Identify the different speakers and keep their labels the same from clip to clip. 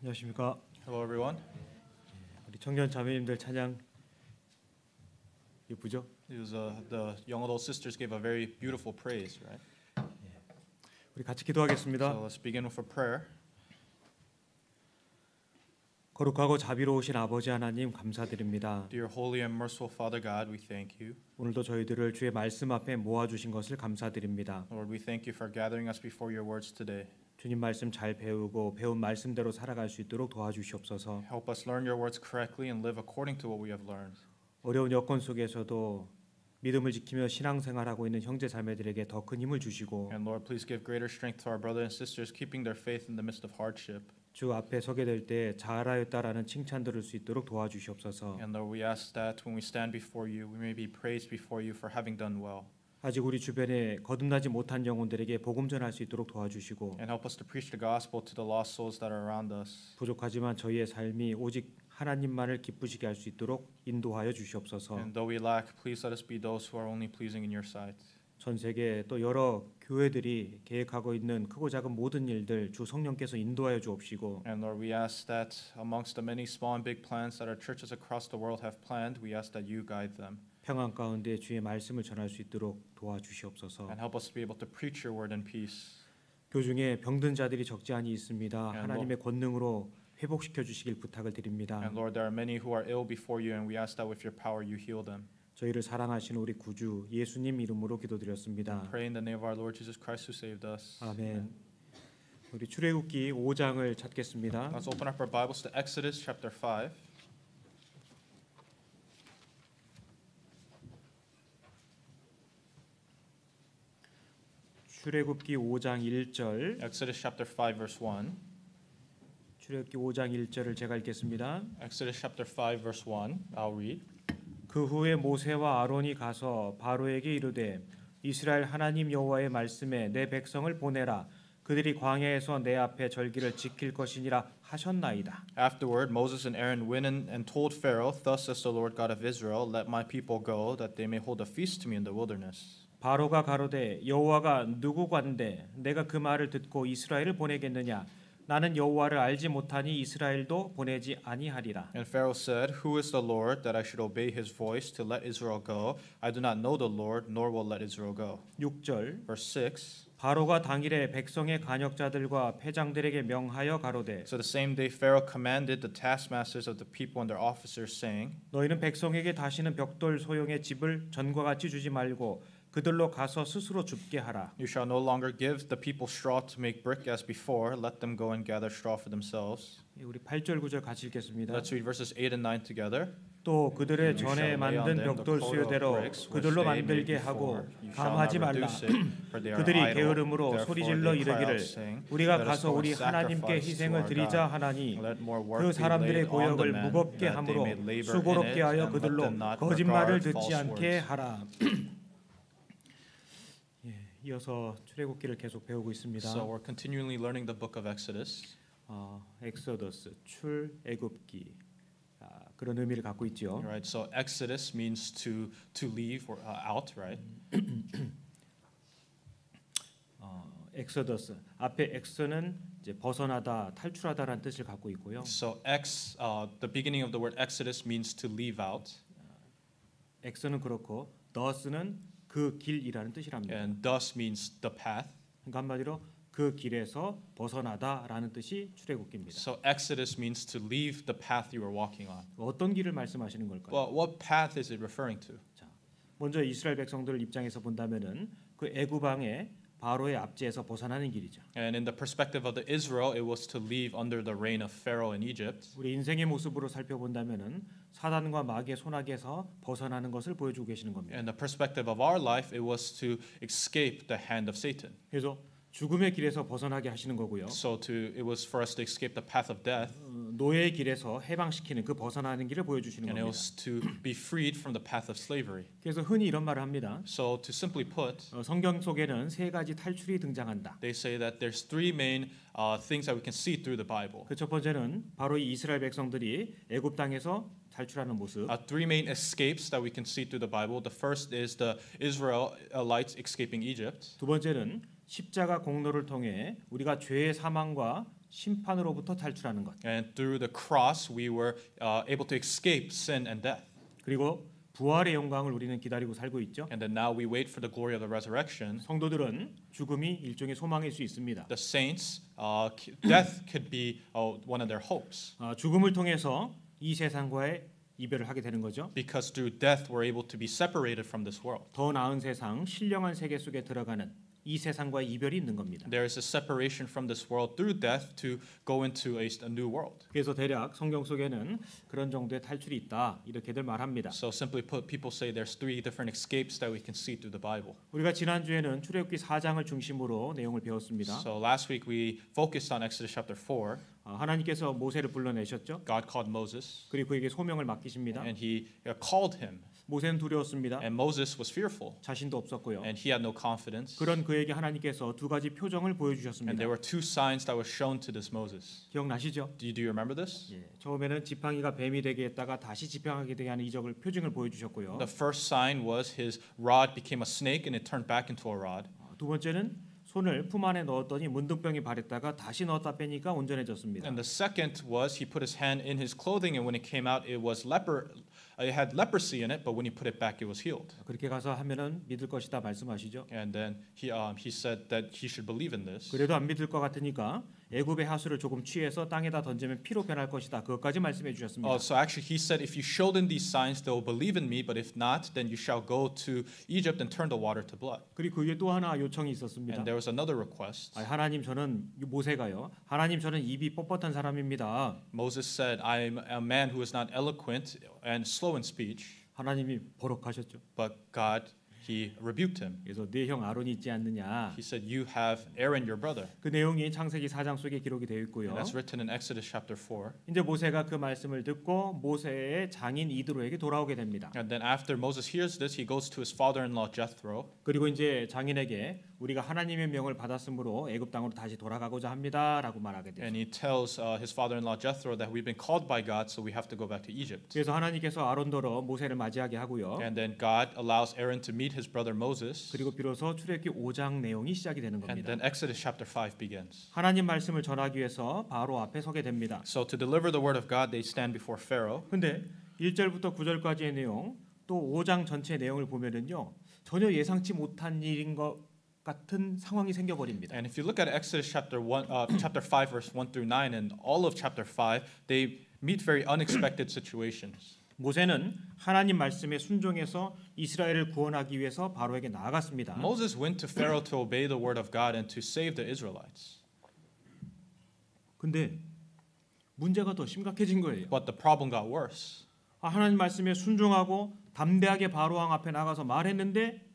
Speaker 1: 안녕하십니까.
Speaker 2: Hello, everyone.
Speaker 1: 우리 청년 자매님들 찬양 예쁘죠?
Speaker 2: It was, the young adult sisters gave a very beautiful praise, right?
Speaker 1: 우리 같이 기도하겠습니다.
Speaker 2: So let's begin with a prayer.
Speaker 1: 거룩하고 자비로우신 아버지 하나님 감사드립니다.
Speaker 2: Dear holy and merciful Father God, we thank you.
Speaker 1: 오늘도 저희들을 주의 말씀 앞에 모아주신 것을 감사드립니다.
Speaker 2: Lord, we thank you for gathering us before your words today.
Speaker 1: 주님 말씀 잘 배우고 배운 말씀대로 살아갈 수 있도록 도와주시옵소서.
Speaker 2: Help us learn your words correctly and live according to what we have learned.
Speaker 1: 어려운 여건 속에서도 믿음을 지키며 신앙생활하고 있는 형제 자매들에게 더 큰 힘을 주시고
Speaker 2: And Lord, please give greater strength to our brothers and sisters keeping their faith in the midst of hardship.
Speaker 1: 주 앞에 서게 될 때 잘하였다라는 칭찬 들을 수 있도록 도와주시옵소서.
Speaker 2: And Lord, we ask that when we stand before you, we may be praised before you for having done well.
Speaker 1: 아직 우리 주변에 거듭나지 못한 영혼들에게 복음 전할 수 있도록 도와주시고
Speaker 2: And help us to preach the gospel to the lost souls that are around us.
Speaker 1: 부족하지만 저희의 삶이 오직 하나님만을 기쁘시게 할 수 있도록 인도하여 주시옵소서.
Speaker 2: And though we lack, please let us be those who are only pleasing in your sight.
Speaker 1: 전 세계 또 여러 교회들이 계획하고 있는 크고 작은 모든 일들 주 성령께서 인도하여 주옵시고
Speaker 2: And Lord, we ask that amongst the many small and big plans that our churches across the world have planned, we ask that you guide them.
Speaker 1: 평안 가운데 주의 말씀을 전할 수 있도록 도와주시옵소서.
Speaker 2: And help us to be able to preach your word in peace.
Speaker 1: 교중에 병든 자들이 적지 않이 있습니다. 하나님의 권능으로 회복시켜 주시길 부탁을 드립니다.
Speaker 2: And Lord, there are many who are ill before you, and we ask that with your power you heal them.
Speaker 1: 저희를 사랑하시는 우리 구주 예수님 이름으로 기도드렸습니다.
Speaker 2: Pray in the name of our Lord Jesus Christ who saved us.
Speaker 1: 아멘. 우리 출애굽기 5장을 찾겠습니다.
Speaker 2: Let's open up our Bibles to Exodus chapter 5.
Speaker 1: 출애굽기 5장 1절.
Speaker 2: Exodus chapter 5 verse 1.
Speaker 1: 출애굽기 5장 1절을 제가 읽겠습니다.
Speaker 2: Exodus chapter 5 verse 1. I'll read.
Speaker 1: 그 후에 모세와 아론이 가서 바로에게 이르되 이스라엘 하나님 여호와의 말씀에 내 백성을 보내라. 그들이 광야에서 내 앞에 절기를 지킬 것이니라 하셨나이다.
Speaker 2: Afterward, Moses and Aaron went in and told Pharaoh, Thus says the Lord God of Israel, Let my people go, that they may hold a feast to me in the wilderness.
Speaker 1: 바로가 가로되 여호와가 누구관데 내가 그 말을 듣고 이스라엘을 보내겠느냐. 나는 여호와를 알지 못하니 이스라엘도 보내지 아니하리라.
Speaker 2: And Pharaoh said, Who is the Lord that I should obey his voice to let Israel go? I do not know the Lord, nor will let Israel go.
Speaker 1: 6절
Speaker 2: Verse 6.
Speaker 1: 바로가 당일에 백성의 간역자들과 패장들에게 명하여 가로되
Speaker 2: So the same day Pharaoh commanded the taskmasters of the people and their officers, saying,
Speaker 1: 너희는 백성에게 다시는 벽돌 소용의 집을 전과 같이 주지 말고 그들로 가서 스스로 줍게 하라.
Speaker 2: You shall no longer give the people straw to make brick as before. Let them go and gather straw for themselves.
Speaker 1: 우리 8절 9절 같이 읽겠습니다.
Speaker 2: Let's read verses 8 and 9 together.
Speaker 1: 또 그들의 전에 만든 벽돌 수요대로 그들로 만들게 하고 감하지 말라. 그들이 게으름으로 소리질러 이르기를 우리가 가서 우리 하나님께 희생을 드리자 하나니 그 사람들의 고역을 무겁게 함으로 수고롭게 하여 그들로 거짓말을 듣지 않게 하라. 이어서 출애굽기를 계속 배우고 있습니다.
Speaker 2: So we're continually learning the book of Exodus.
Speaker 1: 엑소더스 출애굽기 그런 의미를 갖고 있죠.
Speaker 2: Right. So Exodus means to leave or out, right?
Speaker 1: 엑소더스 앞에 엑스는 이제 벗어나다, 탈출하다라는 뜻을 갖고 있고요.
Speaker 2: So the beginning of the word Exodus means to leave out.
Speaker 1: 엑스는 그렇고 더스는 그 길이라는 뜻이랍니다.
Speaker 2: And thus means the path.
Speaker 1: 그러니까 한마디로 그 길에서 벗어나다라는 뜻이 출애굽기입니다.
Speaker 2: So Exodus means to leave the path you are walking on.
Speaker 1: 어떤 길을 말씀하시는 걸까요?
Speaker 2: Well, what path is it referring to?
Speaker 1: 자, 먼저 이스라엘 백성들 입장에서 본다면은 그 애굽 왕의 바로의 압제에서 벗어나는 길이죠.
Speaker 2: And in the perspective of the Israel, it was to leave under the reign of Pharaoh in Egypt.
Speaker 1: 우리 인생의 모습으로 살펴본다면은 사단과 마귀의 손아귀에서 벗어나는 것을 보여주고 계시는 겁니다.
Speaker 2: And the perspective of our life, it was to escape the hand of Satan.
Speaker 1: 그래서 죽음의 길에서 벗어나게 하시는 거고요.
Speaker 2: So it was for us to escape the path of death.
Speaker 1: 노예의 길에서 해방시키는 그 벗어나는 길을 보여주시는
Speaker 2: And it
Speaker 1: 겁니다.
Speaker 2: was to be freed from the path of slavery.
Speaker 1: 그래서 흔히 이런 말을 합니다.
Speaker 2: So to simply put,
Speaker 1: 성경 속에는 세 가지 탈출이 등장한다.
Speaker 2: they say that there's three main things that we can see through the Bible.
Speaker 1: 그 첫 번째는 바로 이 이스라엘 백성들이 애굽 땅에서 탈출하는 모습.
Speaker 2: Three main escapes that we can see through the Bible. The first is the Israelites escaping Egypt.
Speaker 1: 두 번째는 십자가 공로를 통해 우리가 죄의 사망과 심판으로부터 탈출하는 것.
Speaker 2: And through the cross, we were able to escape sin and death.
Speaker 1: 그리고 부활의 영광을 우리는 기다리고 살고 있죠.
Speaker 2: And then now we wait for the glory of the resurrection.
Speaker 1: 성도들은 죽음이 일종의 소망일 수 있습니다.
Speaker 2: The saints, death could be one of their hopes.
Speaker 1: 죽음을 통해서 이 세상과의 이별을 하게 되는 거죠.
Speaker 2: Because through death, we're able to be separated from this world.
Speaker 1: 더 나은 세상, 신령한 세계 속에 들어가는 이 세상과의 이별이 있는 겁니다.
Speaker 2: There is a separation from this world through death to go into a new world.
Speaker 1: 그래서 대략 성경 속에는 그런 정도의 탈출이 있다 이렇게들 말합니다.
Speaker 2: So simply put, people say there's three different escapes that we can see through the Bible.
Speaker 1: 우리가 지난 주에는 출애굽기 4장을 중심으로 내용을 배웠습니다.
Speaker 2: So last week we focused on Exodus chapter 4.
Speaker 1: 하나님께서 모세를 불러내셨죠.
Speaker 2: God called Moses.
Speaker 1: 그리고 그에게 소명을 맡기십니다.
Speaker 2: And he called him.
Speaker 1: 모세는 두려웠습니다.
Speaker 2: And Moses was fearful.
Speaker 1: 자신도 없었고요.
Speaker 2: And he had no confidence.
Speaker 1: 그런 그에게 하나님께서 두 가지 표정을 보여주셨습니다.
Speaker 2: And there were two signs that were shown to this Moses.
Speaker 1: 기억나시죠?
Speaker 2: Do you remember this?
Speaker 1: 예, 처음에는 지팡이가 뱀이 되게 했다가 다시 지팡이가 되게 하는 이적을 표징을 보여주셨고요.
Speaker 2: The first sign was his rod became a snake and it turned back into a rod.
Speaker 1: 두 번째는 손을 품 안에 넣었더니 문둥병이 발했다가 다시 넣었다 빼니까 온전해졌습니다.
Speaker 2: And the second was he put his hand in his clothing and when it came out it was it had leprosy in it, but when he put it back it was healed.
Speaker 1: 그렇게 가서 하면은 믿을 것이다 말씀하시죠.
Speaker 2: And then he said that he should believe in this.
Speaker 1: 그래도 안 믿을 것 같으니까 애굽의 하수를 조금 취해서 땅에다 던지면 피로 변할 것이다. 그것까지 말씀해 주셨습니다.
Speaker 2: So actually he said if you show them these signs they will believe in me, but if not then you shall go to Egypt and turn the water to blood.
Speaker 1: 그리고 그 위에 또 하나 요청이 있었습니다.
Speaker 2: And there was another request.
Speaker 1: 하나님 저는 모세가요. 하나님 저는 입이 뻣뻣한 사람입니다.
Speaker 2: Moses said, I am a man who is not eloquent and slow in speech.
Speaker 1: 하나님이 버럭하셨죠.
Speaker 2: But God, he rebuked him.
Speaker 1: 그래서 네 형 아론이 있지 않느냐.
Speaker 2: He said, you have Aaron your brother.
Speaker 1: 그 내용이 창세기 4장 속에 기록이 되어 있고요.
Speaker 2: And that's written in Exodus chapter 4.
Speaker 1: 이제 모세가 그 말씀을 듣고 모세의 장인 이드로에게 돌아오게 됩니다.
Speaker 2: And then after Moses hears this, he goes to his father-in-law Jethro.
Speaker 1: 그리고 이제 장인에게 우리가 하나님의 명을 받았으므로 애굽 땅으로 다시 돌아가고자 합니다라고 말하게 돼요.
Speaker 2: And he tells his father-in-law Jethro that we've been called by God, so we have to go back to Egypt.
Speaker 1: 그래서 하나님께서 아론더러 모세를 맞이하게 하고요.
Speaker 2: And then God allows Aaron to meet his brother Moses.
Speaker 1: 그리고 비로소 출애굽기 5장 내용이 시작이 되는
Speaker 2: And
Speaker 1: 겁니다.
Speaker 2: then Exodus chapter 5 begins.
Speaker 1: 하나님 말씀을 전하기 위해서 바로 앞에 서게 됩니다.
Speaker 2: So to deliver the word of God, they stand before Pharaoh.
Speaker 1: 근데 1절부터 9절까지의 내용, 또 5장 전체 내용을 보면은요. 전혀 예상치 못한 일인 것 같은 상황이 생겨 버립니다.
Speaker 2: And if you look at Exodus chapter 5 verse 1 through 9 and all of chapter 5, they meet very unexpected situations.
Speaker 1: 모세는 하나님 말씀에 순종해서 이스라엘을 구원하기 위해서 바로에게 나아갔습니다.
Speaker 2: Moses went to Pharaoh to obey the word of God and to save the Israelites.
Speaker 1: 근데 문제가 더 심각해진 거예요.
Speaker 2: But the problem got worse.
Speaker 1: 하나님 말씀에 순종하고 담대하게 바로 왕 앞에 나가서 말했는데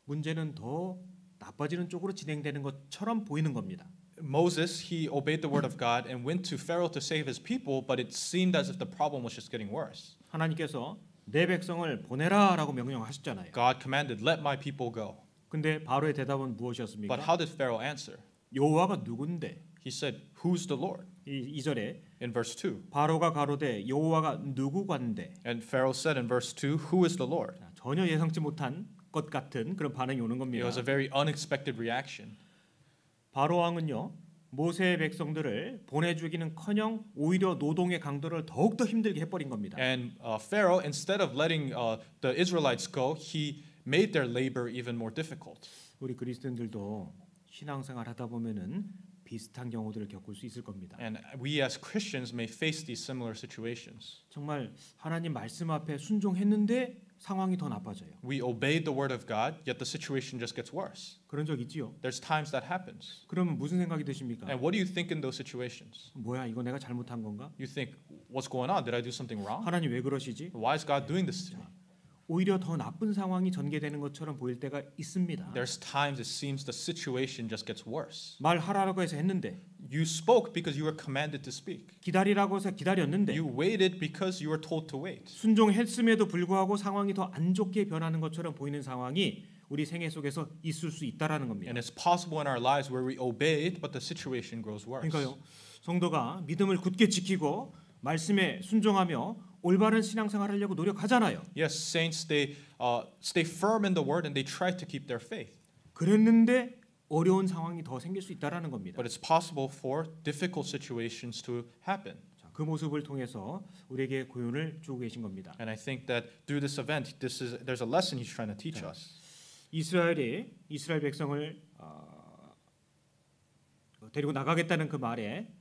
Speaker 1: 문제는 더 나빠지는 쪽으로 진행되는 것처럼 보이는 겁니다.
Speaker 2: Moses, he obeyed the word of God and went to Pharaoh to save his people, but it seemed as if the problem was just getting worse.
Speaker 1: 하나님께서 내 백성을 보내라라고 명령하셨잖아요.
Speaker 2: God commanded, "Let my people go."
Speaker 1: 근데 바로의 대답은 무엇이었습니까?
Speaker 2: But how did Pharaoh answer?
Speaker 1: 여호와가 누군데?
Speaker 2: He said, "Who's the Lord?"
Speaker 1: 이 절에
Speaker 2: In verse 2.
Speaker 1: 바로가 가로되 여호와가 누구관데?
Speaker 2: And Pharaoh said in verse 2, "Who is the Lord?"
Speaker 1: 전혀 예상치 못한 것 같은 그런 반응이 오는
Speaker 2: It
Speaker 1: 겁니다.
Speaker 2: was a very unexpected reaction.
Speaker 1: 바로 왕은요. 모세의 백성들을 보내주기는커녕 오히려 노동의 강도를 더욱더 힘들게 해버린 겁니다.
Speaker 2: And Pharaoh, instead of letting the Israelites go, he made their labor even more difficult.
Speaker 1: 우리 그리스도인들도 신앙생활 하다 보면은 비슷한 경우들을 겪을 수 있을 겁니다.
Speaker 2: And we as Christians may face these similar situations.
Speaker 1: 정말 하나님 말씀 앞에 순종했는데 상황이 더 나빠져요.
Speaker 2: We obeyed the word of God, yet the situation just gets worse.
Speaker 1: 그런 적 있지요.
Speaker 2: There's times that happens.
Speaker 1: 그러면 무슨 생각이 드십니까?
Speaker 2: And what do you think in those situations?
Speaker 1: 뭐야 이거 내가 잘못한 건가?
Speaker 2: You think, what's going on? Did I do something wrong?
Speaker 1: 하나님 왜 그러시지?
Speaker 2: Why is God doing this to me?
Speaker 1: 오히려 더 나쁜 상황이 전개되는 것처럼 보일 때가 있습니다.
Speaker 2: There's times it seems the situation just gets worse.
Speaker 1: 말하라고 해서 했는데
Speaker 2: You spoke because you were commanded to speak.
Speaker 1: 기다리라고 해서 기다렸는데
Speaker 2: You waited because you were told to wait.
Speaker 1: 순종했음에도 불구하고 상황이 더 안 좋게 변하는 것처럼 보이는 상황이 우리 생애 속에서 있을 수 있다라는 겁니다.
Speaker 2: And it's possible in our lives where we obeyed, but the situation grows worse.
Speaker 1: 그러니까요. 성도가 믿음을 굳게 지키고 말씀에 순종하며 올바른 신앙생활을 하려고 노력하잖아요.
Speaker 2: Yes, saints, they stay firm in the word and they try to keep their faith.
Speaker 1: 그랬는데 어려운 상황이 더 생길 수 있다라는 겁니다.
Speaker 2: But it's possible for difficult situations to happen.
Speaker 1: 자, 그 모습을 통해서 우리에게 교훈을 주고 계신 겁니다.
Speaker 2: And I think that through this event, there's a lesson he's trying to teach us.
Speaker 1: 이스라엘 백성을 데리고 나가겠다는 그 말에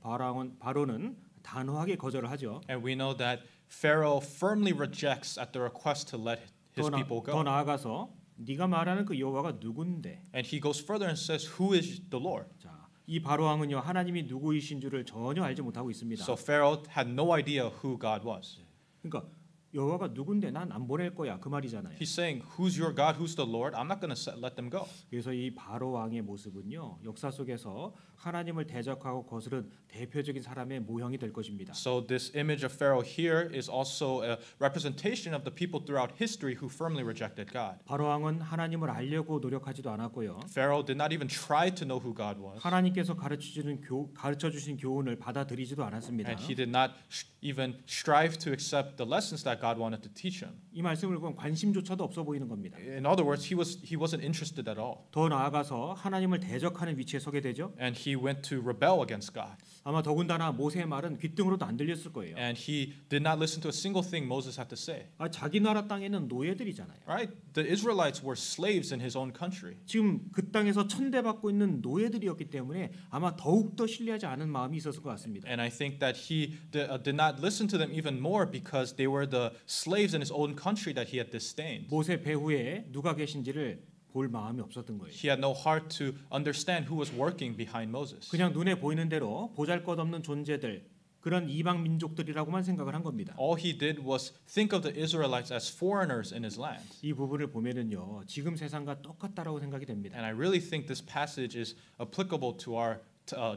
Speaker 1: 바로는 단호하게 거절을 하죠.
Speaker 2: And we know that Pharaoh firmly rejects at the request to let his people
Speaker 1: 더
Speaker 2: go.
Speaker 1: 나아가서 네가 말하는 그 여호와가 누군데?
Speaker 2: And he goes further and says, "Who is the Lord?"
Speaker 1: 자, 이 바로 왕은요 하나님이 누구이신 줄을 전혀 알지 못하고 있습니다.
Speaker 2: So Pharaoh had no idea who God was.
Speaker 1: 그러니까 여호와가 누군데 난 안 보낼 거야 그 말이잖아요.
Speaker 2: He's saying, "Who's your God? Who's the Lord? I'm not going to let them go."
Speaker 1: 그래서 이 바로 왕의 모습은요 역사 속에서 하나님을 대적하고 거스른 대표적인 사람의 모형이 될 것입니다.
Speaker 2: So this image of Pharaoh here is also a representation of the people throughout history who firmly rejected God.
Speaker 1: 바로 왕은 하나님을 알려고 노력하지도 않았고요.
Speaker 2: Pharaoh did not even try to know who God was.
Speaker 1: 하나님께서 가르쳐 주신 교훈을 받아들이지도 않았습니다.
Speaker 2: And he did not even strive to accept the lessons that God wanted to teach him.
Speaker 1: 이 말씀을 보면 관심조차도 없어 보이는 겁니다.
Speaker 2: In other words, he wasn't interested at all.
Speaker 1: 더 나아가서 하나님을 대적하는 위치에 서게 되죠.
Speaker 2: And he went to rebel against God.
Speaker 1: 아마 더군다나 모세의 말은 귓등으로도 안 들렸을 거예요.
Speaker 2: And he did not listen to a single thing Moses had to say.
Speaker 1: 자기 나라 땅에는 노예들이잖아요.
Speaker 2: Right? The Israelites were slaves in his own country.
Speaker 1: 지금 그 땅에서 천대받고 있는 노예들이었기 때문에 아마 더욱 더 신뢰하지 않은 마음이 있었을 것 같습니다.
Speaker 2: And I think that he did not listen to them even more because they were the slaves in his own country that he had disdained.
Speaker 1: 모세 배후에 누가 계신지를 볼 마음이 없었던 거예요.
Speaker 2: He had no heart to understand who was working behind Moses.
Speaker 1: 그냥 눈에 보이는 대로 보잘것없는 존재들, 그런 이방 민족들이라고만 생각을 한 겁니다.
Speaker 2: All he did was think of the Israelites as foreigners in his land.
Speaker 1: 이 부분을 보면은요, 지금 세상과 똑같다라고 생각이 됩니다.
Speaker 2: And I really think this passage is applicable to our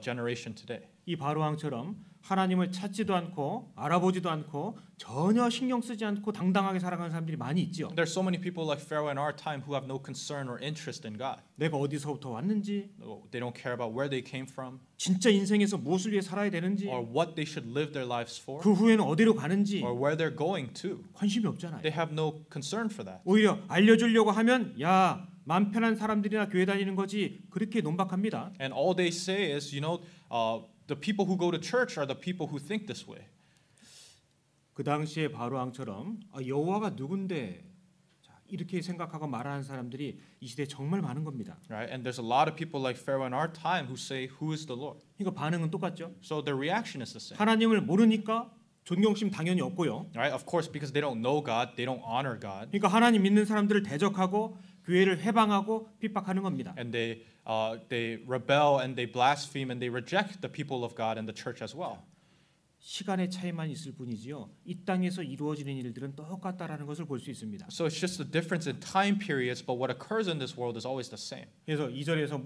Speaker 2: generation today.
Speaker 1: 이 바로 왕처럼 하나님을 찾지도 않고 알아보지도 않고 전혀 신경 쓰지 않고 당당하게 살아가는 사람들이 많이 있죠.
Speaker 2: There's so many people like Pharaoh in our time who have no concern or interest in God.
Speaker 1: 내가 어디서부터 왔는지,
Speaker 2: They don't care about where they came from
Speaker 1: 진짜 인생에서 무엇을 위해 살아야 되는지,
Speaker 2: or what they should live their lives for
Speaker 1: 그 후에는 어디로 가는지
Speaker 2: or where they're going to.
Speaker 1: 관심이 없잖아요.
Speaker 2: They have no concern for that.
Speaker 1: 오히려 알려주려고 하면 야, 맘 편한 사람들이나 교회 다니는 거지 그렇게 논박합니다.
Speaker 2: And all they say is, the people who go to church are the people who think this way.
Speaker 1: 그 당시에 바로 왕처럼 여호와가 누군데 자, 이렇게 생각하고 말하는 사람들이 이 시대에 정말 많은 겁니다.
Speaker 2: Right? And there's a lot of people like Pharaoh in our time who say, "Who is the Lord?"
Speaker 1: 그러니까 반응은 똑같죠.
Speaker 2: So their reaction is the same.
Speaker 1: 하나님을 모르니까 존경심 당연히 없고요.
Speaker 2: Right? Of course, because they don't know God, they don't honor God.
Speaker 1: 그러니까 하나님 믿는 사람들을 대적하고 교회를 해방하고 핍박하는 겁니다.
Speaker 2: And they rebel and they blaspheme and they reject the people of God and the church as well.
Speaker 1: 시간의 차이만 있을 뿐이지요. 이 땅에서 이루어지는 일들은 똑같다라는 것을 볼 수 있습니다.
Speaker 2: So it's just a difference in time periods, but what occurs in this world is always the same.
Speaker 1: 그래서 2절에서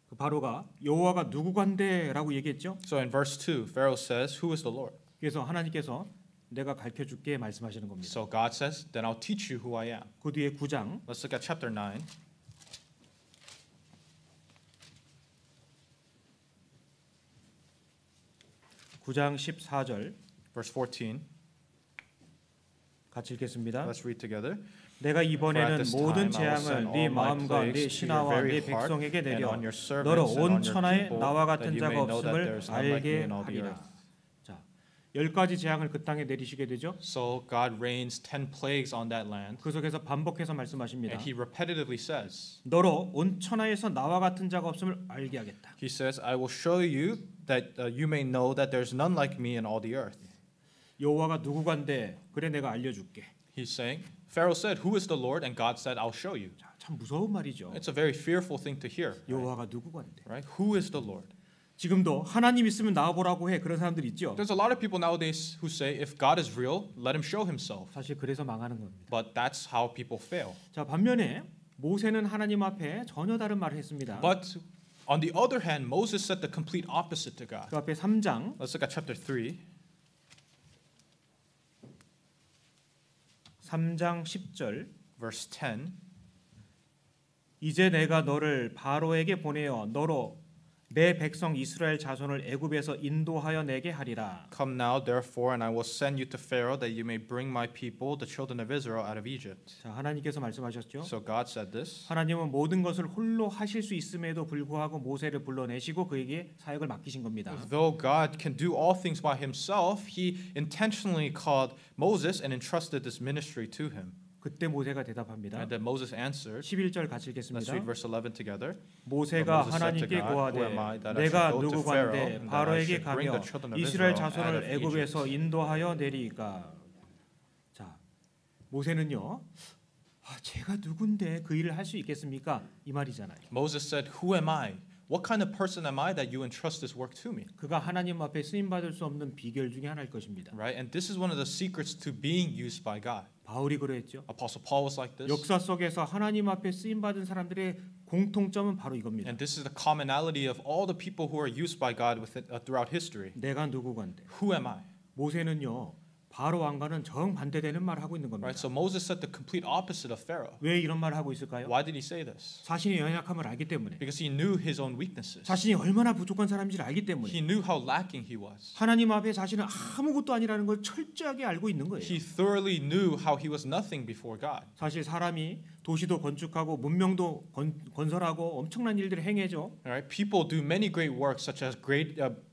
Speaker 1: 그 바로가 여호와가 누구간데라고 얘기했죠.
Speaker 2: So in verse 2, Pharaoh says, "Who is the Lord?"
Speaker 1: 그래서 하나님께서 내가 가르쳐 줄게 말씀하시는 겁니다.
Speaker 2: So God says, "Then I'll teach you who I am."
Speaker 1: 그 뒤에 9장
Speaker 2: Let's look at chapter 9.
Speaker 1: 9장 14절
Speaker 2: Verse 14.
Speaker 1: 같이 읽겠습니다.
Speaker 2: Let's read together.
Speaker 1: 내가 이번에는
Speaker 2: this
Speaker 1: 모든
Speaker 2: time I will
Speaker 1: 재앙을
Speaker 2: send
Speaker 1: 네
Speaker 2: all my
Speaker 1: 마음과 네
Speaker 2: plagues to your
Speaker 1: 신하와
Speaker 2: very
Speaker 1: 네
Speaker 2: heart
Speaker 1: 백성에게
Speaker 2: and
Speaker 1: 내려
Speaker 2: on your servants
Speaker 1: 너로
Speaker 2: and on
Speaker 1: 온
Speaker 2: your
Speaker 1: 천하에
Speaker 2: people,
Speaker 1: 나와 같은
Speaker 2: that you
Speaker 1: 자가
Speaker 2: may know that
Speaker 1: 없음을
Speaker 2: there is none like me
Speaker 1: 알게
Speaker 2: in all the
Speaker 1: 하리라.
Speaker 2: earth.
Speaker 1: 자, 10가지 재앙을 그 땅에 내리시게 되죠.
Speaker 2: So God rains 10 plagues on that land,
Speaker 1: 그 속에서 반복해서 말씀하십니다.
Speaker 2: and He repetitively says,
Speaker 1: 너로 온 천하에서 나와 같은 자가 없음을 알게 하겠다.
Speaker 2: He says, "I will show you that you may know that there's none like me in all the earth."
Speaker 1: 여호와가 누구간데 그래 내가 알려줄게.
Speaker 2: He's saying, Pharaoh said, "Who is the Lord?" And God said, "I'll show you."
Speaker 1: 자, 참 무서운 말이죠.
Speaker 2: It's a very fearful thing to hear.
Speaker 1: 여호와가 누구간데.
Speaker 2: Right? Who is the Lord?
Speaker 1: 지금도 하나님 있으면 나와보라고 해 그런 사람들 있죠.
Speaker 2: There's a lot of people nowadays who say, if God is real, let him show himself.
Speaker 1: 사실 그래서 망하는 겁니다.
Speaker 2: But that's how people fail.
Speaker 1: 자, 반면에 모세는 하나님 앞에 전혀 다른 말을 했습니다.
Speaker 2: But on the other hand, Moses said the complete opposite to God.
Speaker 1: 그 앞에 3장
Speaker 2: Let's look at chapter 3.
Speaker 1: 3장 10절
Speaker 2: Verse 10.
Speaker 1: 이제 내가 너를 바로에게 보내어 너로 내 백성 이스라엘 자손을 애굽에서 인도하여 내게 하리라.
Speaker 2: Come now, therefore, and I will send you to Pharaoh, that you may bring my people, the children of Israel, out of Egypt.
Speaker 1: 자, 하나님께서 말씀하셨죠.
Speaker 2: So God said this.
Speaker 1: 하나님은 모든 것을 홀로 하실 수 있음에도 불구하고 모세를 불러내시고 그에게 사역을 맡기신 겁니다.
Speaker 2: Though God can do all things by himself, he intentionally called Moses and entrusted this ministry to him.
Speaker 1: 그때 모세가 대답합니다.
Speaker 2: And then Moses answered.
Speaker 1: 11절 같이
Speaker 2: Let's
Speaker 1: 읽겠습니다.
Speaker 2: read verse 11 together.
Speaker 1: 모세가 하나님께 고하되 내가 누구건데 바로에게 가며 이스라엘 자손을 애굽에서 인도하여 내리까. 자, 모세는요. 제가 누군데 그 일을 할 수 있겠습니까? 이 말이잖아요.
Speaker 2: Moses said, "Who am I? What kind of person am I that you entrust this work to me?"
Speaker 1: 그가 하나님 앞에 쓰임 받을 수 없는 비결 중에 하나일 것입니다.
Speaker 2: Right? And this is one of the secrets to being used by God.
Speaker 1: 바울이 그랬죠.
Speaker 2: Apostle Paul was like this.
Speaker 1: 역사 속에서 하나님 앞에 쓰임 받은 사람들의 공통점은 바로 이겁니다.
Speaker 2: And this is the commonality of all the people who are used by God throughout history.
Speaker 1: 내가 누구건데?
Speaker 2: Who am I?
Speaker 1: 모세는요. 바로 왕과는 정반대되는 말을 하고 있는 겁니다.
Speaker 2: Right? So Moses said the complete opposite of Pharaoh.
Speaker 1: 왜 이런 말을 하고 있을까요?
Speaker 2: Why did he say this?
Speaker 1: 자신의 연약함을 알기 때문에.
Speaker 2: Because he knew his own weaknesses.
Speaker 1: 자신이 얼마나 부족한 사람인지를 알기 때문에.
Speaker 2: He knew how lacking he was.
Speaker 1: 하나님 앞에 자신은 아무것도 아니라는 걸 철저하게 알고 있는 거예요.
Speaker 2: He thoroughly knew how he was nothing before God.
Speaker 1: 사실 사람이 도시도 건축하고 문명도 건설하고 엄청난 일들을 행해죠.
Speaker 2: Right? People do many great works, such as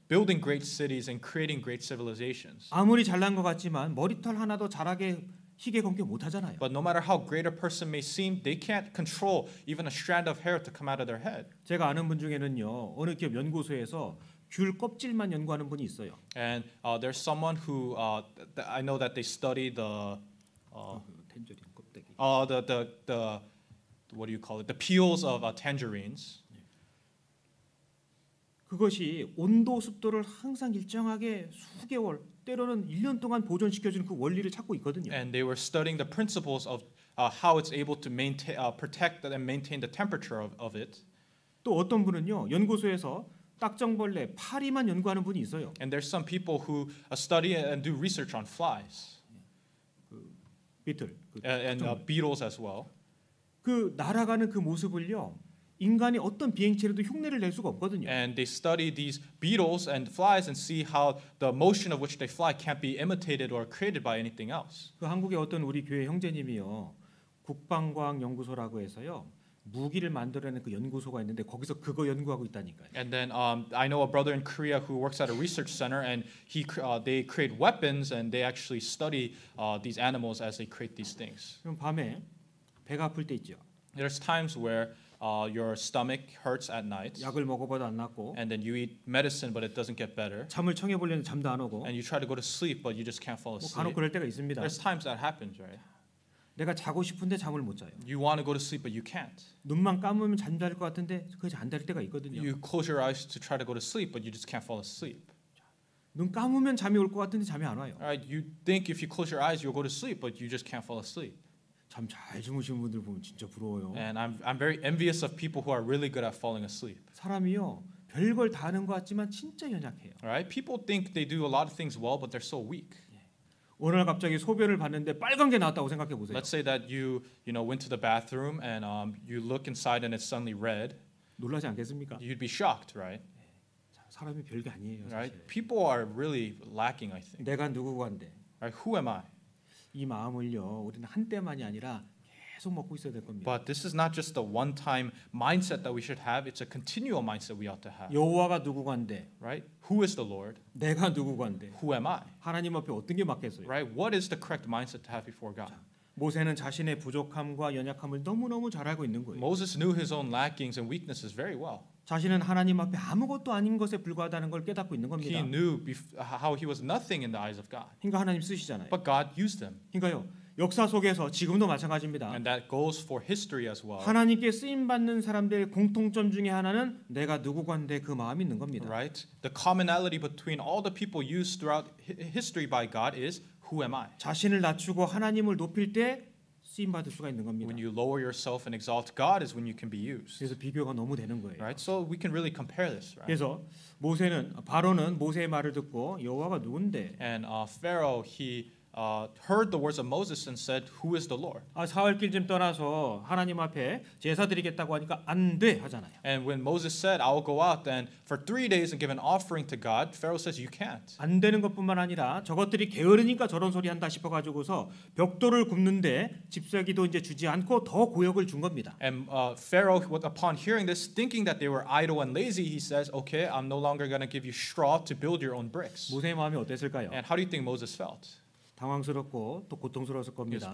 Speaker 2: building great cities and creating great civilizations.
Speaker 1: 아무리 잘난 것 같지만 머리털 하나도 자라게 희게 검게 못하잖아요.
Speaker 2: But no matter how great a person may seem, they can't control even a strand of hair to come out of their head.
Speaker 1: 제가 아는 분 중에는요. 어느 기업 연구소에서 귤 껍질만 연구하는 분이 있어요.
Speaker 2: And there's someone who I know that they study the
Speaker 1: 텐저린 껍데기.
Speaker 2: the what do you call it? The peels of tangerines.
Speaker 1: 그것이 온도 습도를 항상 일정하게 수개월 때로는 1년 동안 보존시켜주는 그 원리를 찾고 있거든요.
Speaker 2: And they were studying the principles of how it's able to protect and maintain the temperature of it.
Speaker 1: 또 어떤 분은요 연구소에서 딱정벌레 파리만 연구하는 분이 있어요.
Speaker 2: And there's some people who study and do research on flies.
Speaker 1: 비틀
Speaker 2: and beetles as well.
Speaker 1: 그 날아가는 그 모습을요. 인간이 어떤 비행체로도 흉내를 낼 수가 없거든요.
Speaker 2: And they study these beetles and flies and see how the motion of which they fly can't be imitated or created by anything else.
Speaker 1: 그 한국의 어떤 우리 교회 형제님이요. 국방과학 연구소라고 해서요. 무기를 만들어내는 그 연구소가 있는데 거기서 그거 연구하고 있다니까요.
Speaker 2: And then I know a brother in Korea who works at a research center, and they create weapons and they actually study these animals as they create these things.
Speaker 1: 그럼 밤에 배가 아플 때 있죠.
Speaker 2: There's times where your stomach hurts at night.
Speaker 1: 약을 먹어봐도 안 낫고.
Speaker 2: And then you eat medicine, but it doesn't get better.
Speaker 1: 잠을 청해 보려는 잠도 안 오고.
Speaker 2: And you try to go to sleep, but you just can't fall asleep.
Speaker 1: 간혹 그럴 때가 있습니다.
Speaker 2: There's times that happens, right?
Speaker 1: 내가 자고 싶은데 잠을 못 자요.
Speaker 2: You want to go to sleep, but you can't.
Speaker 1: 눈만 감으면 잠잘 것 같은데 그게 안 될 때가 있거든요.
Speaker 2: You close your eyes to try to go to sleep, but you just can't fall asleep.
Speaker 1: 눈 감으면 잠이 올 것 같은데 잠이 안 와요.
Speaker 2: Right? You think if you close your eyes, you'll go to sleep, but you just can't fall asleep.
Speaker 1: 잠 잘 주무시는 분들 보면 진짜 부러워요.
Speaker 2: And I'm very envious of people who are really good at falling asleep.
Speaker 1: 사람이요 별걸 다 하는 것 같지만 진짜 연약해요.
Speaker 2: Right? People think they do a lot of things well, but they're so weak.
Speaker 1: 어느 날 갑자기 소변을 봤는데 빨간 게 나왔다고 생각해 보세요.
Speaker 2: Let's say that you went to the bathroom and you look inside and it's suddenly red.
Speaker 1: 놀라지 않겠습니까?
Speaker 2: You'd be shocked, right?
Speaker 1: 사람이 별게 아니에요.
Speaker 2: Right?
Speaker 1: 사실.
Speaker 2: People are really lacking, I think.
Speaker 1: 내가 누구건데?
Speaker 2: Right? Who am I?
Speaker 1: 이 마음을요 우리는 한때만이 아니라 계속 먹고 있어야 될 겁니다.
Speaker 2: But this is not just the one-time mindset that we should have. It's a continual mindset we ought to have.
Speaker 1: 여호와가 누구건데?
Speaker 2: Right? Who is the Lord?
Speaker 1: 내가 누구건데?
Speaker 2: Who am I?
Speaker 1: 하나님 앞에 어떤 게 맞겠어요?
Speaker 2: Right? What is the correct mindset to have before God?
Speaker 1: 모세는 자신의 부족함과 연약함을 너무너무 잘 알고 있는 거예요.
Speaker 2: Moses knew his own lackings and weaknesses very well.
Speaker 1: 자신은 하나님 앞에 아무것도 아닌 것에 불과하다는 걸 깨닫고 있는
Speaker 2: He
Speaker 1: 겁니다.
Speaker 2: knew how he was nothing in the eyes of God.
Speaker 1: 그러니까 하나님 쓰시잖아요.
Speaker 2: But God used him.
Speaker 1: 그러니까요. 역사 속에서 지금도 마찬가지입니다.
Speaker 2: And that goes for history as well.
Speaker 1: 하나님께 쓰임 받는 사람들의 공통점 중에 하나는 내가 누구건데 그 마음이 있는 겁니다.
Speaker 2: Right? The commonality between all the people used throughout history by God is who am I?
Speaker 1: 자신을 낮추고 하나님을 높일 때 쓰임 받을 수가 있는 겁니다.
Speaker 2: When you lower yourself and exalt God is when you can be used.
Speaker 1: 그래서 비교가 너무 되는 거예요.
Speaker 2: Right? So we can really compare this, right?
Speaker 1: 그래서 바로는 모세의 말을 듣고 여호와가 누군데?
Speaker 2: And Pharaoh he heard the words of Moses and said, "Who is the Lord?"
Speaker 1: 사흘길쯤 떠나서 하나님 앞에 제사 드리겠다고 하니까 안 돼 하잖아요.
Speaker 2: And when Moses said, "I will go out then for 3 days and give an offering to God," Pharaoh says, "You can't."
Speaker 1: 안 되는 것뿐만 아니라 저것들이 게으르니까 저런 소리 한다 싶어 가지고서 벽돌을 굽는데 집사기도 이제 주지 않고 더 고역을 준 겁니다.
Speaker 2: And Pharaoh, upon hearing this, thinking that they were idle and lazy, he says, "Okay, I'm no longer going to give you straw to build your own bricks."
Speaker 1: 모세의 마음이 어땠을까요?
Speaker 2: And how do you think Moses felt?
Speaker 1: 당황스럽고 또 고통스러웠을
Speaker 2: He was
Speaker 1: 겁니다.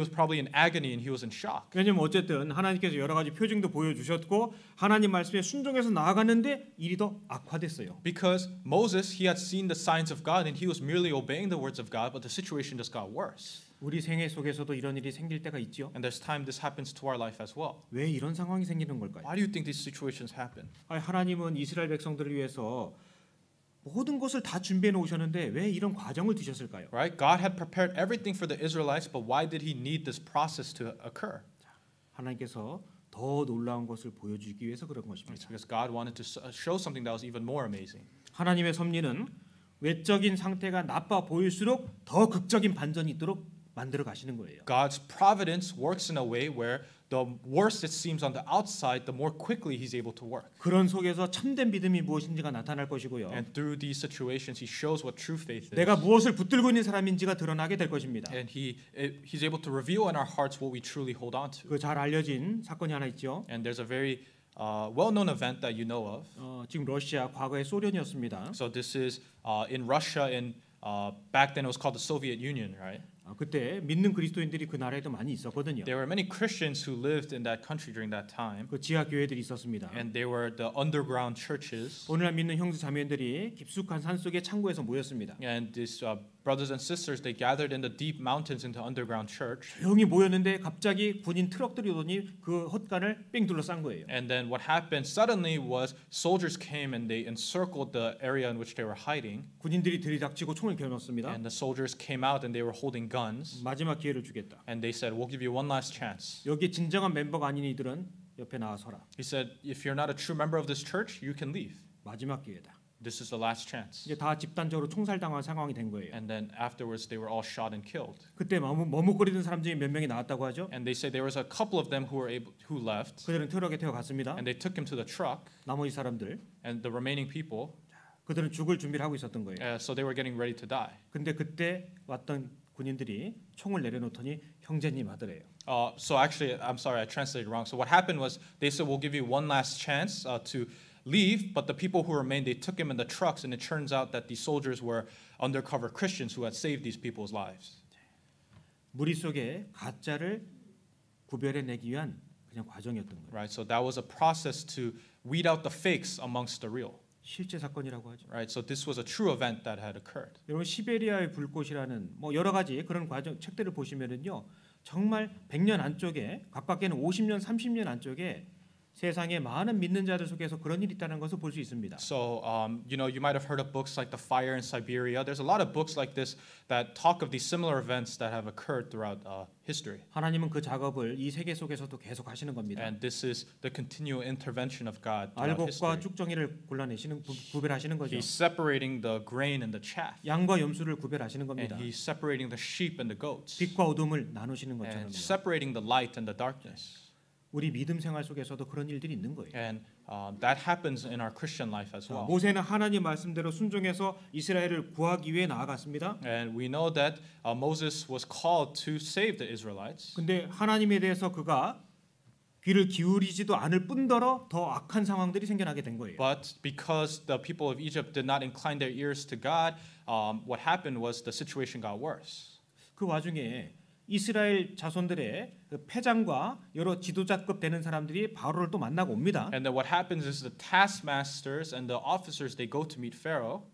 Speaker 2: probably in agony and he was in shock.
Speaker 1: 왜냐면 어쨌든 하나님께서 여러 가지 표징도 보여주셨고 하나님 말씀에 순종해서 나아갔는데 일이 더 악화됐어요.
Speaker 2: Because Moses, he had seen the signs of God and he was merely obeying the words of God, but the situation just got worse.
Speaker 1: 우리 생애 속에서도 이런 일이 생길 때가 있지요.
Speaker 2: And there's time this happens to our life as well.
Speaker 1: 왜 이런 상황이 생기는 걸까요?
Speaker 2: Why do you think these situations happen?
Speaker 1: 하나님은 이스라엘 백성들을 위해서 모든 것을 다 준비해 놓으셨는데 왜 이런 과정을 두셨을까요?
Speaker 2: Right? God had prepared everything for the Israelites, but why did he need this process to occur?
Speaker 1: 하나님께서 더 놀라운 것을 보여주기 위해서 그런
Speaker 2: It's
Speaker 1: 것입니다.
Speaker 2: because God wanted to show something that was even more amazing.
Speaker 1: 하나님의 섭리는 외적인 상태가 나빠 보일수록 더 극적인 반전이 있도록 만들어 가시는 거예요.
Speaker 2: God's providence works in a way where the worse it seems on the outside, the more quickly he's able to work.
Speaker 1: 그런 속에서 참된 믿음이 무엇인지가 나타날 것이고요.
Speaker 2: And through these situations, he shows what true faith is.
Speaker 1: 내가 무엇을 붙들고 있는 사람인지가 드러나게 될 것입니다.
Speaker 2: And he's able to reveal in our hearts what we truly hold on to.
Speaker 1: 그 잘 알려진 사건이 하나 있죠.
Speaker 2: And there's a very well-known event that you know of.
Speaker 1: 지금 러시아 과거의 소련이었습니다.
Speaker 2: So this is in Russia. Back then it was called the Soviet Union, right?
Speaker 1: 그때 믿는 그리스도인들이 그 나라에도 많이 있었거든요.
Speaker 2: There were many Christians who lived in that country during that time.
Speaker 1: 그 지하 교회들이 있었습니다.
Speaker 2: And they were the underground churches.
Speaker 1: 오늘날 믿는 형제 자매들이 깊숙한 산속의 창고에서 모였습니다.
Speaker 2: And these brothers and sisters, they gathered in the deep mountains in the underground church.
Speaker 1: 조용히 모였는데 갑자기 군인 트럭들이 오더니 그 헛간을 뺑 둘러싼 거예요.
Speaker 2: And then what happened suddenly was soldiers came and they encircled the area in which they were hiding.
Speaker 1: 군인들이 들이닥치고 총을 겨눴습니다.
Speaker 2: And the soldiers came out and they were holding guns.
Speaker 1: 마지막 기회를 주겠다.
Speaker 2: And they said, "We'll give you one last chance."
Speaker 1: 여기 진정한 멤버가 아닌 이들은 옆에 나와서라.
Speaker 2: He said, "If you're not a true member of this church, you can leave.
Speaker 1: 마지막 기회다.
Speaker 2: This is the last chance."
Speaker 1: 이제 다 집단적으로 총살당한 상황이 된 거예요.
Speaker 2: And then afterwards, they were all shot and killed.
Speaker 1: 그때 머뭇거리던 사람 중에 몇 명이 나왔다고 하죠.
Speaker 2: And they say there was a couple of them who left.
Speaker 1: 그들은 트럭에 태워 갔습니다.
Speaker 2: And they took him to the truck.
Speaker 1: 나머지 사람들
Speaker 2: And the remaining people,
Speaker 1: 그들은 죽을 준비를 하고 있었던 거예요.
Speaker 2: so they were getting ready to die.
Speaker 1: 근데 그때 왔던 군인들이 총을 내려놓더니 형제님 하더래요.
Speaker 2: So actually, I'm sorry, I translated wrong. So what happened was they said, "We'll give you one last chance to leave," but the people who remained, they took him in the trucks, and it turns out that these soldiers were undercover Christians who had saved these people's lives.
Speaker 1: 무리 속에 가짜를 구별해내기 위한 그냥 과정이었던 거예요.
Speaker 2: Right. So that was a process to weed out the fakes amongst the real.
Speaker 1: 실제 사건이라고 하죠.
Speaker 2: Right. So this was a true event that had occurred.
Speaker 1: 여러분 시베리아의 불꽃이라는 뭐 여러 가지 그런 과정 책들을 보시면은요 정말 100년 안쪽에 가깝게는 50년, 30년 안쪽에 세상에 많은 믿는 자들 속에서 그런 일이 있다는 것을 볼 수 있습니다.
Speaker 2: So you might have heard of books like The Fire in Siberia. There's a lot of books like this that talk of these similar events that have occurred throughout history.
Speaker 1: 하나님은 그 작업을 이 세계 속에서도 계속 하시는 겁니다.
Speaker 2: And this is the continual intervention of God throughout
Speaker 1: 알곡과
Speaker 2: history.
Speaker 1: 쭉정이를 골라내시는 구별하시는 거죠.
Speaker 2: He's separating the grain and the chaff.
Speaker 1: 양과 염소를 구별하시는
Speaker 2: And
Speaker 1: 겁니다.
Speaker 2: he's separating the sheep and the goats.
Speaker 1: 빛과 어둠을 나누시는 것처럼요.
Speaker 2: And separating the light and the darkness.
Speaker 1: 우리 믿음 생활 속에서도 그런 일들이 있는 거예요.
Speaker 2: And that happens in our Christian life as well.
Speaker 1: 모세는 하나님 말씀대로 순종해서 이스라엘을 구하기 위해 나아갔습니다.
Speaker 2: And we know that Moses was called to save the Israelites.
Speaker 1: 근데 하나님에 대해서 그가 귀를 기울이지도 않을 뿐더러 더 악한 상황들이 생겨나게 된 거예요.
Speaker 2: But because the people of Egypt did not incline their ears to God, what happened was the situation got worse.
Speaker 1: 그 와중에 이스라엘 자손들의 그 패장과 여러 지도자급 되는 사람들이 바로를 또 만나고 옵니다.
Speaker 2: And then what happens is the taskmasters and the officers, they go to meet Pharaoh.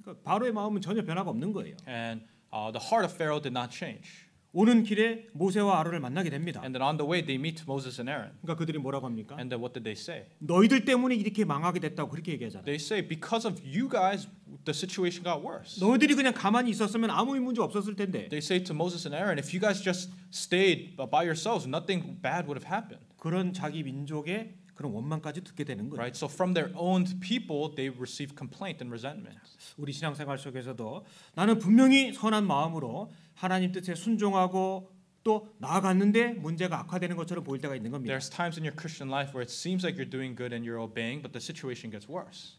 Speaker 1: 그러니까 바로의 마음은 전혀 변화가 없는 거예요.
Speaker 2: And the heart of Pharaoh did not change.
Speaker 1: 오는 길에 모세와 아론을 만나게 됩니다.
Speaker 2: And then on the way, they meet Moses and Aaron.
Speaker 1: 그러니까 그들이 뭐라고 합니까?
Speaker 2: And then what did they say?
Speaker 1: 너희들 때문에 이렇게 망하게 됐다고 그렇게 얘기하잖아요.
Speaker 2: They say, because of you guys, the situation got worse.
Speaker 1: 너희들이 그냥 가만히 있었으면 아무 문제 없었을 텐데.
Speaker 2: They say to Moses and Aaron, if you guys just stayed by yourselves, nothing bad would have happened.
Speaker 1: 그런 자기 민족의 그런 원망까지 듣게 되는 거예요.
Speaker 2: Right? So from their own people, they receive complaint and resentment.
Speaker 1: 우리 신앙생활 속에서도 나는 분명히 선한 마음으로 하나님 뜻에 순종하고 또 나아갔는데 문제가 악화되는 것처럼 보일 때가 있는 겁니다.
Speaker 2: There's times in your Christian life where it seems like you're doing good and you're obeying, but the situation gets worse.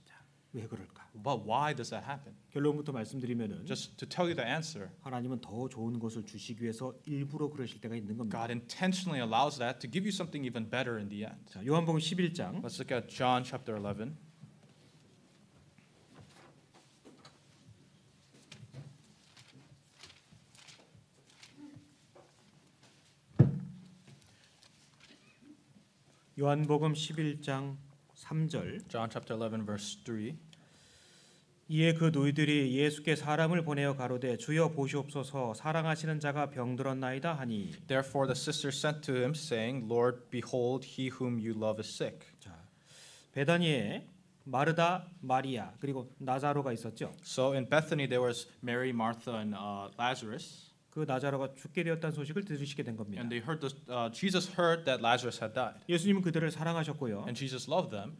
Speaker 1: 왜 그럴까?
Speaker 2: But why does that happen?
Speaker 1: 결론부터 말씀드리면은
Speaker 2: Just to tell you the answer,
Speaker 1: 하나님은 더 좋은 것을 주시기 위해서 일부러 그러실 때가 있는 겁니다.
Speaker 2: God intentionally allows that to give you something even better in the end.
Speaker 1: 자, 요한복음 11장
Speaker 2: Let's look at John chapter 11.
Speaker 1: 요한복음 11장 3절
Speaker 2: John chapter 11 verse 3.
Speaker 1: 이에 그 노이들이 예수께 사람을 보내어 가로되 주여 보시옵소서 사랑하시는 자가 병들었나이다 하니
Speaker 2: Therefore the sisters sent to him saying, Lord, behold, he whom you love is sick.
Speaker 1: 자, 베다니에 마르다, 마리아 그리고 나자로가 있었죠.
Speaker 2: So in Bethany there was Mary, Martha, and Lazarus.
Speaker 1: 그 나자로가 죽게 되었다는 소식을 들으시게 된 겁니다.
Speaker 2: And they heard Jesus heard that Lazarus had died.
Speaker 1: 예수님은 그들을 사랑하셨고요.
Speaker 2: And Jesus loved them.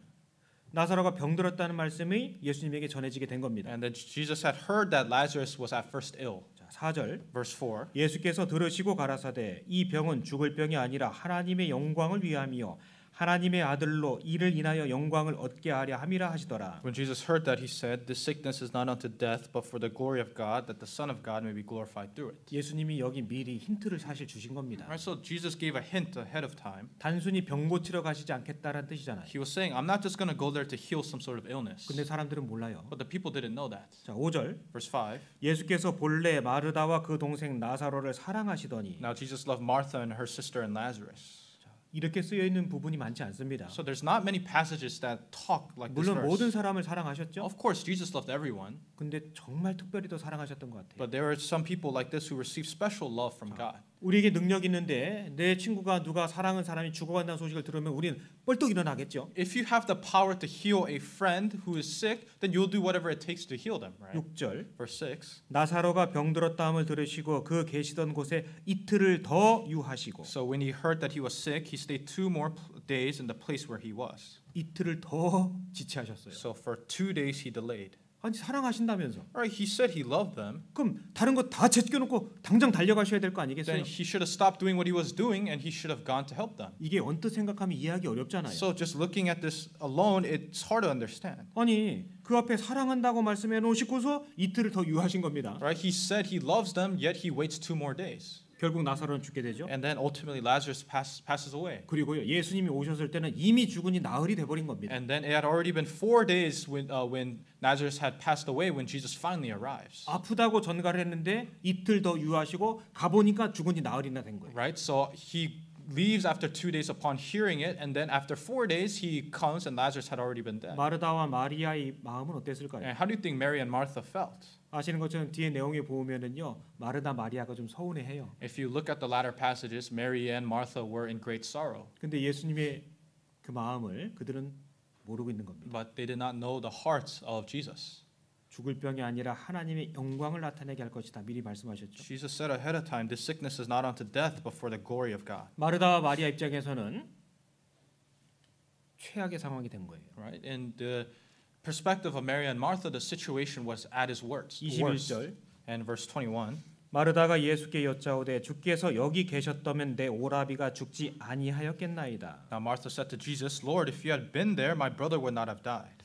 Speaker 1: 나사로가 병들었다는 말씀이 예수님에게 전해지게 된 겁니다.
Speaker 2: And then Jesus had heard that Lazarus was at first ill.
Speaker 1: 자, 4절
Speaker 2: Verse 4.
Speaker 1: 예수께서 들으시고 가라사대 이 병은 죽을 병이 아니라 하나님의 영광을 위함이요 하나님의 아들로 이를 인하여 영광을 얻게 하려 함이라 하시더라.
Speaker 2: When Jesus heard that, he said, "This sickness is not unto death, but for the glory of God, that the Son of God may be glorified through it."
Speaker 1: 예수님이 여기 미리 힌트를 사실 주신 겁니다.
Speaker 2: Right, so Jesus gave a hint ahead of time.
Speaker 1: 단순히 병 고치러 가시지 않겠다라는 뜻이잖아요.
Speaker 2: He was saying, "I'm not just going to go there to heal some sort of illness."
Speaker 1: 근데 사람들은 몰라요.
Speaker 2: But the people didn't know that.
Speaker 1: 자, 5절
Speaker 2: Verse 5.
Speaker 1: 예수께서 본래 마르다와 그 동생 나사로를 사랑하시더니
Speaker 2: Now Jesus loved Martha and her sister and Lazarus.
Speaker 1: 이렇게 쓰여 있는 부분이 많지 않습니다.
Speaker 2: So there's not many passages that talk like this
Speaker 1: 물론 모든
Speaker 2: verse.
Speaker 1: 사람을 사랑하셨죠.
Speaker 2: Of course, Jesus loved everyone,
Speaker 1: 근데 정말 특별히 더 사랑하셨던 것 같아요.
Speaker 2: but there are some people like this who receive special love from God.
Speaker 1: 우리에게 능력 있는데 내 친구가 누가 사랑하는 사람이 죽어간다는 소식을 들으면 우리는 뻘떡 일어나겠죠.
Speaker 2: If you have the power to heal a friend who is sick, then you'll do whatever it takes to heal them, right?
Speaker 1: 6절
Speaker 2: Verse 6.
Speaker 1: 나사로가 병들었다함을 들으시고 그 계시던 곳에 이틀을 더 유하시고
Speaker 2: So when he heard that he was sick, he stayed 2 more days in the place where he was.
Speaker 1: 이틀을 더 지체하셨어요.
Speaker 2: So for 2 days he delayed.
Speaker 1: 아니 사랑하신다면서.
Speaker 2: Alright, he said he loved them.
Speaker 1: 그럼 다른 거 다 제껴놓고 당장 달려가셔야 될 거 아니겠어요?
Speaker 2: Then he should have stopped doing what he was doing and he should have gone to help them.
Speaker 1: 이게 언뜻 생각하면 이해하기 어렵잖아요.
Speaker 2: So just looking at this alone, it's hard to understand.
Speaker 1: 아니 그 앞에 사랑한다고 말씀해 놓으시고서 이틀을 더 유하신 겁니다.
Speaker 2: Right? He said he loves them, yet he waits 2 more days.
Speaker 1: 결국 나사로는 죽게 되죠.
Speaker 2: And then ultimately Lazarus passes away.
Speaker 1: 그리고요 예수님이 오셨을 때는 이미 죽으니 나흘이 돼버린 겁니다.
Speaker 2: And then it had already been 4 days when Lazarus had passed away when Jesus finally arrives.
Speaker 1: 아프다고 전가를 했는데 이틀 더 유하시고 가보니까 죽은지 나흘이나 된 거예요.
Speaker 2: Right? So he leaves after 2 days upon hearing it, and then after 4 days he comes and Lazarus had already been dead.
Speaker 1: 마르다와 마리아의 마음은 어땠을까요?
Speaker 2: And how do you think Mary and Martha felt?
Speaker 1: 아시는 것처럼 뒤에 내용에 보면은요 마르다 마리아가 좀 서운해해요.
Speaker 2: If you look at the latter passages, Mary and Martha were in great sorrow.
Speaker 1: 근데 예수님의 그 마음을 그들은 모르고 있는 겁니다.
Speaker 2: But they did not know the hearts of Jesus.
Speaker 1: 죽을 병이 아니라 하나님의 영광을 나타내게 할 것이다. 미리 말씀하셨죠.
Speaker 2: Jesus said ahead of time, this sickness is not unto death, but for the glory of God.
Speaker 1: 마르다와 마리아 입장에서는 최악의 상황이 된 거예요.
Speaker 2: Right? In the perspective of Mary and Martha, the situation was at its worst.
Speaker 1: 21절
Speaker 2: And verse 21.
Speaker 1: 마르다가 예수께 여짜오되 주께서 여기 계셨다면 내 오라비가 죽지 아니하였겠나이다.
Speaker 2: Now Martha said to Jesus, Lord, if you had been there, my brother would not have died.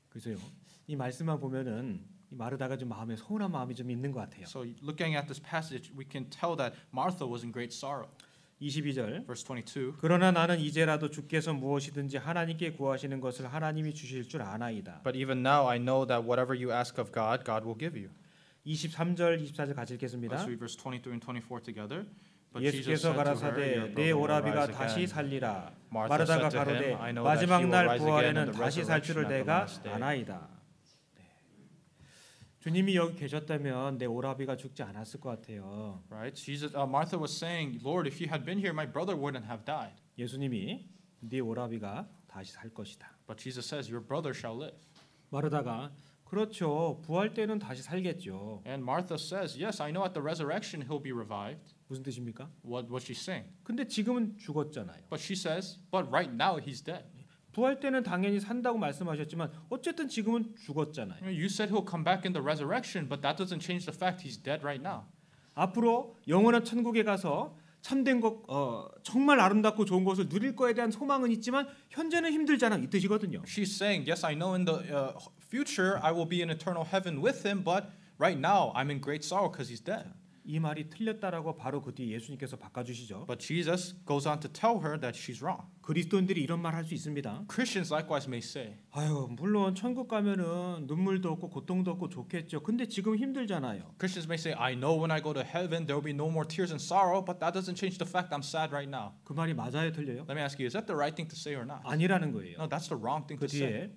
Speaker 1: 그래서요. 이 말씀만 보면은 이 마르다가 좀 마음에 서운한 마음이 좀 있는 것 같아요.
Speaker 2: So looking at this passage, we can tell that Martha was in great sorrow.
Speaker 1: 22절
Speaker 2: Verse 22.
Speaker 1: 그러나 나는 이제라도 주께서 무엇이든지 하나님께 구하시는 것을 하나님이 주실 줄 아나이다.
Speaker 2: But even now I know that whatever you ask of God, God will give you.
Speaker 1: 23절 24절 같이 읽겠습니다.
Speaker 2: Let's read verse 23 and 24 together. But Jesus
Speaker 1: 예수께서
Speaker 2: said to her,
Speaker 1: 가라사대
Speaker 2: Your
Speaker 1: 내
Speaker 2: brother will
Speaker 1: 오라비가
Speaker 2: rise
Speaker 1: 다시
Speaker 2: again.
Speaker 1: 살리라.
Speaker 2: Martha
Speaker 1: 마르다가
Speaker 2: said to
Speaker 1: 가로되
Speaker 2: him, I know that
Speaker 1: 마지막
Speaker 2: he will
Speaker 1: 날
Speaker 2: rise again in
Speaker 1: 부활에는
Speaker 2: the
Speaker 1: 다시 살
Speaker 2: resurrection
Speaker 1: 줄을
Speaker 2: at the
Speaker 1: 내가
Speaker 2: last day.
Speaker 1: 아나이다. 네. 주님이 여기 계셨다면 내 오라비가 죽지 않았을 것 같아요.
Speaker 2: Right? Martha was saying, Lord, if you had been here, my brother wouldn't have died.
Speaker 1: 예수님이 네 오라비가 다시 살 것이다.
Speaker 2: But Jesus says, Your brother shall live.
Speaker 1: 마르다가 그렇죠. 부활 때는 다시 살겠죠.
Speaker 2: And Martha says, Yes, I know at the resurrection he'll be revived.
Speaker 1: 무슨 뜻입니까?
Speaker 2: What she's saying.
Speaker 1: 근데 지금은 죽었잖아요.
Speaker 2: But she says, but right now he's dead.
Speaker 1: 부활 때는 당연히 산다고 말씀하셨지만 어쨌든 지금은 죽었잖아요.
Speaker 2: You said he'll come back in the resurrection, but that doesn't change the fact he's dead right now.
Speaker 1: 앞으로 영원한 천국에 가서 참된 것, 정말 아름답고 좋은 것을 누릴 거에 대한 소망은 있지만 현재는 힘들잖아 이 뜻이거든요.
Speaker 2: She's saying, yes, I know in the future I will be in eternal heaven with him, but right now I'm in great sorrow because he's dead.
Speaker 1: 이 말이 틀렸다라고 바로 그 뒤에 예수님께서 바꿔주시죠.
Speaker 2: But Jesus goes on to tell her that she's wrong.
Speaker 1: 그리스도인들이 이런 말 할 수 있습니다.
Speaker 2: Christians likewise may say,
Speaker 1: 아유 물론 천국 가면은 눈물도 없고 고통도 없고 좋겠죠. 근데 지금 힘들잖아요.
Speaker 2: Christians may say, I know when I go to heaven there will be no more tears and sorrow, but that doesn't change the fact I'm sad right now.
Speaker 1: 그 말이 맞아요, 틀려요?
Speaker 2: Let me ask you, is that the right thing to say or not?
Speaker 1: 아니라는 거예요.
Speaker 2: No, that's the wrong thing
Speaker 1: 그
Speaker 2: to say.
Speaker 1: 뒤에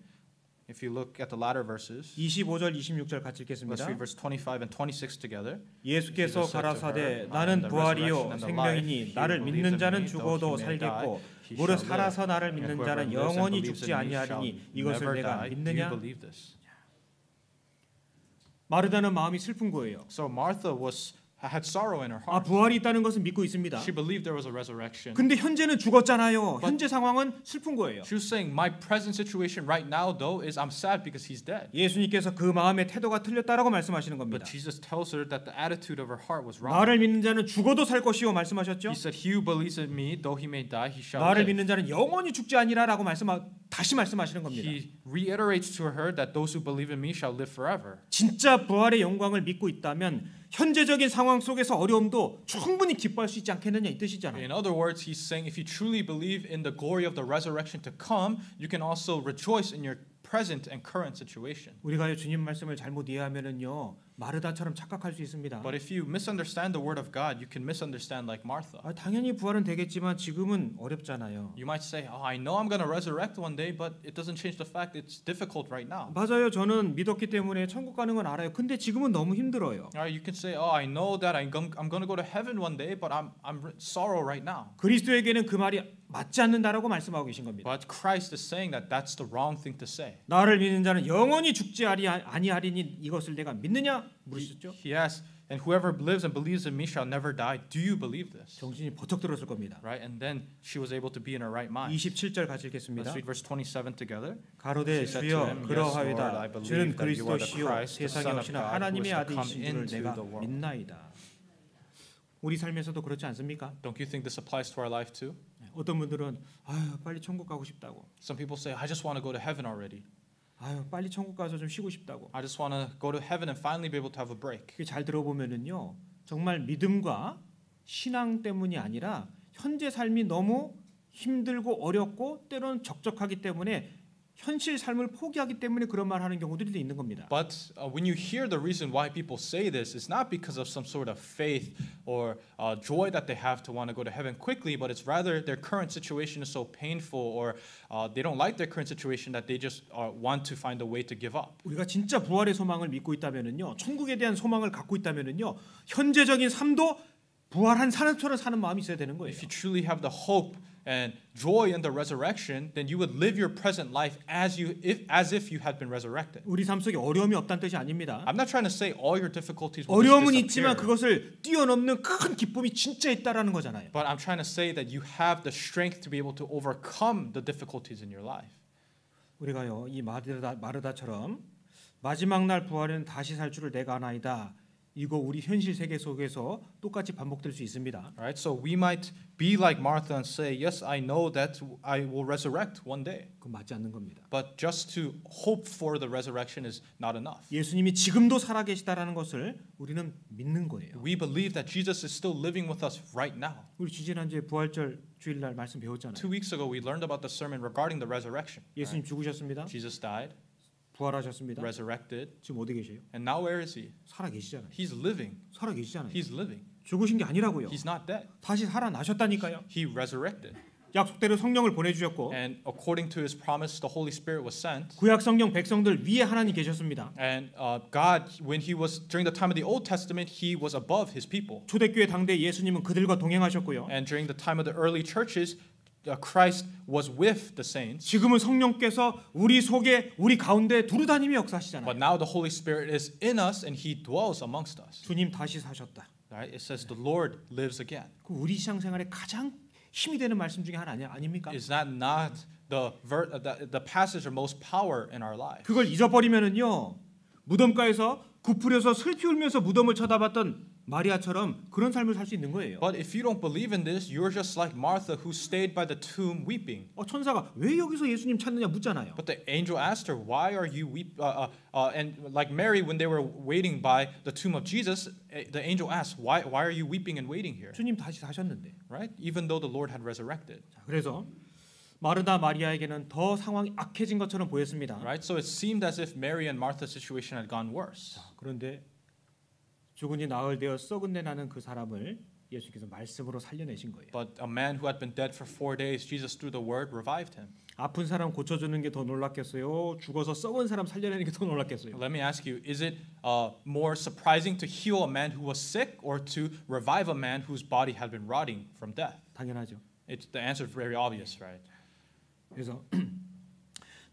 Speaker 2: If you look at the latter verses,
Speaker 1: 25절 26절 같이
Speaker 2: let's
Speaker 1: 읽겠습니다.
Speaker 2: read verse 25 and 26 together.
Speaker 1: 예수께서 가라사대 나는 부활이요 생명이니 나를 믿는 자는 죽어도 살겠고 무릇 살아서 나를 믿는 자는 영원히 죽지 아니하리니 이것을 내가 믿느냐? 마르다는 마음이 슬픈 거예요.
Speaker 2: So Martha had sorrow in her
Speaker 1: 아
Speaker 2: heart.
Speaker 1: 부활이 있다는 것은 믿고 있습니다.
Speaker 2: She believed there was a resurrection.
Speaker 1: 근데 현재는 죽었잖아요. 현재 상황은 슬픈 거예요.
Speaker 2: She was saying, my present situation right now, though, is I'm sad because he's dead.
Speaker 1: 예수님께서 그 마음의 태도가 틀렸다라고 말씀하시는 겁니다.
Speaker 2: But Jesus tells her that the attitude of her heart was wrong.
Speaker 1: 나를 믿는 자는 죽어도 살 것이요 말씀하셨죠.
Speaker 2: He said, he who believes in me, though he may die, he shall
Speaker 1: 나를
Speaker 2: live.
Speaker 1: 믿는 자는 영원히 죽지 아니라라고 다시 말씀하시는 겁니다.
Speaker 2: He reiterates to her that those who believe in me shall live forever.
Speaker 1: 진짜 부활의 영광을 믿고 있다면 현재적인 상황 속에서 어려움도 충분히 기뻐할 수 있지 않겠느냐 이 뜻이잖아요.
Speaker 2: In other words, he's saying if you truly believe in the glory of the resurrection to come, you can also rejoice in your present and current situation.
Speaker 1: 우리가 주님 말씀을 잘못 이해하면은요 마르다처럼 착각할 수 있습니다.
Speaker 2: But if you misunderstand the word of God, you can misunderstand like Martha.
Speaker 1: 당연히 부활은 되겠지만 지금은 어렵잖아요.
Speaker 2: You might say, "Oh, I know I'm going to resurrect one day, but it doesn't change the fact it's difficult right now."
Speaker 1: 맞아요. 저는 믿었기 때문에 천국 가는 건 알아요. 근데 지금은 너무 힘들어요.
Speaker 2: You can say, "Oh, I know that I'm going to go to heaven one day, but I'm sorrow right now."
Speaker 1: 그리스도에게는 그 말이 맞지 않는다라고 말씀하고 계신 겁니다.
Speaker 2: But Christ is saying that that's the wrong thing to say.
Speaker 1: 나를 믿는 자는 영원히 죽지 아니하리니 이것을 내가 믿느냐 물으셨죠?
Speaker 2: He asks, "And whoever lives and believes in me shall never die. Do you believe this?"
Speaker 1: 정신이 버쩍 들었을 겁니다.
Speaker 2: Right? And then she was able to be in her right mind.
Speaker 1: 27절 같이 읽겠습니다.
Speaker 2: Let's read verse 27 together.
Speaker 1: 가로되
Speaker 2: She said to
Speaker 1: 주여
Speaker 2: him, "Yes, Lord, I
Speaker 1: 그러하이다.
Speaker 2: believe
Speaker 1: 주는
Speaker 2: that you are the
Speaker 1: 그리스도시요
Speaker 2: Christ, the
Speaker 1: 세상에
Speaker 2: Son of
Speaker 1: 오시는
Speaker 2: God, who
Speaker 1: 하나님의
Speaker 2: is to come
Speaker 1: 아들이신 줄을
Speaker 2: into
Speaker 1: 내가
Speaker 2: the world."
Speaker 1: 믿나이다. 우리 삶에서도 그렇지 않습니까?
Speaker 2: Don't you think this applies to our life too?
Speaker 1: 어떤 분들은 아유 빨리 천국 가고 싶다고.
Speaker 2: Some people say, "I just want to go to heaven already.
Speaker 1: 아유 빨리 천국 가서 좀 쉬고 싶다고.
Speaker 2: I just want to go to heaven and finally be able to have a break."
Speaker 1: 그게 잘 들어보면은요 정말 믿음과 신앙 때문이 아니라 현재 삶이 너무 힘들고 어렵고 때로는 적적하기 때문에 현실 삶을 포기하기 때문에 그런 말 하는 경우들이 있는 겁니다.
Speaker 2: But when you hear the reason why people say this, it's not because of some sort of faith or joy that they have to want to go to heaven quickly, but it's rather their current situation is so painful or they don't like their current situation that they just want to find a way to give up.
Speaker 1: 우리가 진짜 부활의 소망을 믿고 있다면은요, 천국에 대한 소망을 갖고 있다면은요, 현재적인 삶도 부활한 사람처럼 사는 마음이 있어야 되는 거예요.
Speaker 2: If you truly have the hope and joy in the resurrection, then you would live your present life as if you had been resurrected.
Speaker 1: 우리 삶 속에 어려움이 없다는 뜻이 아닙니다.
Speaker 2: I'm not trying to say all your difficulties will
Speaker 1: 어려움은
Speaker 2: disappear.
Speaker 1: 있지만 그것을 뛰어넘는 큰 기쁨이 진짜 있다라는 거잖아요.
Speaker 2: But I'm trying to say that you have the strength to be able to overcome the difficulties in your life.
Speaker 1: 우리가요 이 마르다처럼 마지막 날 부활은 다시 살 줄을 내가 아나이다. 이거 우리 현실 세계 속에서 똑같이 반복될 수 있습니다.
Speaker 2: Right? So we might be like Martha and say, "Yes, I know that I will resurrect one day."
Speaker 1: 그건 맞지 않는 겁니다.
Speaker 2: But just to hope for the resurrection is not enough.
Speaker 1: 예수님이 지금도 살아계시다라는 것을 우리는 믿는 거예요.
Speaker 2: We believe that Jesus is still living with us right now.
Speaker 1: 우리 지지난주에 부활절 주일날 말씀 배웠잖아요.
Speaker 2: 2 weeks ago we learned about the sermon regarding the resurrection.
Speaker 1: 예수님 죽으셨습니다.
Speaker 2: Jesus died,
Speaker 1: 부활하셨습니다.
Speaker 2: resurrected,
Speaker 1: 지금 어디 계세요?
Speaker 2: and now where is he?
Speaker 1: 살아계시잖아요.
Speaker 2: He's living.
Speaker 1: 살아계시잖아요.
Speaker 2: He's living.
Speaker 1: 죽으신 게 아니라고요.
Speaker 2: He's not dead.
Speaker 1: 다시 살아나셨다니까요.
Speaker 2: He resurrected.
Speaker 1: 약속대로 성령을 보내주셨고
Speaker 2: And according to his promise, the Holy Spirit was sent.
Speaker 1: 구약 성경 백성들 위에 하나님 계셨습니다.
Speaker 2: And God, when he was during the time of the Old Testament, he was above his people.
Speaker 1: 초대교회 당대 예수님은 그들과 동행하셨고요.
Speaker 2: And during the time of the early churches, Christ was with the saints.
Speaker 1: 지금은 성령께서 우리 속에 우리 가운데 두루다니며 역사하시잖아요.
Speaker 2: But now the Holy Spirit is in us and he dwells amongst us.
Speaker 1: 주님 다시 사셨다.
Speaker 2: Right? It says the Lord lives again.
Speaker 1: 그 우리 신앙생활에 가장 힘이 되는 말씀 중에 하나 아닙니까?
Speaker 2: Is that not the passage of most power in our life?
Speaker 1: 그걸 잊어버리면은요 무덤가에서 굽으려서 슬피 울면서 무덤을 쳐다봤던 마리아처럼 그런 삶을 살 수 있는 거예요.
Speaker 2: But if you don't believe in this, you're just like Martha who stayed by the tomb weeping.
Speaker 1: 천사가 왜 여기서 예수님 찾느냐 묻잖아요.
Speaker 2: But the angel asked her, "Why are you and like Mary, when they were waiting by the tomb of Jesus, the angel asked, "Why are you weeping and waiting here?"
Speaker 1: 주님 다시 사셨는데.
Speaker 2: Right? Even though the Lord had resurrected.
Speaker 1: 그래서 마르다 마리아에게는 더 상황이 악해진 것처럼 보였습니다.
Speaker 2: Right? So it seemed as if Mary and Martha's situation had gone worse.
Speaker 1: 그런데 죽은 지 나흘 되어 썩은 내 나는 그 사람을 예수께서 말씀으로 살려내신 거예요.
Speaker 2: But a man who had been dead for 4 days, Jesus through the word revived him.
Speaker 1: 아픈 사람 고쳐주는 게 더 놀랍겠어요? 죽어서 썩은 사람 살려내는 게 더 놀랍겠어요?
Speaker 2: Let me ask you, is it more surprising to heal a man who was sick or to revive a man whose body had been rotting from death?
Speaker 1: 당연하죠.
Speaker 2: The answer is very obvious, right?
Speaker 1: 그래서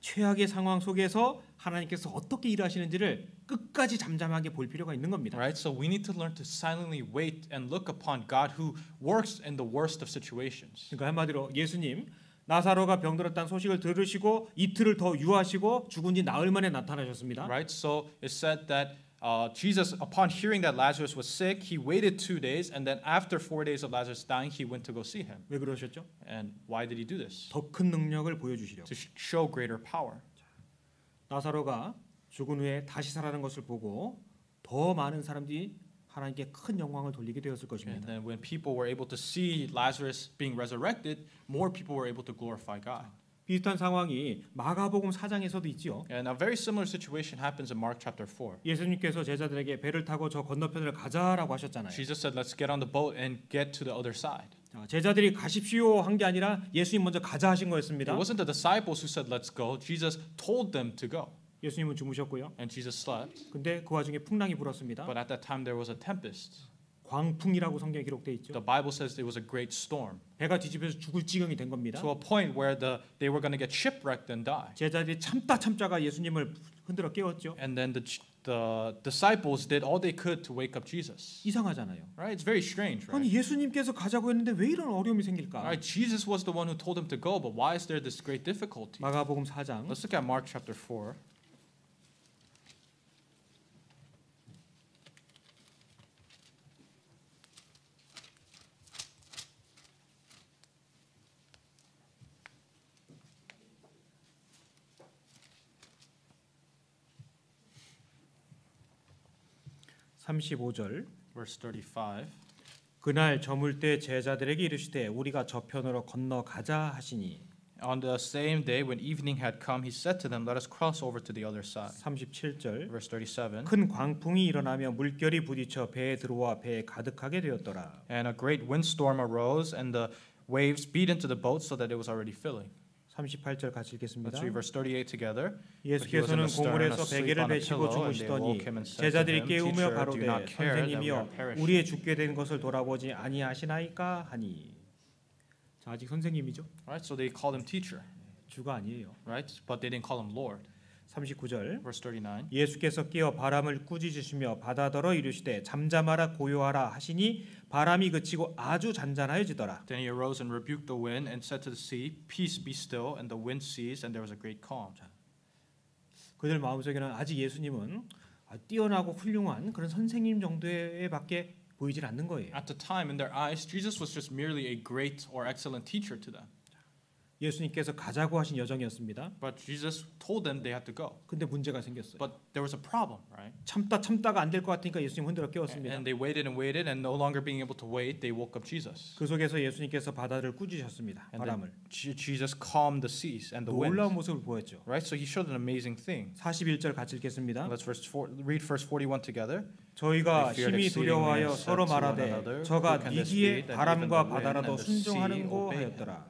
Speaker 1: 최악의 상황 속에서 하나님께서 어떻게 일하시는지를 끝까지 잠잠하게 볼 필요가 있는 겁니다.
Speaker 2: Right? So we need to learn to silently wait and look upon God who works in the worst of situations.
Speaker 1: 그러니까 한마디로 예수님 나사로가 병들었다는 소식을 들으시고 이틀을 더 유하시고 죽은 지 나흘 만에 나타나셨습니다.
Speaker 2: Right? So it said that Jesus, upon hearing that Lazarus was sick, he waited 2 days, and then after 4 days of Lazarus dying, he went to go see him.
Speaker 1: 왜 그러셨죠?
Speaker 2: And why did he do this?
Speaker 1: 더 큰 능력을 보여주시려고.
Speaker 2: To show greater power.
Speaker 1: 나사로가 죽은 후에 다시 살아난 것을 보고 더 많은 사람들이 하나님께 큰 영광을 돌리게 되었을
Speaker 2: And
Speaker 1: 것입니다.
Speaker 2: then when people were able to see Lazarus being resurrected, more people were able to glorify God.
Speaker 1: 비슷한 상황이 마가복음 4장에서도 있지요.
Speaker 2: And a very similar situation happens in Mark chapter 4.
Speaker 1: 예수님께서 제자들에게 배를 타고 저 건너편을 가자라고 하셨잖아요.
Speaker 2: Jesus said, "Let's get on the boat and get to the other side."
Speaker 1: 제자들이 가십시오 한 게 아니라 예수님 먼저 가자 하신 거였습니다.
Speaker 2: It wasn't the disciples who said, "Let's go." Jesus told them to go.
Speaker 1: 예수님은 주무셨고요.
Speaker 2: And Jesus slept.
Speaker 1: 근데 그 와중에 풍랑이 불었습니다.
Speaker 2: But at that time there was a tempest.
Speaker 1: 광풍이라고 성경에 기록돼 있죠.
Speaker 2: The Bible says it was a great storm.
Speaker 1: 배가 뒤집혀서 죽을 지경이 된 겁니다.
Speaker 2: To a point where they were going to get shipwrecked and die.
Speaker 1: 제자들이 참다가 예수님을 흔들어 깨웠죠.
Speaker 2: And then the disciples did all they could to wake up Jesus.
Speaker 1: 이상하잖아요.
Speaker 2: Right? It's very strange, right?
Speaker 1: 아니 예수님께서 가자고 했는데 왜 이런 어려움이 생길까?
Speaker 2: Right? Jesus was the one who told them to go, but why is there this great difficulty?
Speaker 1: 마가복음 4장
Speaker 2: Let's look at Mark chapter 4. Verse 35.
Speaker 1: 그날 저물 때 제자들에게 이르시되 우리가 저편으로 건너가자 하시니
Speaker 2: On the same day, when evening had come, he said to them, "Let us cross over to the other side."
Speaker 1: 37절
Speaker 2: Verse 37.
Speaker 1: 큰 광풍이 일어나며 물결이 부딪혀 배에 들어와 배에 가득하게 되었더라.
Speaker 2: And a great windstorm arose, and the waves beat into the boat so that it was already filling.
Speaker 1: 38절 같이 읽겠습니다.
Speaker 2: Let's read verse 38 together.
Speaker 1: 예수께서는 고물에서 베개를 베시고 주무시더니 제자들이 깨우며 가로되 선생님이여 우리의 죽게 된 것을 돌아보지 아니하시나이까 하니. 자, 아직 선생님이죠.
Speaker 2: Right? So they called him teacher.
Speaker 1: 주가 아니에요.
Speaker 2: Right? But they didn't call him Lord.
Speaker 1: 39절
Speaker 2: Verse 39.
Speaker 1: 예수께서 깨어 바람을 꾸짖으시며 바다더러 이르시되 잠잠하라 고요하라 하시니 바람이 그치고 아주 잔잔하여지더라.
Speaker 2: Then he arose and rebuked the wind and said to the sea, "Peace, be still." And the wind ceased, and there was a great calm.
Speaker 1: 그들 마음속에는 아직 예수님은 뛰어나고 훌륭한 그런 선생님 정도에밖에 보이질 않는 거예요.
Speaker 2: At the time, in their eyes, Jesus was just merely a great or excellent teacher to them.
Speaker 1: 예수님께서 가자고 하신 여정이었습니다.
Speaker 2: But Jesus told them they had to go.
Speaker 1: 근데 문제가 생겼어요.
Speaker 2: But there was a problem, right?
Speaker 1: 참다가 안 될 것 같으니까 예수님 흔들어 깨웠습니다.
Speaker 2: And they waited, and no longer being able to wait, they woke up Jesus.
Speaker 1: 그 속에서 예수님께서 바다를 꾸짖으셨습니다. 바람을.
Speaker 2: Jesus calmed the seas and the wind.
Speaker 1: 놀라운 모습을 보였죠.
Speaker 2: Right? So he showed an amazing thing.
Speaker 1: 41절 같이 읽겠습니다.
Speaker 2: Let's read verse 41 together.
Speaker 1: 저희가 심히 두려워하여 서로 말하되 저가 니기에 바람과 바다라도 순종하는고 하였더라.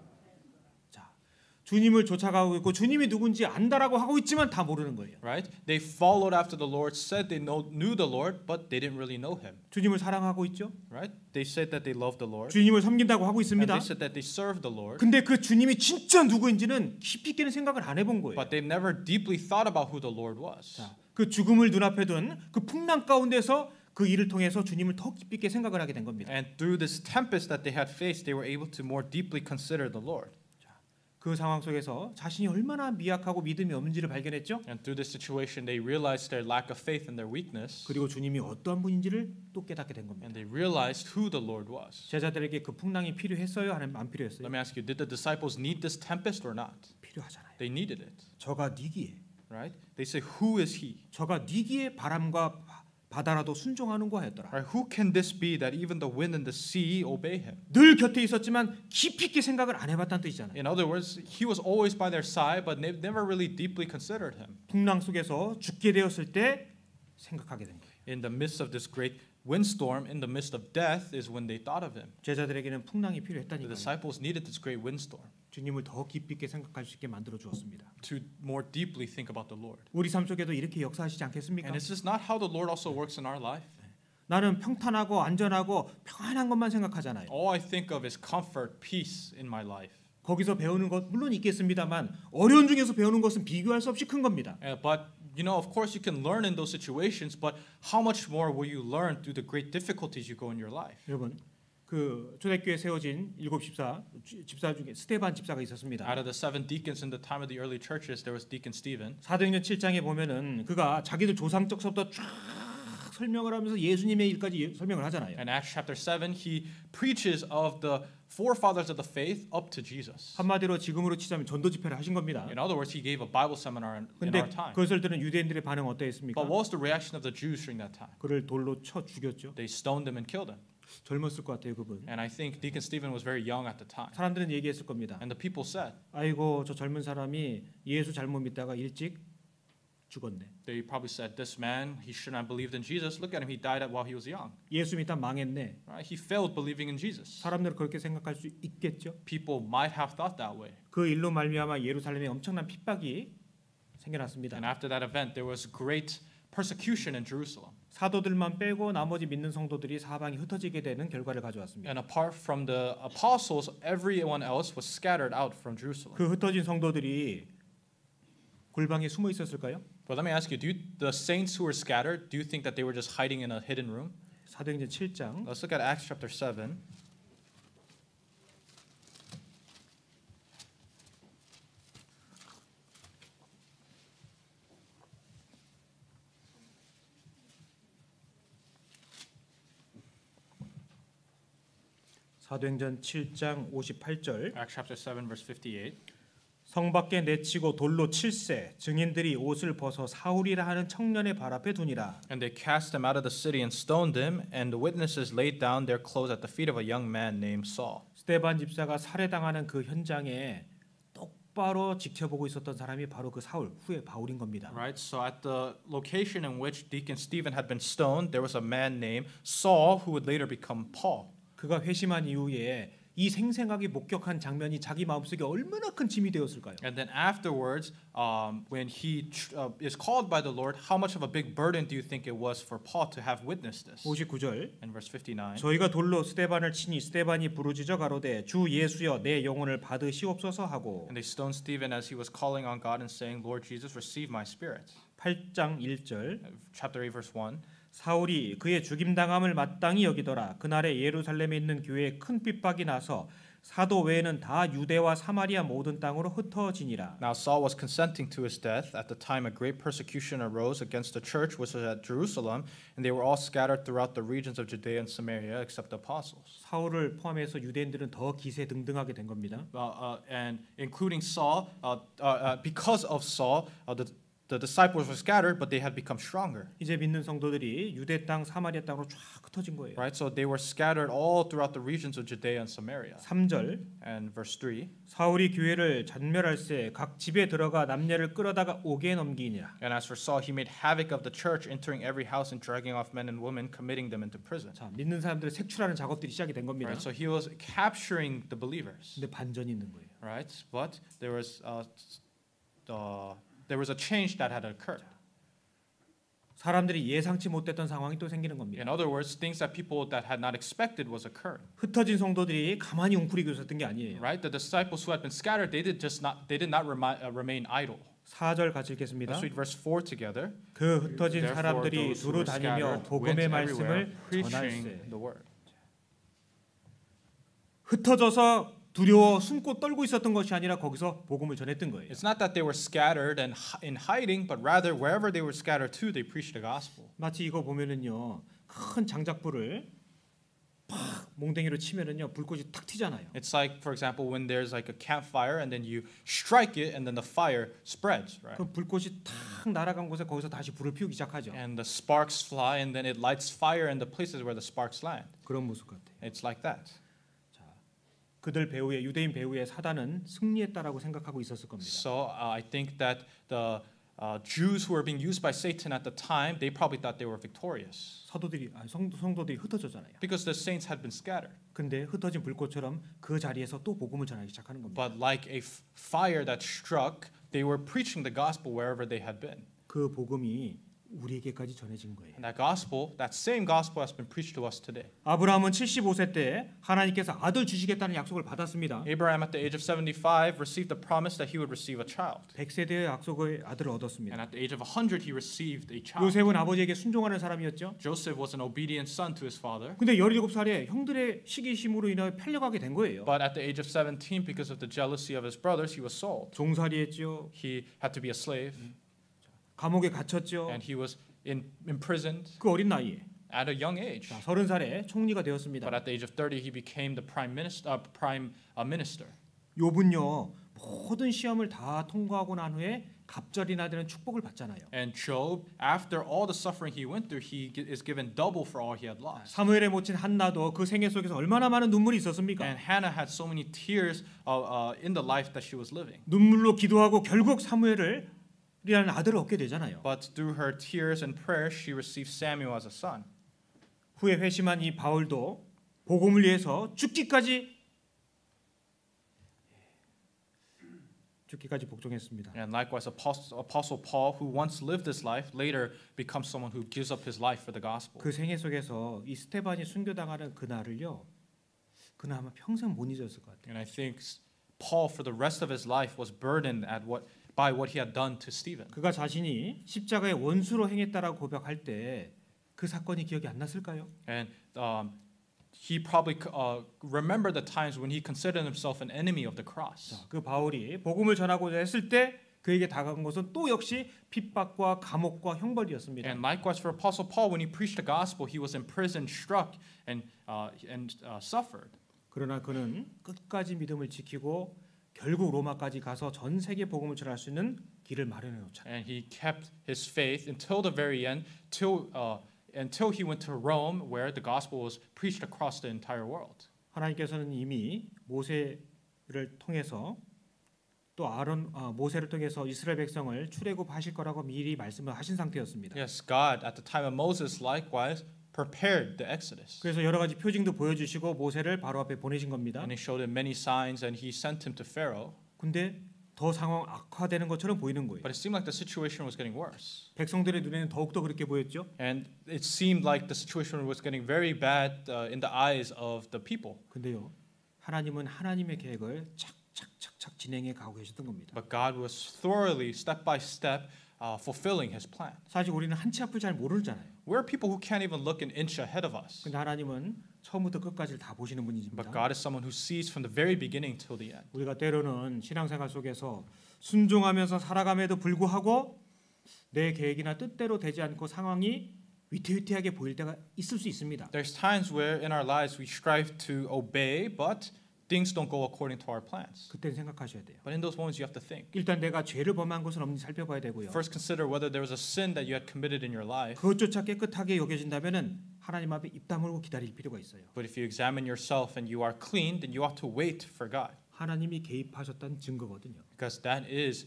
Speaker 1: 주님을 쫓아가고 있고 주님이 누군지 안다라고 하고 있지만 다 모르는 거예요.
Speaker 2: Right? They followed after the Lord, said they knew the Lord, but they didn't really know him.
Speaker 1: 주님을 사랑하고 있죠.
Speaker 2: Right? They said that they loved the Lord.
Speaker 1: 주님을 섬긴다고 하고
Speaker 2: And
Speaker 1: 있습니다.
Speaker 2: they said that they served the Lord.
Speaker 1: 근데 그 주님이 진짜 누구인지는 깊이 있게는 생각을 안 해본 거예요.
Speaker 2: But they never deeply thought about who the Lord was.
Speaker 1: 자, 그 죽음을 눈앞에 둔 그 풍랑 가운데서 그 일을 통해서 주님을 더 깊이 있게 생각을 하게 된 겁니다.
Speaker 2: And through this tempest that they had faced, they were able to more deeply consider the Lord.
Speaker 1: 그 상황 속에서 자신이 얼마나 미약하고 믿음이 없는지를 발견했죠.
Speaker 2: And through this situation, they realized their lack of faith and their weakness.
Speaker 1: 그리고 주님이 어떠한 분인지를 또 깨닫게 된 겁니다.
Speaker 2: And they realized who the Lord was.
Speaker 1: 제자들에게 그 풍랑이 필요했어요? 아니면 안 필요했어요?
Speaker 2: Let me ask you, did the disciples need this tempest or not?
Speaker 1: 필요하잖아요.
Speaker 2: They needed it,
Speaker 1: 저가 니기에,
Speaker 2: right? They say, who is he?
Speaker 1: 저가 니기에 바람과 바다라도 순종하는 거 하였더라.
Speaker 2: Right? Who can this be that even the wind and the sea obey him?
Speaker 1: 늘 곁에 있었지만 깊이 있게 생각을 안 해봤다는 뜻이잖아요.
Speaker 2: In other words, he was always by their side, but they've never really deeply considered him.
Speaker 1: 풍랑 속에서 죽게 되었을 때 생각하게 된 거예요.
Speaker 2: In the midst of this great windstorm, in the midst of death, is when they thought of him.
Speaker 1: 제자들에게는 풍랑이
Speaker 2: The
Speaker 1: 필요했다니까요.
Speaker 2: disciples needed this great windstorm
Speaker 1: 주님을 더 깊이 있게 생각할 수 있게 만들어 주었습니다.
Speaker 2: to more deeply think about the Lord.
Speaker 1: 우리 삶 속에도 이렇게 역사하시지 않겠습니까?
Speaker 2: And is this not how the Lord also works in our life?
Speaker 1: 나는 평탄하고 안전하고 평안한 것만 생각하잖아요.
Speaker 2: All I think of is comfort, peace in my life.
Speaker 1: 거기서 배우는 것 물론 있겠습니다만 어려운 중에서 배우는 것은 비교할 수 없이 큰 겁니다.
Speaker 2: But you know, of course, you can learn in those situations. But how much more will you learn through the great difficulties you go in your life?
Speaker 1: 여러분, 그 초대교회에 세워진 일곱 집사 중에 스데반 집사가 있었습니다.
Speaker 2: Out of the 7 deacons in the time of the early churches, there was Deacon Stephen.
Speaker 1: 사도행전 7장에 보면은 그가 자기들 조상적서부터 쫙 설명을 하면서 예수님의 일까지 설명을 하잖아요.
Speaker 2: In Acts chapter 7, he preaches of the forefathers of the faith up to Jesus.
Speaker 1: 한마디로 지금으로 치자면 전도 집회를 하신 겁니다.
Speaker 2: In other words, he gave a Bible seminar in
Speaker 1: 근데
Speaker 2: our time.
Speaker 1: 그것을 들은 유대인들의 반응 어떠했습니까?
Speaker 2: But what was the reaction of the Jews during that time?
Speaker 1: 그를 돌로 쳐 죽였죠.
Speaker 2: They stoned him and killed him.
Speaker 1: 젊었을 것 같아요, 그분.
Speaker 2: And I think Deacon Stephen was very young at the time.
Speaker 1: 사람들은 얘기했을 겁니다.
Speaker 2: And the people said,
Speaker 1: 아이고 저 젊은 사람이 예수 잘못 믿다가 일찍 죽었네.
Speaker 2: they probably said, this man, he shouldn't have believed in Jesus. Look at him, he died while he was young.
Speaker 1: 예수 믿다 망했네.
Speaker 2: Right? He failed believing in Jesus.
Speaker 1: 사람들은 그렇게 생각할 수 있겠죠.
Speaker 2: People might have thought that way.
Speaker 1: 그 일로 말미암아 예루살렘에 엄청난 핍박이 생겨났습니다.
Speaker 2: And after that event, there was great persecution in Jerusalem.
Speaker 1: 사도들만 빼고 나머지 믿는 성도들이 사방이 흩어지게 되는 결과를 가져왔습니다.
Speaker 2: And apart from the apostles, everyone else was scattered out from Jerusalem.
Speaker 1: 그 흩어진 성도들이 골방에 숨어 있었을까요?
Speaker 2: But let me ask you, the saints who were scattered, do you think that they were just hiding in a hidden room?
Speaker 1: 사도행전 7장
Speaker 2: Let's look at Acts chapter 7.
Speaker 1: 사도행전 7장 58절
Speaker 2: Acts chapter 7, verse 58.
Speaker 1: 성 밖에 내치고 돌로 칠세 증인들이 옷을 벗어 사울이라 하는 청년의 발 앞에 두니라.
Speaker 2: And they cast him out of the city and stoned him, and the witnesses laid down their clothes at the feet of a young man named Saul.
Speaker 1: 스데반 집사가 살해당하는 그 현장에 똑바로 지켜보고 있었던 사람이 바로 그 사울 후에 바울인 겁니다.
Speaker 2: Right, so at the location in which Deacon Stephen had been stoned, there was a man named Saul who would later become Paul.
Speaker 1: 그가 회심한 이후에 이 생생하게 목격한 장면이 자기 마음속에 얼마나 큰 짐이 되었을까요?
Speaker 2: And then afterwards, when he is called by the Lord, how much of a big burden do you think it was for Paul to have witnessed this?
Speaker 1: 59절
Speaker 2: In verse 59.
Speaker 1: 저희가 돌로 스데반을 치니 스데반이 부르짖어 가로되 주 예수여 내 영혼을 받으시옵소서 하고
Speaker 2: And they stoned Stephen as he was calling on God and saying, Lord Jesus, receive my spirit.
Speaker 1: 8장 1절
Speaker 2: Chapter 8, verse 1.
Speaker 1: 사울이 그의 죽임당함을 마땅히 여기더라. 그날에 예루살렘에 있는 교회에 큰 핍박이 나서 사도 외에는 다 유대와 사마리아 모든 땅으로 흩어지니라.
Speaker 2: Now Saul was consenting to his death. At the time a great persecution arose against the church which was at Jerusalem, and they were all scattered throughout the regions of Judea and Samaria except the apostles.
Speaker 1: 사울을 포함해서 유대인들은 더 기세등등하게 된 겁니다.
Speaker 2: And including Saul, because of Saul, the disciples were scattered, but they had become stronger.
Speaker 1: 이제 믿는 성도들이 유대 땅, 사마리아 땅으로 쫙 흩어진 거예요.
Speaker 2: Right, so they were scattered all throughout the regions of Judea and Samaria.
Speaker 1: 3절
Speaker 2: And verse 3.
Speaker 1: 사울이 교회를 잔멸할세 각 집에 들어가 남녀를 끌어다가 옥에 넘기니라.
Speaker 2: And as for Saul, he made havoc of the church, entering every house and dragging off men and women, committing them into prison.
Speaker 1: 자, 믿는 사람들을 색출하는 작업들이 시작이 된 겁니다.
Speaker 2: Right, so he was capturing the believers.
Speaker 1: 근데 반전이 있는 거예요.
Speaker 2: Right, but there was a change that had occurred.
Speaker 1: 사람들이 예상치 못했던 상황이 또 생기는 겁니다.
Speaker 2: In other words, things that people that had not expected was occurring.
Speaker 1: 흩어진 성도들이 가만히 웅크리고 있었던 게 아니에요.
Speaker 2: Right, the disciples who had been scattered, they did not remain idle.
Speaker 1: 4절 같이 읽겠습니다.
Speaker 2: Let's read verse 4 together.
Speaker 1: 그 흩어진
Speaker 2: Therefore,
Speaker 1: 사람들이
Speaker 2: those who
Speaker 1: 두루
Speaker 2: were
Speaker 1: 다니며
Speaker 2: scattered
Speaker 1: 복음의
Speaker 2: went
Speaker 1: 말씀을
Speaker 2: everywhere preaching
Speaker 1: 전할세.
Speaker 2: the word.
Speaker 1: 흩어져서 두려워 숨고 떨고 있었던 것이 아니라 거기서 복음을 전했던 거예요.
Speaker 2: It's not that they were scattered and in hiding, but rather wherever they were scattered to, they preached the gospel.
Speaker 1: 마치 이거 보면은요, 큰 장작불을 팍 몽댕이로 치면은요, 불꽃이 탁 튀잖아요.
Speaker 2: It's like, for example, when there's like a campfire and then you strike it and then the fire spreads, right?
Speaker 1: 그 불꽃이 탁 날아간 곳에 거기서 다시 불을 피우기 시작하죠.
Speaker 2: And the sparks fly and then it lights fire in the places where the sparks land.
Speaker 1: 그런 모습 같아요.
Speaker 2: It's like that.
Speaker 1: 그들 배후에 유대인 배후에 사단은 승리했다라고 생각하고 있었을 겁니다.
Speaker 2: So I think that the Jews who were being used by Satan at the time, they probably thought they were victorious
Speaker 1: 성도들이 흩어졌잖아요.
Speaker 2: because the saints had been scattered.
Speaker 1: 근데 흩어진 불꽃처럼 그 자리에서 또 복음을 전하기 시작하는 겁니다.
Speaker 2: But like a fire that struck, they were preaching the gospel wherever they had been.
Speaker 1: 그 복음이 우리에게까지 전해진 거예요.
Speaker 2: And that gospel, that same gospel has been preached to us today.
Speaker 1: 아브라함은 75세 때 하나님께서 아들 주시겠다는 약속을 받았습니다.
Speaker 2: Abraham at the age of 75 received the promise that he would receive a child.
Speaker 1: 100세 때 약속의 아들을
Speaker 2: And
Speaker 1: 얻었습니다.
Speaker 2: at the age of 100 he received a child.
Speaker 1: 요셉은 아버지에게 순종하는 사람이었죠.
Speaker 2: Joseph was an obedient son to his father.
Speaker 1: 근데 17살에 형들의 시기심으로 인하여 팔려가게 된 거예요.
Speaker 2: But at the age of 17, because of the jealousy of his brothers, he was sold.
Speaker 1: 종살이했죠.
Speaker 2: He had to be a slave,
Speaker 1: 감옥에 gat혔죠.
Speaker 2: and he was imprisoned
Speaker 1: 그 어린 나이에
Speaker 2: at a young age.
Speaker 1: 30살에 총리가 되었습니다.
Speaker 2: But at the age of 30, he became the prime minister.
Speaker 1: 욥은요, 모든 시험을 다 통과하고 난 후에 갑절이나 되는 축복을 받잖아요.
Speaker 2: And Job, after all the suffering he went through, he is given double for all he had lost.
Speaker 1: 사무엘의 모친 한나도 그 생애 속에서 얼마나 많은 눈물이 있었습니까?
Speaker 2: And Hannah had so many tears in the life that she was living.
Speaker 1: 눈물로 기도하고 결국 사무엘이라는 아들을 얻게 되잖아요.
Speaker 2: But through her tears and prayers, she received Samuel as a son.
Speaker 1: 후에 회심한 이 바울도 복음을 위해서 죽기까지 복종했습니다.
Speaker 2: And likewise, Apostle Paul, who once lived this life, later becomes someone who gives up his life for the gospel.
Speaker 1: 그 생애 속에서 이 스테반이 순교당하는 그날을요, 그는 아마 평생 못 잊었을 것 같아요.
Speaker 2: And I think Paul, for the rest of his life, was burdened by what he had done to Stephen.
Speaker 1: 그가 자신이 십자가의 원수로 행했다라고 고백할 때 그 사건이 기억이 안 났을까요?
Speaker 2: And he probably remembered the times when he considered himself an enemy of the cross.
Speaker 1: 그 바울이 복음을 전하고자 했을 때 그에게 다가간 것은 또 역시 핍박과 감옥과 형벌이었습니다.
Speaker 2: And likewise for Apostle Paul, when he preached the gospel, he was imprisoned, struck, and suffered.
Speaker 1: 그러나 그는 끝까지 믿음을 지키고 결국 로마까지 가서 전 세계 복음을 전할 수 있는 길을 마련해 놓잖아요.
Speaker 2: And he kept his faith until the very end, until he went to Rome, where the gospel was preached across the entire world.
Speaker 1: 하나님께서는 이미 모세를 통해서 또 모세를 통해서 이스라엘 백성을 출애굽하실 거라고 미리 말씀을 하신 상태였습니다.
Speaker 2: Yes, God at the time of Moses likewise prepared the Exodus.
Speaker 1: 그래서 여러 가지 표징도 보여주시고 모세를 바로 앞에 보내신 겁니다.
Speaker 2: And he showed him many signs, and he sent him to Pharaoh.
Speaker 1: 근데 더 상황 악화되는 것처럼 보이는 거예요.
Speaker 2: But it seemed like the situation was getting worse.
Speaker 1: 백성들의 눈에는 더욱더 그렇게 보였죠.
Speaker 2: And it seemed like the situation was getting very bad in the eyes of the people.
Speaker 1: 근데요, 하나님은 하나님의 계획을 착착착착 진행해 가고 계셨던 겁니다.
Speaker 2: But God was thoroughly, step by step, fulfilling His plan.
Speaker 1: 사실 우리는 한 치 앞을 잘 모르잖아요.
Speaker 2: We're people who can't even look an inch ahead of us.
Speaker 1: 근데 하나님은 처음부터 끝까지 다 보시는 분이십니다.
Speaker 2: But God is someone who sees from the very beginning till the end.
Speaker 1: 우리가 때로는 신앙생활 속에서 순종하면서 살아감에도 불구하고 내 계획이나 뜻대로 되지 않고 상황이 위태위태하게 보일 때가 있을 수 있습니다.
Speaker 2: There's times where in our lives we strive to obey, but things don't go according to our plans.
Speaker 1: 그때는 생각하셔야 돼요.
Speaker 2: But in those moments you have to think.
Speaker 1: 일단 내가 죄를 범한 것은 없는지 살펴봐야 되고요.
Speaker 2: First consider whether there was a sin that you had committed in your life.
Speaker 1: 그것조차 깨끗하게 여겨진다면은 하나님 앞에 입 다물고 기다릴 필요가 있어요.
Speaker 2: But if you examine yourself and you are clean, then you ought to wait for God.
Speaker 1: 하나님이 개입하셨다는 증거거든요.
Speaker 2: Because that is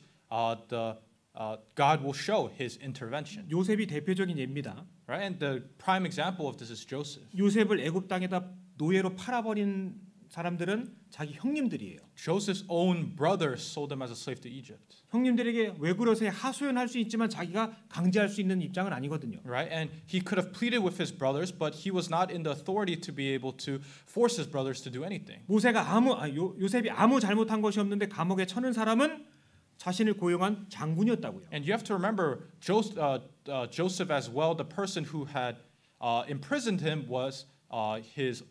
Speaker 2: God will show His intervention.
Speaker 1: 요셉이 대표적인 예입니다.
Speaker 2: Right? And the prime example of this is Joseph.
Speaker 1: 요셉을 애굽 땅에다 노예로 팔아버린 사람들은 자기 형님들이에요.
Speaker 2: Joseph's own brothers sold him as a slave to Egypt.
Speaker 1: 형님들에게 왜 그러세요? 하소연할 수 있지만 자기가 강제할 수 있는 입장은 아니거든요.
Speaker 2: Right? And he could have pleaded with his brothers, but he was not in the authority to be able to force his brothers to do anything.
Speaker 1: 요셉이 아무 잘못한 것이 없는데 감옥에 쳐는 사람은 자신을 고용한 장군이었다고요.
Speaker 2: And you have to remember Joseph as well. The person who had imprisoned him was his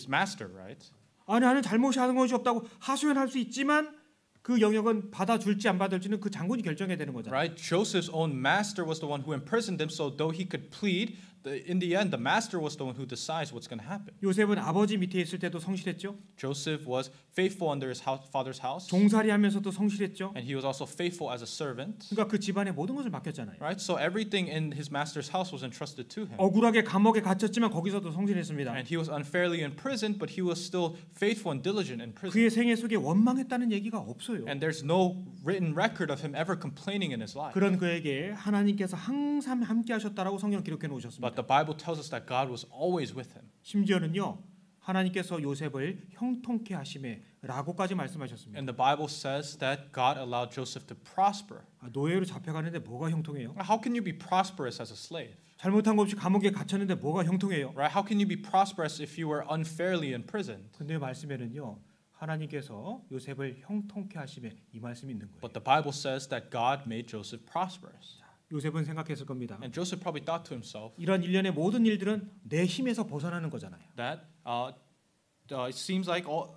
Speaker 2: master, right?
Speaker 1: 나는 잘못한 것이 없다고 하소연할 수 있지만 그 영역은 받아줄지 안 받을지는 그 장군이 결정해야 되는 거잖아요.
Speaker 2: Right? Joseph's own master was the one who imprisoned him. So though he could plead, in the end, the master was the one who decides what's going to happen.
Speaker 1: 요셉은 아버지 밑에 있을 때도 성실했죠.
Speaker 2: Joseph was faithful under his father's house.
Speaker 1: 종살이하면서도 성실했죠.
Speaker 2: And he was also faithful as a servant.
Speaker 1: 그러니까 그 집안의 모든 것을 맡겼잖아요.
Speaker 2: Right? So everything in his master's house was entrusted to him.
Speaker 1: 억울하게 감옥에 갇혔지만 거기서도 성실했습니다.
Speaker 2: And he was unfairly imprisoned, but he was still faithful and diligent in prison.
Speaker 1: 그의 생애 속에 원망했다는 얘기가 없어요.
Speaker 2: And there's no written record of him ever complaining in his life.
Speaker 1: 그런 그에게 하나님께서 항상 함께 하셨다라고 성경 기록해 놓으셨습니다.
Speaker 2: But the Bible tells us that God was always with him.
Speaker 1: 심지어는요. 하나님께서 요셉을 형통케 하심에라고까지 말씀하셨습니다.
Speaker 2: And the Bible says that God allowed Joseph to prosper.
Speaker 1: 노예로 잡혀가는데 뭐가 형통해요?
Speaker 2: How can you be prosperous as a slave?
Speaker 1: 잘못한 거 없이 감옥에 갇혔는데 뭐가 형통해요?
Speaker 2: Right? How can you be prosperous if you were unfairly imprisoned?
Speaker 1: 근데 말씀에는요. 하나님께서 요셉을 형통케 하심에 이 말씀이 있는 거예요.
Speaker 2: But the Bible says that God made Joseph prosperous.
Speaker 1: 요셉은 생각했을 겁니다.
Speaker 2: And Joseph probably thought to himself
Speaker 1: 이런 일련의 모든 일들은 내 힘에서 벗어나는 거잖아요.
Speaker 2: that it seems like all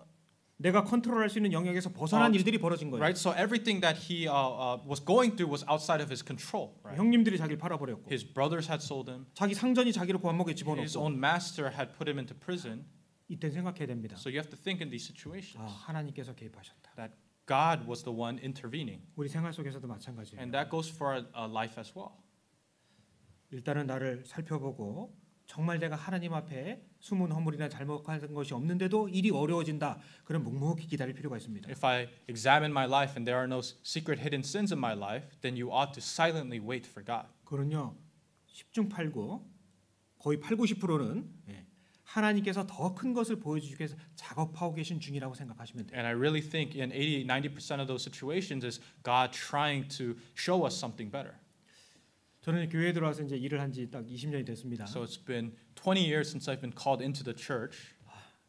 Speaker 1: 내가 컨트롤할 수 있는 영역에서 벗어난 일들이 벌어진 거예요.
Speaker 2: right. So everything that he was going through was outside of his control. Right?
Speaker 1: 형님들이 자기를 팔아버렸고,
Speaker 2: His brothers had sold him.
Speaker 1: 자기 상전이 자기를 고아목에
Speaker 2: His
Speaker 1: 집어넣고,
Speaker 2: own master had put him into prison.
Speaker 1: 이때 생각해야 됩니다.
Speaker 2: So you have to think in these situations
Speaker 1: 하나님께서 개입하셨다.
Speaker 2: that God was the one intervening.
Speaker 1: 우리 생활 속에서도 마찬가지예요.
Speaker 2: And that goes for our life as well.
Speaker 1: 일단은 나를 살펴보고 정말 내가 하나님 앞에 숨은 허물이나 잘못한 것이 없는데도 일이 어려워진다. 그럼 묵묵히 기다릴 필요가 있습니다.
Speaker 2: If I examine my life and there are no secret hidden sins in my life, then you ought to silently wait for God.
Speaker 1: 그런요. 10중 8구 거의 80~90%는 하나님께서 더 큰 것을 보여주기 위해서 작업하고 계신 중이라고 생각하시면 돼요.
Speaker 2: And I really think in 80–90% of those situations is God trying to show us something better.
Speaker 1: 저는 교회에 들어와서 이제 일을 한 지 딱 20년이 됐습니다.
Speaker 2: So it's been 20 years since I've been called into the church.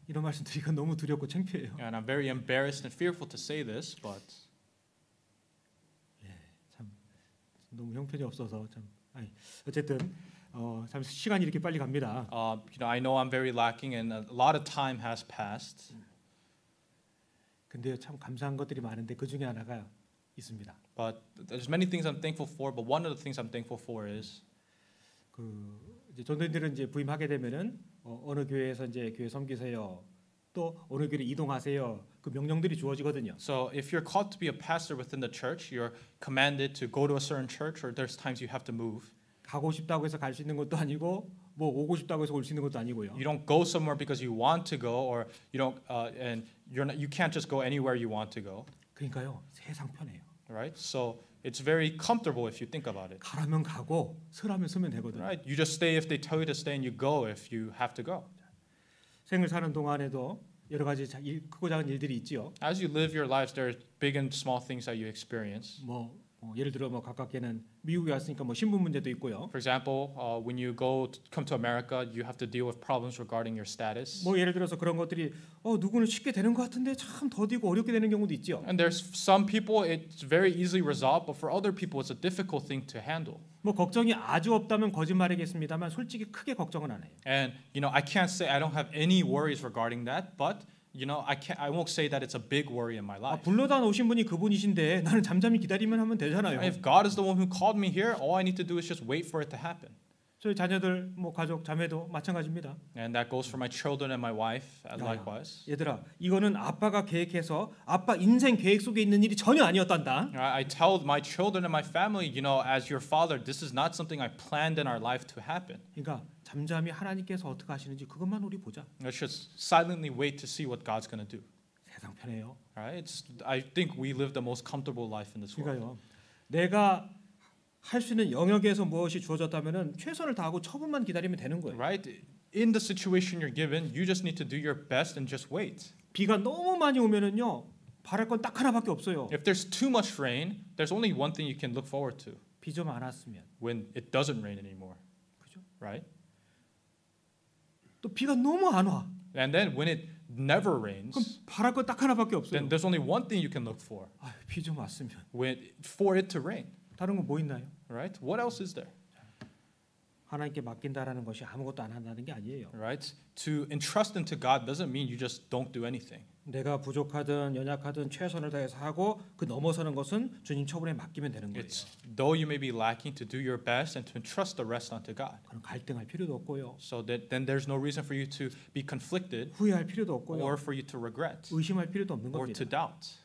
Speaker 1: 이런 말씀 드리기가 너무 두렵고 창피해요.
Speaker 2: And I'm very embarrassed and fearful to say this, but
Speaker 1: 참 너무 형편이 없어서 참 어쨌든 참 시간이 이렇게 빨리 갑니다.
Speaker 2: I know I'm very lacking and a lot of time has passed.
Speaker 1: 근데 참 감사한 것들이 많은데 그 중에 하나가 있습니다.
Speaker 2: But there's many things I'm thankful for, but one of the things I'm thankful for is
Speaker 1: 이제 전도인들은 이제 부임하게 되면은 어느 교회에서 이제 교회 섬기세요. 또 어느 교회로 이동하세요. 그 명령들이 주어지거든요.
Speaker 2: So if you're called to be a pastor within the church, you're commanded to go to a certain church, or there's times you have to move.
Speaker 1: 가고 싶다고 해서 갈 수 있는 것도 아니고 뭐 오고 싶다고 해서 올 수 있는 것도 아니고요.
Speaker 2: You don't go somewhere because you want to go, or you don't, and you can't just go anywhere you want to go.
Speaker 1: 그러니까요 세상 편해요.
Speaker 2: Right? So it's very comfortable if you think about it.
Speaker 1: 가라면 가고 서라면 서면 되거든요.
Speaker 2: Right? You just stay if they tell you to stay, and you go if you have to go.
Speaker 1: 생을 사는 동안에도 여러 가지 크고 작은 일들이 있지요.
Speaker 2: As you live your lives, there are big and small things that you experience.
Speaker 1: 예를 들어 가깝게는 미국에 왔으니까 신분 문제도 있고요.
Speaker 2: For example, when you come to America, you have to deal with problems regarding your status.
Speaker 1: 예를 들어서 그런 것들이 누구는 쉽게 되는 것 같은데 참 더디고 어렵게 되는 경우도 있지요.
Speaker 2: And there's some people it's very easily resolved, but for other people it's a difficult thing to handle.
Speaker 1: 걱정이 아주 없다면 거짓말이겠습니다만 솔직히 크게 걱정은 안 해요.
Speaker 2: And I can't say I don't have any worries regarding that, but I won't say that it's a big worry in my life.
Speaker 1: 불러다 오신 분이 그분이신데 나는 잠잠히 기다리면 하면 되잖아요.
Speaker 2: If God is the one who called me here, all I need to do is just wait for it to happen.
Speaker 1: 저희 자녀들, 가족, 자매도 마찬가지입니다.
Speaker 2: And that goes for my children and my wife likewise.
Speaker 1: 얘들아, 이거는 아빠가 계획해서 아빠 인생 계획 속에 있는 일이 전혀 아니었단다.
Speaker 2: I tell my children and my family, as your father, this is not something I planned in our life to happen.
Speaker 1: 그러니까 잠잠히 하나님께서 어떻게 하시는지 그것만 우리 보자.
Speaker 2: Let's just silently wait to see what God's going to do.
Speaker 1: 세상 편해요.
Speaker 2: Right? I think we live the most comfortable life in this world.
Speaker 1: 그러니까요. 내가 할 수 있는 영역에서 무엇이 주어졌다면은 최선을 다하고 처분만 기다리면 되는 거예요.
Speaker 2: Right? In the situation you're given, you just need to do your best and just wait.
Speaker 1: 비가 너무 많이 오면은요. 바랄 건 딱 하나밖에 없어요.
Speaker 2: If there's too much rain, there's only one thing you can look forward to.
Speaker 1: 비 좀 안 왔으면.
Speaker 2: When it doesn't rain anymore.
Speaker 1: 그죠?
Speaker 2: Right?
Speaker 1: 또 비가 너무 안 와.
Speaker 2: And then when it never
Speaker 1: 그럼
Speaker 2: rains,
Speaker 1: 바랄 거 딱 하나밖에 없어요.
Speaker 2: then there's only one thing you can look for
Speaker 1: 비 좀 왔으면.
Speaker 2: for it to rain,
Speaker 1: 다른 거 뭐 있나요?
Speaker 2: right? What else is there,
Speaker 1: 하나님께 맡긴다라는 것이 아무것도 안 한다는 게 아니에요.
Speaker 2: right? To entrust into God doesn't mean you just don't do anything.
Speaker 1: 내가 부족하든 연약하든 최선을 다해서 하고 그 넘어서는 것은 주님 처분에 맡기면 되는 거예요.
Speaker 2: It's though you may be lacking to do your best and to entrust the rest unto God.
Speaker 1: 그럼 갈등할 필요도 없고요.
Speaker 2: So that then there's no reason for you to be conflicted
Speaker 1: 후회할 필요도 없고요.
Speaker 2: or for you to regret
Speaker 1: 의심할 필요도 없는
Speaker 2: or
Speaker 1: 겁니다.
Speaker 2: to doubt.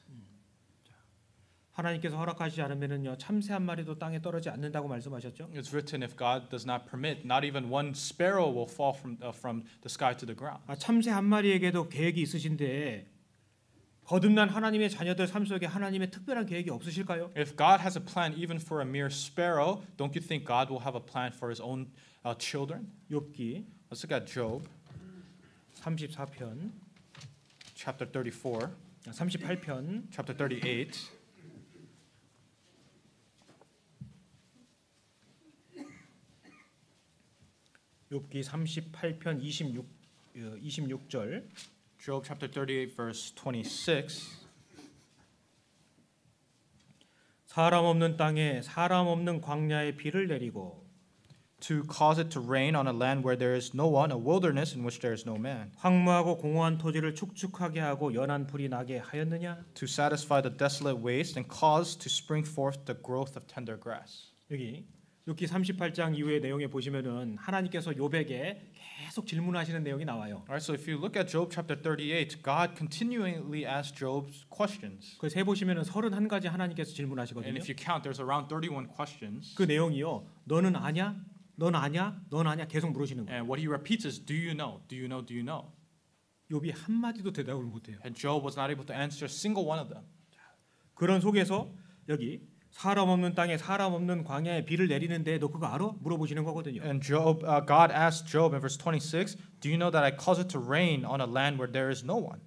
Speaker 1: 하나님께서 허락하시지 않으면은요 참새 한 마리도 땅에 떨어지지 않는다고 말씀하셨죠.
Speaker 2: It's written if God does not permit, not even one sparrow will fall from the sky to the ground.
Speaker 1: 참새 한 마리에게도 계획이 있으신데 거듭난 하나님의 자녀들 삶 속에 하나님의 특별한 계획이 없으실까요?
Speaker 2: If God has a plan even for a mere sparrow, don't you think God will have a plan for His own children?
Speaker 1: 욥기
Speaker 2: Let's look at Job
Speaker 1: 34편,
Speaker 2: chapter 34,
Speaker 1: 38편,
Speaker 2: chapter 38.
Speaker 1: 욥기 38편 26절.
Speaker 2: Job chapter 38 verse 26.
Speaker 1: 사람 없는 땅에 사람 없는 광야에 비를 내리고
Speaker 2: To cause it to rain on a land where there is no one, a wilderness in which there is no man.
Speaker 1: 황무하고 공허한 토지를 축축하게 하고 연한 풀이 나게 하였느냐?
Speaker 2: To satisfy the desolate waste and cause to spring forth the growth of tender grass.
Speaker 1: 여기 욥기 38장 이후의 내용에 보시면은 하나님께서 욥에게 계속 질문하시는 내용이 나와요.
Speaker 2: Alright, so if you look at Job chapter 38, God continually asks Job questions.
Speaker 1: 그 세 보시면은 31가지 하나님께서
Speaker 2: And
Speaker 1: 질문하시거든요.
Speaker 2: if you count, there's around 31 questions.
Speaker 1: 그 내용이요. 너는 아냐? 넌 아냐? 넌 아냐? 계속 물으시는 거예요.
Speaker 2: And what he repeats is, do you know? Do you know? Do you know?
Speaker 1: 욥이 한 마디도 대답을 못 해요.
Speaker 2: And Job was not able to answer a single one of them.
Speaker 1: 그런 속에서 여기 사람 없는 땅에 사람 없는 광야에 비를 내리는데 너 그거 알아? 물어보시는 거거든요.
Speaker 2: And Job, God asked Job in verse 26, do you know that I cause it to rain on a land where there is no one?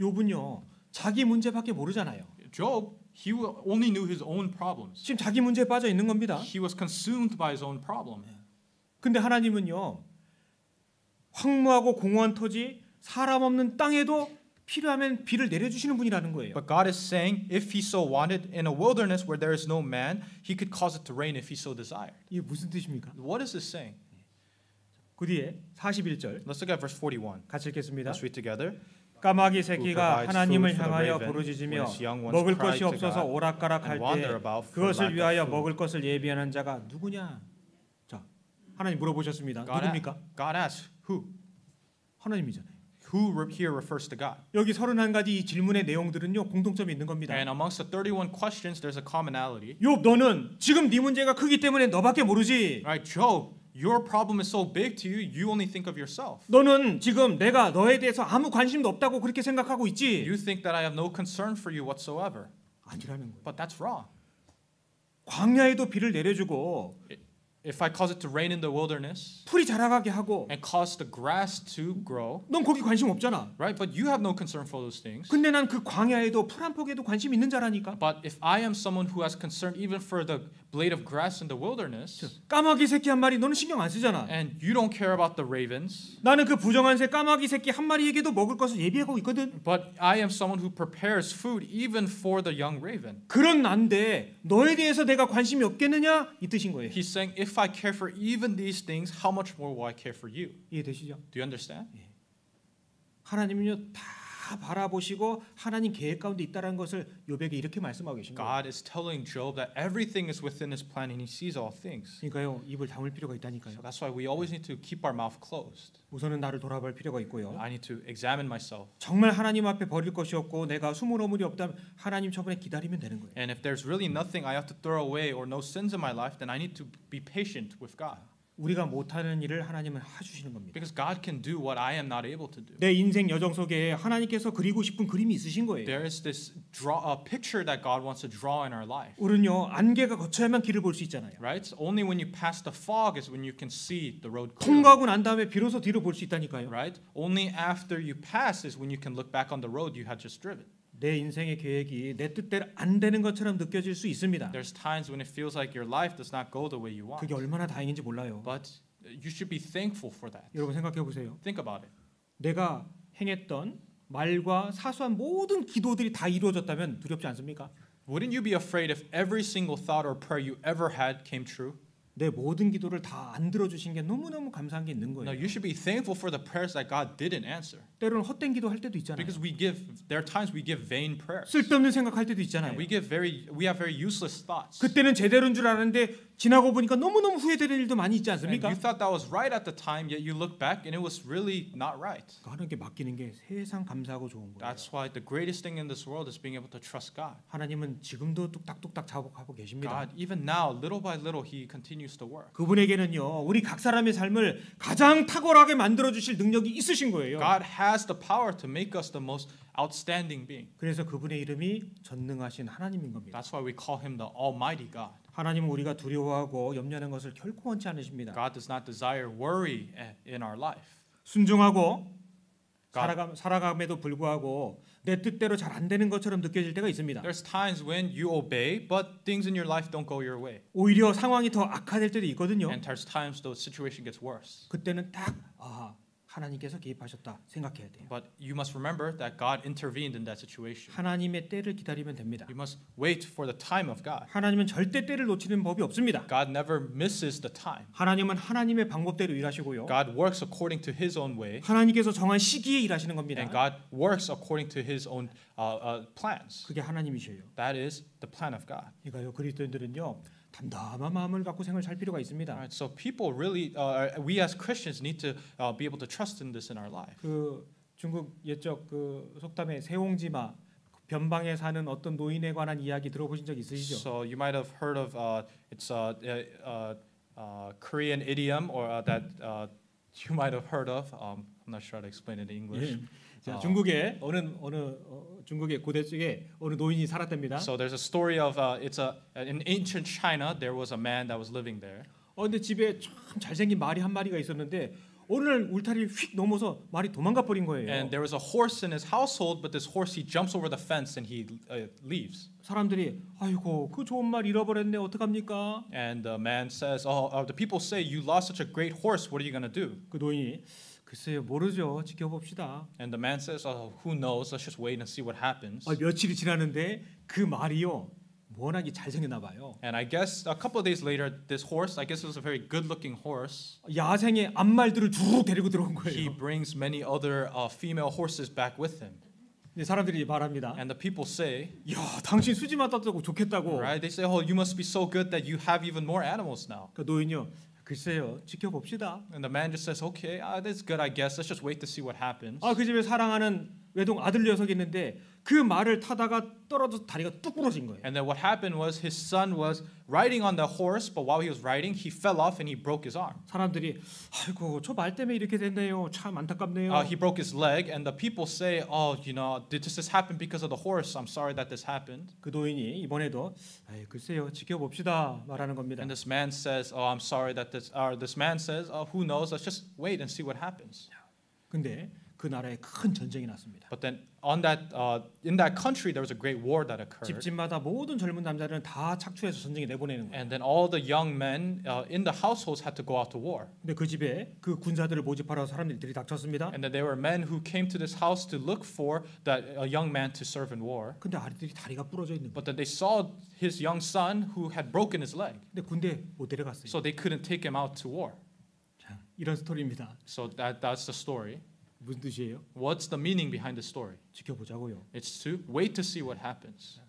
Speaker 1: 욥은요. 자기 문제밖에 모르잖아요.
Speaker 2: Job, he only knew his own problems.
Speaker 1: 지금 자기 문제에 빠져 있는 겁니다.
Speaker 2: He was consumed by his own problem.
Speaker 1: 근데 하나님은요. 황무하고 공허한 토지, 사람 없는 땅에도 필요하면 비를 내려주시는 분이라는 거예요.
Speaker 2: But God is saying, if he so wanted, in a wilderness where there is no man, he could cause it to rain if he so desired.
Speaker 1: 이게 무슨 뜻입니까?
Speaker 2: What is this saying?
Speaker 1: 그 뒤에 41절
Speaker 2: Let's look at verse 41.
Speaker 1: 같이 읽겠습니다.
Speaker 2: Let's read together.
Speaker 1: 까마귀 새끼가 하나님을 향하여 부르짖으며 먹을 것이 없어서 오락가락할 때 그것을 위하여 먹을 것을 예비하는 자가 누구냐? 자, 하나님 물어보셨습니다. 누굽니까?
Speaker 2: God asks, who?
Speaker 1: 하나님이잖아요.
Speaker 2: Who here refers to God?
Speaker 1: 여기 31가지 이 질문의 내용들은요 공통점이 있는 겁니다.
Speaker 2: And amongst the 31 questions, there's a commonality.
Speaker 1: 욥 너는 지금 네 문제가 크기 때문에 너밖에 모르지.
Speaker 2: Right, Job, your problem is so big to you, you only think of yourself.
Speaker 1: 너는 지금 내가 너에 대해서 아무 관심도 없다고 그렇게 생각하고 있지.
Speaker 2: You think that I have no concern for you whatsoever.
Speaker 1: 아니라는 거예요.
Speaker 2: But that's wrong.
Speaker 1: 광야에도 비를 내려주고
Speaker 2: If I cause it to rain in the wilderness
Speaker 1: 풀이 자라가게 하고
Speaker 2: and cause the grass to grow,
Speaker 1: 넌 거기 관심 없잖아.
Speaker 2: right? But you have no concern for those things.
Speaker 1: 근데 난 그 광야에도 풀 한 폭에도 관심 있는 자라니까.
Speaker 2: But if I am someone who has concern even for the blade of grass in the wilderness,
Speaker 1: 까마귀 새끼 한 마리 너는 신경 안 쓰잖아.
Speaker 2: and you don't care about the ravens,
Speaker 1: 나는 그 부정한 새 까마귀 새끼 한 마리에게도 먹을 것을 예비하고 있거든.
Speaker 2: but I am someone who prepares food even for the young raven.
Speaker 1: 그런 난데 너에 대해서 내가 관심이 없겠느냐 이 뜻인 거예요.
Speaker 2: He's saying, if I care for even these things, how much more will I care for you?
Speaker 1: 이해되시죠?
Speaker 2: Do you understand?
Speaker 1: 하나님은요 다 바라보시고 하나님 계획 가운데 있다라는 것을 욥에게 이렇게 말씀하고 계신 거예요.
Speaker 2: God is telling Job that everything is within His plan and He sees all things.
Speaker 1: 그러니까요 입을 다물 필요가 있다니까요.
Speaker 2: So that's why we always need to keep our mouth closed.
Speaker 1: 우선은 나를 돌아볼 필요가 있고요.
Speaker 2: I need to examine myself.
Speaker 1: 정말 하나님 앞에 버릴 것이 없고 내가 수물허물이 없다면 하나님 처분에 기다리면 되는 거예요.
Speaker 2: And if there's really nothing I have to throw away or no sins in my life, then I need to be patient with God.
Speaker 1: 우리가 못하는 일을 하나님은 해주시는 겁니다.
Speaker 2: Because God can do what I am not able to do.
Speaker 1: 내 인생 여정 속에 하나님께서 그리고 싶은 그림이 있으신 거예요.
Speaker 2: There is this picture that God wants to draw in our life.
Speaker 1: 우리는요 안개가 거쳐야만 길을 볼 수 있잖아요.
Speaker 2: Right? Only when you pass the fog is when you can see the road clearly.
Speaker 1: 통과하고 난 다음에 비로소 뒤로 볼 수 있다니까요.
Speaker 2: Right? Only after you pass is when you can look back on the road you had just driven.
Speaker 1: 내 인생의 계획이 내 뜻대로 안 되는 것처럼 느껴질 수 있습니다.
Speaker 2: There's times when it feels like your life does not go the way you want.
Speaker 1: 그게 얼마나 다행인지 몰라요.
Speaker 2: But you should be thankful for that.
Speaker 1: 여러분 생각해 보세요.
Speaker 2: Think about it.
Speaker 1: 내가 행했던 말과 사소한 모든 기도들이 다 이루어졌다면 두렵지 않습니까?
Speaker 2: Wouldn't you be afraid if every single thought or prayer you ever had came true?
Speaker 1: 내 모든 기도를 다 안 들어주신 게 너무너무 감사한 게 있는
Speaker 2: No,
Speaker 1: 거예요.
Speaker 2: you should be thankful for the prayers that God didn't answer.
Speaker 1: 때로는 헛된 기도 할 때도 있잖아요.
Speaker 2: Because there are times we give vain prayers.
Speaker 1: 쓸데없는 생각할 때도 있잖아요.
Speaker 2: We have very useless thoughts.
Speaker 1: 그때는 제대로인 줄 알았는데 지나고 보니까 너무너무 후회되는 일도 많이 있지
Speaker 2: And
Speaker 1: 않습니까?
Speaker 2: you thought that was right at the time, yet you look back and it was really not right.
Speaker 1: 하나님께 맡기는 게 세상 감사하고 좋은 거예요.
Speaker 2: That's why the greatest thing in this world is being able to trust God.
Speaker 1: 하나님은 지금도 뚝딱뚝딱 작업하고 계십니다.
Speaker 2: God, even now, little by little, He continues to work.
Speaker 1: 그분에게는요, 우리 각 사람의 삶을 가장 탁월하게 만들어 주실 능력이 있으신 거예요.
Speaker 2: God has the power to make us the most outstanding being.
Speaker 1: 그래서 그분의 이름이 전능하신 하나님인 겁니다.
Speaker 2: That's why we call Him the Almighty God.
Speaker 1: 하나님은 우리가 두려워하고 염려하는 것을 결코 원치 않으십니다.
Speaker 2: God does not desire worry in our life.
Speaker 1: 순종하고
Speaker 2: God.
Speaker 1: 살아감에도 불구하고 내 뜻대로 잘 안 되는 것처럼 느껴질 때가 있습니다.
Speaker 2: There's times when you obey, but things in your life don't go your way.
Speaker 1: 오히려 상황이 더 악화될 때도 있거든요.
Speaker 2: And there's times the situation gets worse.
Speaker 1: 그때는 딱 하나님께서 개입하셨다 생각해야 돼요.
Speaker 2: But you must remember that God intervened in that situation.
Speaker 1: 하나님의 때를 기다리면 됩니다.
Speaker 2: You must wait for the time of God.
Speaker 1: 하나님은 절대 때를 놓치는 법이 없습니다.
Speaker 2: God never misses the time.
Speaker 1: 하나님은 하나님의 방법대로 일하시고요.
Speaker 2: God works according to His own way.
Speaker 1: 하나님께서 정한 시기에 일하시는 겁니다.
Speaker 2: And God works according to His own plans.
Speaker 1: 그게 하나님이셔요.
Speaker 2: That is the plan of God.
Speaker 1: 그러니까요, 그리스도인들은요, 담담한 마음을 갖고 생을 살 필요가 있습니다.
Speaker 2: Right, so people really, we as Christians need to be able to trust in this in our life.
Speaker 1: 그 중국 옛적 그 속담에 세옹지마 변방에 사는 어떤 노인에 관한 이야기 들어보신 적 있으시죠?
Speaker 2: So you might have heard of it's Korean idiom or that you might have heard of. I'm not sure how to explain it in English.
Speaker 1: 자, 중국에 중국의 고대 쪽에 어느 노인이 살았답니다.
Speaker 2: So there's a story of in ancient China there was a man that was living there.
Speaker 1: 근데 집에 참 잘생긴 말이 한 마리가 있었는데 어느 날 울타리를 휙 넘어서 말이 도망가 버린 거예요.
Speaker 2: And there was a horse in his household, but this horse he jumps over the fence and he leaves.
Speaker 1: 사람들이 아이고 그 좋은 말 잃어버렸네 어떡합니까?
Speaker 2: And the man says, the people say you lost such a great horse. What are you gonna do?
Speaker 1: 그 노인이 글쎄요 모르죠 지켜봅시다.
Speaker 2: And the man says, who knows? Let's just wait and see what happens.
Speaker 1: 며칠이 지났는데 그 말이요 워낙에 잘생겼나 봐요.
Speaker 2: And I guess a couple of days later, this horse, I guess it was a very good-looking horse.
Speaker 1: 야생의 암말들을 쭉 데리고 들어온
Speaker 2: He
Speaker 1: 거예요.
Speaker 2: brings many other female horses back with him.
Speaker 1: 사람들이 말합니다.
Speaker 2: And the people say,
Speaker 1: 야, 당신 수지 맞았다고 좋겠다고.
Speaker 2: right? They say, you must be so good that you have even more animals now.
Speaker 1: 그 노인요, 글쎄요, 지켜봅시다.
Speaker 2: And the man just says, okay, that's good, I guess. Let's just wait to see what happens.
Speaker 1: 그 집에 사랑하는 외동 아들 녀석이 있는데 그 말을 타다가 떨어져 다리가 뚝 부러진 거예요.
Speaker 2: And then what happened was his son was riding on the horse, but while he was riding, he fell off and he broke his arm.
Speaker 1: 사람들이 아이고 저 말 때문에 이렇게 됐네요. 참 안타깝네요.
Speaker 2: He broke his leg, and the people say, did this happen because of the horse? I'm sorry that this happened.
Speaker 1: 그 노인이 이번에도 글쎄요 지켜봅시다 말하는 겁니다.
Speaker 2: And this man says, I'm sorry that this man says, who knows? Let's just wait and see what happens.
Speaker 1: 근데 그 나라에 큰 전쟁이 났습니다.
Speaker 2: But then in that country there was a great war that occurred.
Speaker 1: 집집마다 모든 젊은 남자들은 다 착출해서 전쟁에 내보내는 거예요.
Speaker 2: And then all the young men in the households had to go out to war.
Speaker 1: 근데 그 집에 그 군사들을 모집하러 사람들이 들이닥쳤습니다.
Speaker 2: And then there were men who came to this house to look for a young man to serve in war.
Speaker 1: 근데 아이들이 다리가 부러져 있는 거예요.
Speaker 2: But then they saw his young son who had broken his leg.
Speaker 1: 근데 군대 못 데려갔어요.
Speaker 2: So they couldn't take him out to war.
Speaker 1: 자, 이런 스토리입니다.
Speaker 2: So that's the story.
Speaker 1: 무슨 뜻이에요?
Speaker 2: What's the meaning behind the story?
Speaker 1: 지켜보자고요.
Speaker 2: It's to wait to see what happens.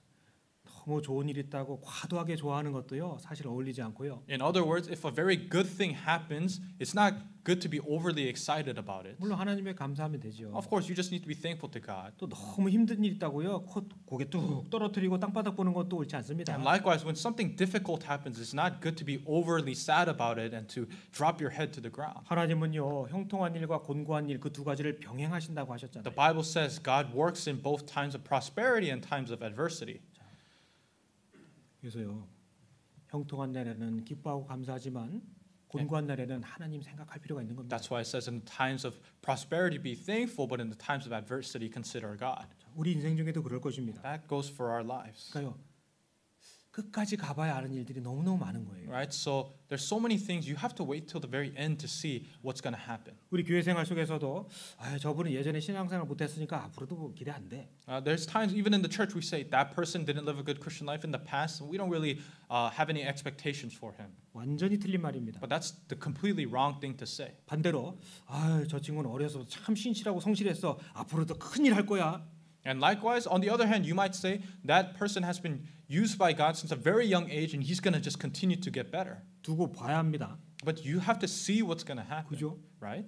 Speaker 1: 너무 좋은 일 있다고 과도하게 좋아하는 것도요 사실 어울리지 않고요.
Speaker 2: In other words, if a very good thing happens, it's not good to be overly excited about it.
Speaker 1: 물론 하나님에 감사하면 되죠.
Speaker 2: Of course, you just need to be thankful to God.
Speaker 1: 또 너무 힘든 일 있다고요 고개 뚝 떨어뜨리고 땅바닥 보는 것도 옳지 않습니다.
Speaker 2: And likewise, when something difficult happens, it's not good to be overly sad about it and to drop your head to the ground.
Speaker 1: 하나님은요 형통한 일과 곤고한 일 그 두 가지를 병행하신다고 하셨잖아요.
Speaker 2: The Bible says God works in both times of prosperity and times of adversity.
Speaker 1: 그래서요 형통한 날에는 기뻐하고 감사하지만 곤고한 날에는 하나님 생각할 필요가 있는 겁니다.
Speaker 2: That's why it says in times of prosperity be thankful, but in the times of adversity consider God.
Speaker 1: 우리 인생 중에도 그럴 것입니다.
Speaker 2: That goes for our lives.
Speaker 1: 그러니까요 끝까지 가봐야 아는 일들이 너무너무 많은 거예요.
Speaker 2: Right? So there's so many things you have to wait till the very end to see what's going to happen.
Speaker 1: 우리 교회 생활 속에서도 저분은 예전에 신앙생활 못했으니까 앞으로도 뭐 기대 안 돼.
Speaker 2: There's times even in the church we say that person didn't live a good Christian life in the past, and we don't really have any expectations for him.
Speaker 1: 완전히 틀린 말입니다.
Speaker 2: But that's the completely wrong thing to say.
Speaker 1: 반대로 저 친구는 어려서 참 신실하고 성실했어. 앞으로도 큰일 할 거야.
Speaker 2: And likewise, on the other hand, you might say that person has been used by God since a very young age, and he's going to just continue to get better.
Speaker 1: 두고 봐야 합니다.
Speaker 2: But you have to see what's going to happen,
Speaker 1: 그죠?
Speaker 2: right?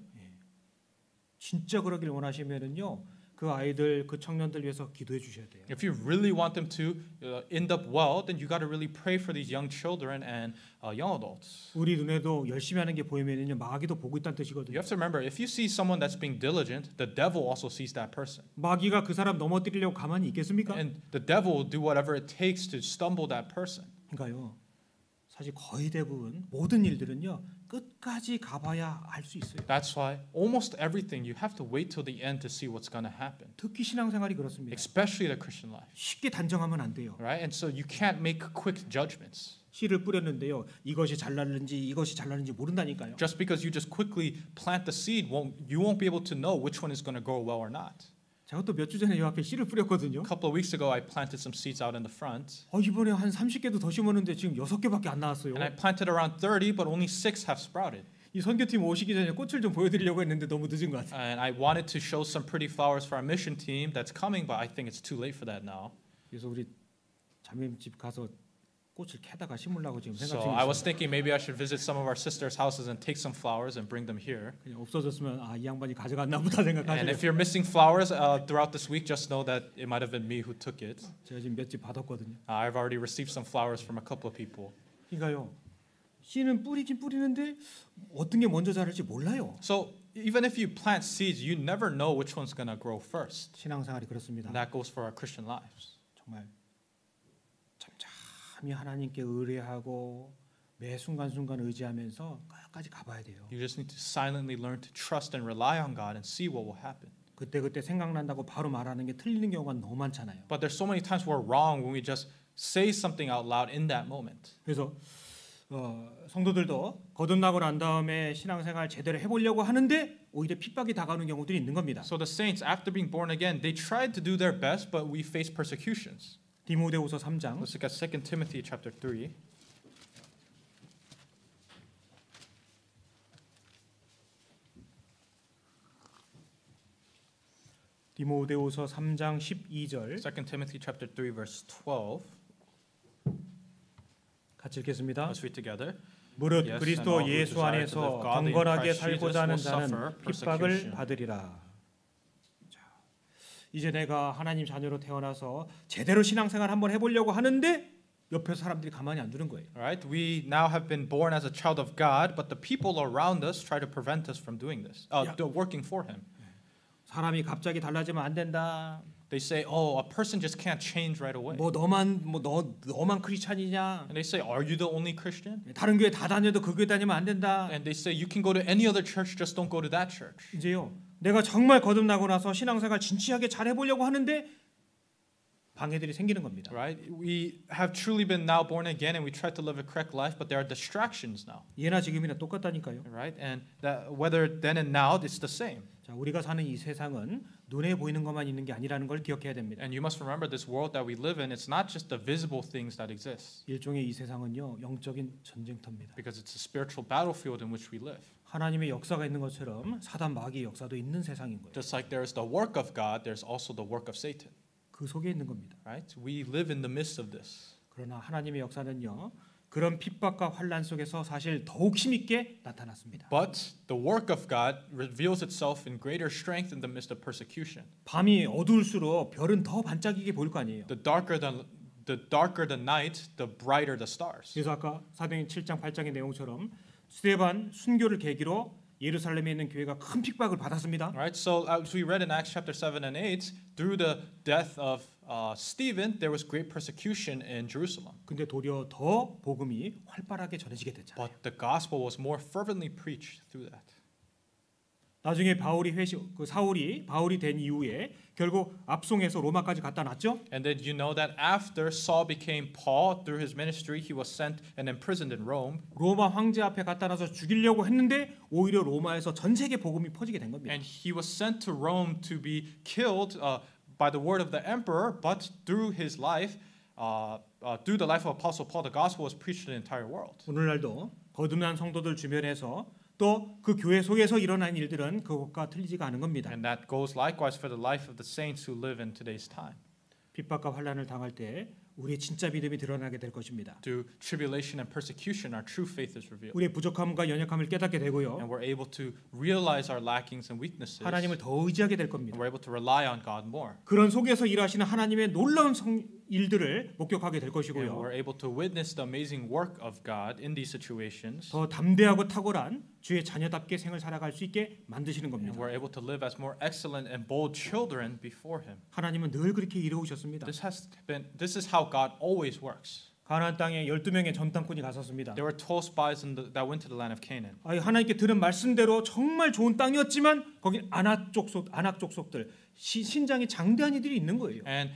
Speaker 1: 진짜 그러길 원하시면은요. 그 아이들, 그 청년들 위해서 기도해 주셔야 돼요.
Speaker 2: If you really want them to end up well, then you got to really pray for these young children and young adults.
Speaker 1: 우리 눈에도 열심히 하는 게 보이면은요. 마귀도 보고 있다는 뜻이거든요.
Speaker 2: You have to remember, if you see someone that's being diligent, the devil also sees that person.
Speaker 1: 마귀가 그 사람 넘어뜨리려고 가만히 있겠습니까?
Speaker 2: And the devil will do whatever it takes to stumble that person.
Speaker 1: 그러니까요. 사실 거의 대부분 모든 일들은요. 끝까지 가봐야 알 수 있어요.
Speaker 2: That's why almost everything you have to wait till the end to see what's going to happen.
Speaker 1: 특히 신앙생활이 그렇습니다.
Speaker 2: Especially the Christian life,
Speaker 1: 쉽게 단정하면 안 돼요.
Speaker 2: right? And so you can't make quick judgments.
Speaker 1: 씨를 뿌렸는데요. 이것이 잘 날는지 이것이 잘 날는지 모른다니까요.
Speaker 2: Just because you just quickly plant the seed, you won't be able to know which one is going to grow well or not.
Speaker 1: 제가 또 몇 주 전에 요 앞에 씨를 뿌렸거든요.
Speaker 2: A couple of weeks ago, I planted some seeds out in the front,
Speaker 1: 이번에 한 30개도 더 심었는데 지금 6개밖에 안 나왔어요.
Speaker 2: and I planted around 30, but only 6 have sprouted.
Speaker 1: 이 선교팀 오시기 전에 꽃을 좀 보여드리려고 했는데 너무 늦은 것 같아요.
Speaker 2: And I wanted to show some pretty flowers for our mission team that's coming, but I think it's too late for that now.
Speaker 1: 그래서 우리 자매님 집 가서 꽃을 캐다가 심으려고 지금 생각
Speaker 2: So
Speaker 1: 중이에요.
Speaker 2: I was thinking maybe I should visit some of our sisters' houses and take some flowers and bring them here.
Speaker 1: 그냥 없어졌으면 이 양반이 가져갔나 보다
Speaker 2: And
Speaker 1: 생각하시죠.
Speaker 2: if you're missing flowers throughout this week, just know that it might have been me who took it.
Speaker 1: 제가 지금 몇 집 받았거든요.
Speaker 2: I've already received some flowers from a couple of people.
Speaker 1: 그러니까요. 씨는 뿌리긴 뿌리는데 어떤 게 먼저 자랄지 몰라요.
Speaker 2: So even if you plant seeds, you never know which one's going to grow first.
Speaker 1: 신앙생활이 그렇습니다.
Speaker 2: And that goes for our Christian lives.
Speaker 1: 정말 잠잠히 하나님께 의뢰하고 매 순간순간 의지하면서 끝까지 가봐야 돼요.
Speaker 2: You just need to silently learn to trust and rely on God and see what will happen.
Speaker 1: 그때 생각난다고 바로 말하는 게 틀리는 경우가 너무 많잖아요.
Speaker 2: But there's so many times we're wrong when we just say something out loud in that moment.
Speaker 1: 그래서 성도들도 거듭나고 난 다음에 신앙생활 제대로 해보려고 하는데 오히려 핍박이 다가오는 경우들이 있는 겁니다.
Speaker 2: So the saints, after being born again, they tried to do their best, but we face persecutions.
Speaker 1: 디모데후서 3장
Speaker 2: Let's look at 2 Timothy chapter 3.
Speaker 1: 디모데후서 3장 12절
Speaker 2: 2 Timothy chapter 3 verse 12.
Speaker 1: 같이 읽겠습니다.
Speaker 2: Let's read together.
Speaker 1: 무릇
Speaker 2: Yes,
Speaker 1: 그리스도
Speaker 2: and all who
Speaker 1: 예수
Speaker 2: desire to
Speaker 1: 안에서
Speaker 2: live godly in
Speaker 1: 경건하게
Speaker 2: Christ
Speaker 1: 살고자 하는
Speaker 2: Jesus will
Speaker 1: 자는
Speaker 2: suffer
Speaker 1: 핍박을
Speaker 2: persecution.
Speaker 1: 받으리라. 자, 이제 내가 하나님 자녀로 태어나서 제대로 신앙생활 한번 해보려고 하는데 옆에서 사람들이 가만히 안 두는 거예요.
Speaker 2: Right? We now have been born as a child of God, but the people around us try to prevent us from doing this, working for Him.
Speaker 1: 사람이 갑자기 달라지면 안 된다.
Speaker 2: They say, "Oh, a person just can't change right away."
Speaker 1: 너만 크리스찬이냐?
Speaker 2: And they say, "Are you the only Christian?"
Speaker 1: 다른 교회 다 다녀도 그 교회 다니면 안 된다.
Speaker 2: And they say, "You can go to any other church, just don't go to that church."
Speaker 1: 이제요. 내가 정말 거듭나고 나서 신앙생활 진지하게 잘 해보려고 하는데 방해들이 생기는 겁니다.
Speaker 2: Right? We have truly been now born again, and we try to live a correct life, but there are distractions now.
Speaker 1: 예나 지금이나 똑같다니까요.
Speaker 2: Right? And that whether then and now, it's the same.
Speaker 1: 자, 우리가 사는 이 세상은 눈에 보이는 것만 있는 게 아니라는 걸 기억해야 됩니다.
Speaker 2: And you must remember this world that we live in, it's not just the visible things that exist,
Speaker 1: 일종의 이 세상은요 영적인 전쟁터입니다.
Speaker 2: because it's a spiritual battlefield in which we live.
Speaker 1: 하나님의 역사가 있는 것처럼 사단 마귀의 역사도 있는 세상인 거예요.
Speaker 2: Just like there is the work of God, there's also the work of Satan.
Speaker 1: 그 속에 있는 겁니다.
Speaker 2: Right? We live in the midst of this.
Speaker 1: 그러나 하나님의 역사는요 그런 핍박과 환난 속에서 사실 더욱 힘있게 나타났습니다.
Speaker 2: But the work of God reveals itself in greater strength in the midst of persecution.
Speaker 1: 밤이 어두울수록 별은 더 반짝이게 보일 거 아니에요.
Speaker 2: The darker the night, the brighter the stars.
Speaker 1: 그래서 아까 사도행 7장 8장의 내용처럼 스데반 순교를 계기로 예루살렘에 있는 교회가 큰 핍박을 받았습니다.
Speaker 2: Right? So as we read in Acts chapter 7 and 8, through the death of Stephen, there was great persecution in Jerusalem.
Speaker 1: 근데 도리어 더 복음이 활발하게 전해지게 됐잖아요.
Speaker 2: But the gospel was more fervently preached through that.
Speaker 1: 나중에 사울이 바울이 된 이후에 결국 압송해서 로마까지 갖다 놨죠.
Speaker 2: And then you know that after Saul became Paul through his ministry, he was sent and imprisoned in Rome.
Speaker 1: 로마 황제 앞에 갖다 놔서 죽이려고 했는데 오히려 로마에서 전 세계 복음이 퍼지게 된 겁니다.
Speaker 2: And he was sent to Rome to be killed by the word of the emperor, but through his life, through the life of Apostle Paul, the gospel was preached to the entire world.
Speaker 1: 오늘날도 거듭난 성도들 주변에서 또 그 교회 속에서 일어난 일들은 그것과 틀리지가 않은 겁니다.
Speaker 2: And that goes likewise for the life of the saints who live in today's time.
Speaker 1: 핍박과 환난을 당할 때 우리의 진짜 믿음이 드러나게 될 것입니다.
Speaker 2: Through tribulation and persecution, our true faith is revealed.
Speaker 1: 우리의 부족함과 연약함을 깨닫게 되고요.
Speaker 2: And we're able to realize our lackings and weaknesses.
Speaker 1: 하나님을 더 의지하게 될
Speaker 2: And
Speaker 1: 겁니다.
Speaker 2: we're able to rely on God more.
Speaker 1: 그런 속에서 일하시는 하나님의 놀라운 일들을 목격하게 될
Speaker 2: And
Speaker 1: 것이고요.
Speaker 2: we're able to witness the amazing work of God in these situations.
Speaker 1: 더 담대하고 탁월한 주의 자녀답게 생을 살아갈 수 있게 만드시는
Speaker 2: And
Speaker 1: 겁니다.
Speaker 2: we're able to live as more excellent and bold children before Him.
Speaker 1: 하나님은 늘 그렇게 이루셨습니다.
Speaker 2: This is how God always works.
Speaker 1: 가나안 땅에 12명의 전탐꾼이 갔었습니다.
Speaker 2: There were 12 spies that went to the land of Canaan.
Speaker 1: 하나님께 들은 말씀대로 정말 좋은 땅이었지만 거기 아낙 족속들 신장이 장대한 이들이 있는 거예요.
Speaker 2: And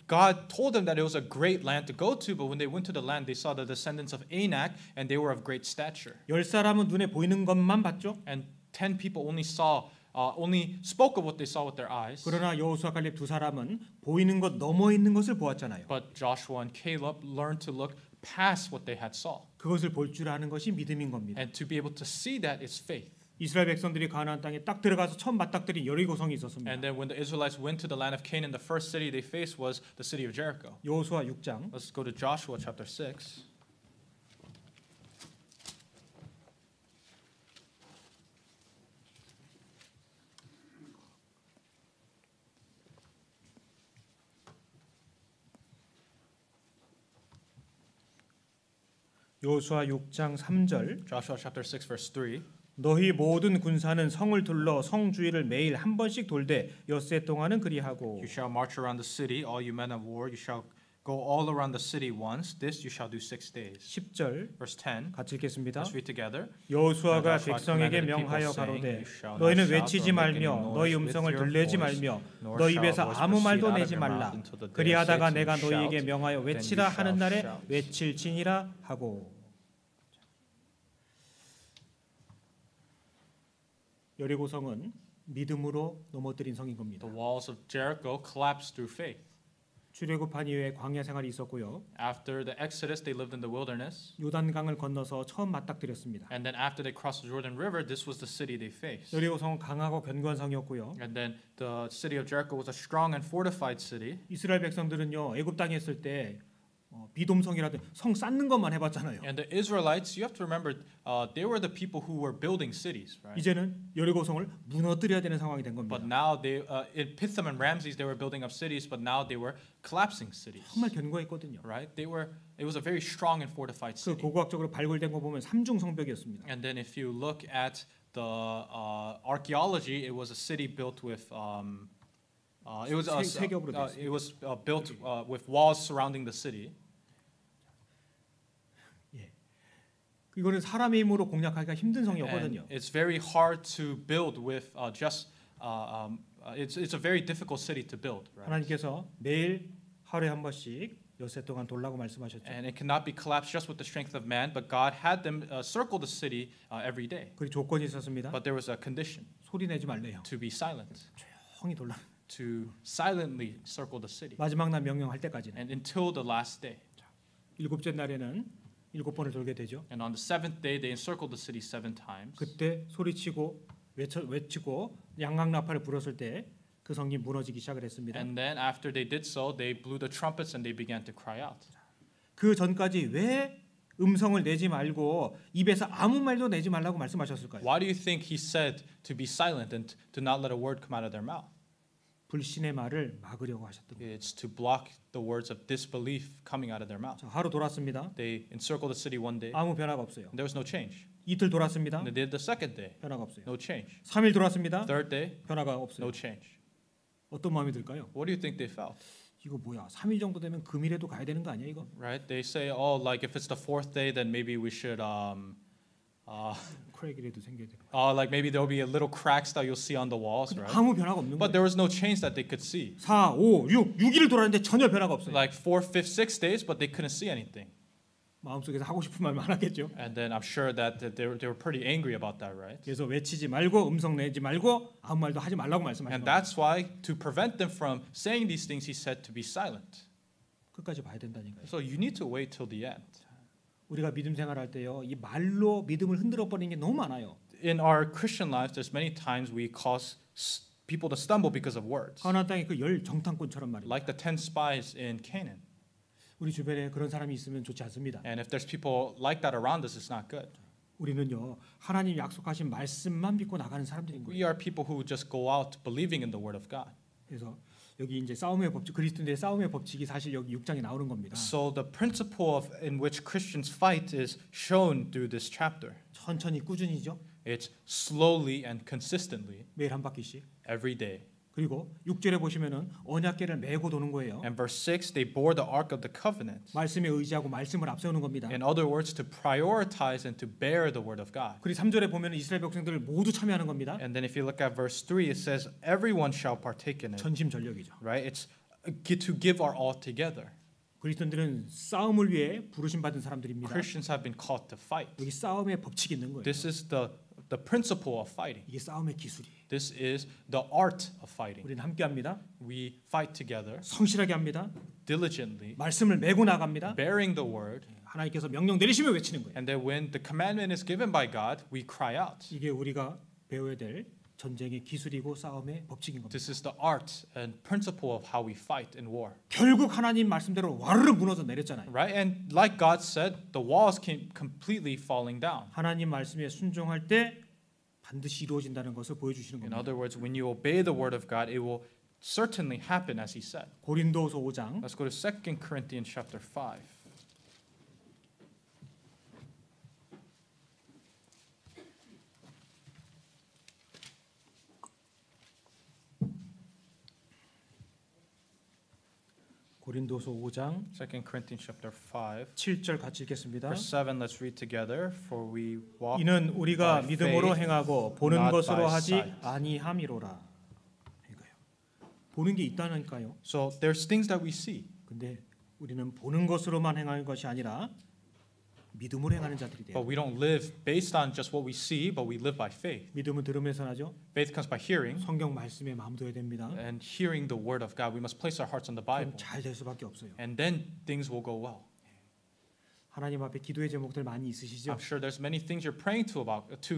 Speaker 2: God told them that it was a great land to go to, but when they went to the land, they saw the descendants of Anak, and they were of great stature.
Speaker 1: 10사람은 눈에 보이는 것만 봤죠.
Speaker 2: And 10 people only spoke of what they saw with their eyes.
Speaker 1: 그러나 여호수아 갈렙 두 사람은 보이는 것 넘어 있는 것을 보았잖아요.
Speaker 2: But Joshua and Caleb learned to look past what they had saw.
Speaker 1: 그것을 볼 줄 아는 것이 믿음인 겁니다.
Speaker 2: And to be able to see that is faith.
Speaker 1: 이스라엘 백성들이 가나안 땅에 딱 들어가서 처음 맞닥뜨린 여리고성이 있었습니다.
Speaker 2: And then when the Israelites went to the land of Canaan, the first city they faced was the city of Jericho.
Speaker 1: 여호수아 6장
Speaker 2: Let's go to Joshua chapter 6.
Speaker 1: 여호수아 6장 3절
Speaker 2: Joshua chapter 6 verse 3.
Speaker 1: 너희 모든 군사는 성을 둘러 성 주위를 매일 한 번씩 돌되 엿새 동안은 그리하고
Speaker 2: You shall march around the city, all you men of war. You shall go all around the city once. This you shall do 6 days.
Speaker 1: 10절
Speaker 2: Verse 10.
Speaker 1: 같이 읽겠습니다.
Speaker 2: Let's read together.
Speaker 1: 여호수아가 백성에게 명하여 가로되 너희는 외치지 말며 너희 음성을 들내지 말며 너희 입에서 아무 말도 내지 말라. 그리하다가 내가 너희에게 명하여 외치라 하는 날에 외칠지니라 하고. 여리고성은 믿음으로 넘어뜨린 성인 겁니다.
Speaker 2: The walls of Jericho collapsed through faith.
Speaker 1: 출애굽한 이후에 광야 생활이 있었고요.
Speaker 2: After the Exodus, they lived in the wilderness.
Speaker 1: 요단강을 건너서 처음 맞닥뜨렸습니다.
Speaker 2: And then after they crossed the Jordan River, this was the city they faced.
Speaker 1: 여리고성은 강하고 견고한 성이었고요.
Speaker 2: And then the city of Jericho was a strong and fortified city.
Speaker 1: 이스라엘 백성들은요 애굽 땅에 있을 때 비돔성이라든 성 쌓는 것만 해봤잖아요.
Speaker 2: And the Israelites, you have to remember, they were the people who were building cities, right?
Speaker 1: 이제는 여리고성을 무너뜨려야 되는 상황이 된 겁니다.
Speaker 2: But now in Pithom and Ramses, they were building up cities, but now they were collapsing cities.
Speaker 1: 정말 견고했거든요.
Speaker 2: Right? It was a very strong and fortified
Speaker 1: 그
Speaker 2: city.
Speaker 1: 고고학적으로 발굴된 거 보면 삼중 성벽이었습니다.
Speaker 2: And then if you look at the archaeology, it was a city built with it was built with walls surrounding the city.
Speaker 1: 이거는 사람의 힘으로 공략하기가 힘든
Speaker 2: And
Speaker 1: 성이었거든요.
Speaker 2: it's very hard to build with it's a very difficult city to build. Right?
Speaker 1: 하나님께서 매일 하루에 한 번씩 엿새 동안 돌라고 말씀하셨죠.
Speaker 2: And it cannot be collapsed just with the strength of man, but God had them circle the city every day.
Speaker 1: 그 조건이 있었습니다.
Speaker 2: But there was a condition
Speaker 1: 소리 내지 말래요.
Speaker 2: to be silent,
Speaker 1: 조용히 돌라.
Speaker 2: to silently circle the city,
Speaker 1: 마지막 날 명령할 때까지는.
Speaker 2: and until the last day.
Speaker 1: 일곱째 날에는 7번을 돌게 되죠.
Speaker 2: And on the seventh day, they encircled the city 7 times.
Speaker 1: 그때 소리치고 외치고 양강나팔을 불었을 때 그 성이 무너지기 시작을 했습니다.
Speaker 2: And then after they did so, they blew the trumpets and they began to cry out.
Speaker 1: 그 전까지 왜 음성을 내지 말고 입에서 아무 말도 내지 말라고 말씀하셨을까요?
Speaker 2: Why do you think he said to be silent and to not let a word come out of their mouth?
Speaker 1: 불신의 말을 막으려고 하셨던 거예요.
Speaker 2: It's to block the words of disbelief coming out of their mouth.
Speaker 1: 자, 하루 돌았습니다.
Speaker 2: They encircled the city one day.
Speaker 1: 아무 변화가 없어요.
Speaker 2: And there was no change.
Speaker 1: 이틀 돌았습니다.
Speaker 2: And they did the second day.
Speaker 1: 변화가 없어요.
Speaker 2: No change.
Speaker 1: 3일 돌았습니다.
Speaker 2: Third day,
Speaker 1: 변화가 없어요.
Speaker 2: no change.
Speaker 1: 어떤 마음이 들까요?
Speaker 2: What do you think they felt?
Speaker 1: 이거 뭐야? 3일 정도 되면 금일에도 가야 되는 거 아니야 이거?
Speaker 2: Right? They say, oh, like if it's the fourth day, then maybe we should
Speaker 1: 크랙이라도 생겨야 돼요.
Speaker 2: Like maybe there'll be a little cracks that you'll see on the walls, right?
Speaker 1: 아무 변화가 없는
Speaker 2: But
Speaker 1: 거예요.
Speaker 2: there was no change that they could see.
Speaker 1: 4, 5, 6일을 돌았는데 전혀 변화가 없어요.
Speaker 2: Like 4, 5, 6 days, but they couldn't see anything.
Speaker 1: 마음속에서 하고 싶은 말만 하겠죠.
Speaker 2: And then I'm sure that they were pretty angry about that, right?
Speaker 1: 그래서 외치지 말고 음성 내지 말고 아무 말도 하지 말라고 말씀하신
Speaker 2: And
Speaker 1: 거예요.
Speaker 2: that's why to prevent them from saying these things, he said to be silent.
Speaker 1: 끝까지 봐야 된다니까요.
Speaker 2: So you need to wait till the end.
Speaker 1: 우리가 믿음 생활할 때요, 이 말로 믿음을 흔들어 버리는 게 너무 많아요.
Speaker 2: In our Christian lives, there's many times we cause people to stumble because of words.
Speaker 1: 가나안 땅의 그 열 정탐꾼처럼 말이에요.
Speaker 2: Like the 10 spies in Canaan.
Speaker 1: 우리 주변에 그런 사람이 있으면 좋지 않습니다.
Speaker 2: And if there's people like that around us, it's not good.
Speaker 1: 우리는요, 하나님 약속하신 말씀만 믿고 나가는 사람들인
Speaker 2: We
Speaker 1: 거예요.
Speaker 2: are people who just go out believing in the word of God.
Speaker 1: 그래서 여기 이제 싸움의 법칙, 그리스도인들의 싸움의 법칙이 사실 여기 6장에 나오는 겁니다.
Speaker 2: So the principle in which Christians fight is shown through this chapter.
Speaker 1: 천천히 꾸준히죠.
Speaker 2: It's slowly and consistently
Speaker 1: 매일 한 바퀴씩.
Speaker 2: every day.
Speaker 1: 그리고 6절에 보시면은 언약궤를 메고 도는 거예요.
Speaker 2: And verse 6, they bore the ark of the covenant.
Speaker 1: 말씀에 의지하고 말씀을 앞세우는 겁니다.
Speaker 2: In other words, to prioritize and to bear the word of God.
Speaker 1: 그리고 3절에 보면 이스라엘 백성들 모두 참여하는 겁니다.
Speaker 2: And then if you look at verse 3, it says everyone shall partake in it.
Speaker 1: 전심전력이죠.
Speaker 2: Right? It's to give our all together.
Speaker 1: 그리스도인들은 싸움을 위해 부르심 받은 사람들입니다.
Speaker 2: Christians have been called to fight.
Speaker 1: 여기 싸움의 법칙이 있는 거예요.
Speaker 2: This is the principle of fighting.
Speaker 1: 이게 싸움의 기술이에요.
Speaker 2: This is the art of fighting.
Speaker 1: 우리는 함께 합니다.
Speaker 2: We fight together
Speaker 1: 성실하게 합니다.
Speaker 2: diligently,
Speaker 1: 말씀을 메고 나갑니다.
Speaker 2: bearing the word.
Speaker 1: 하나님께서 명령 내리시면 외치는 거예요.
Speaker 2: And then when the commandment is given by God, we cry out.
Speaker 1: 이게 우리가 배워야 될 전쟁의 기술이고 싸움의 법칙인 겁니다.
Speaker 2: This is the art and principle of how we fight in war.
Speaker 1: 결국 하나님 말씀대로 와르르 무너져 내렸잖아요.
Speaker 2: Right? And like God said, the walls came completely falling down.
Speaker 1: 하나님 말씀에 순종할 때 반드시 이루어진다는 것을 보여주시는
Speaker 2: In
Speaker 1: 겁니다.
Speaker 2: other words, when you obey the word of God, it will certainly happen as he said.
Speaker 1: 고린도서 5장
Speaker 2: Let's go to 2 Corinthians chapter 5.
Speaker 1: 고린도서 5장
Speaker 2: 2 Corinthians chapter 5.
Speaker 1: 7절 같이 읽겠습니다.
Speaker 2: Verse 7, let's read together. For we walk
Speaker 1: 이는 우리가
Speaker 2: by
Speaker 1: 믿음으로
Speaker 2: faith,
Speaker 1: 행하고 보는
Speaker 2: not
Speaker 1: 것으로
Speaker 2: by
Speaker 1: 하지
Speaker 2: sight.
Speaker 1: 아니함이로라. 이거요. 보는 게 있다니까요.
Speaker 2: So there's things that we see.
Speaker 1: 근데 우리는 보는 것으로만 행하는 것이 아니라 믿음으로 행하는 자들이 돼요.
Speaker 2: But we don't live based on just what we see, but we live by faith.
Speaker 1: 믿음은 들음에서 나죠.
Speaker 2: Faith comes by hearing,
Speaker 1: 성경 말씀에 마음 둬야 됩니다.
Speaker 2: and hearing the word of God. We must place our hearts on the Bible.
Speaker 1: 그럼 잘 될 수밖에 없어요.
Speaker 2: And then things will go well.
Speaker 1: 하나님 앞에 기도의 제목들 많이 있으시죠?
Speaker 2: I'm sure there's many things you're praying to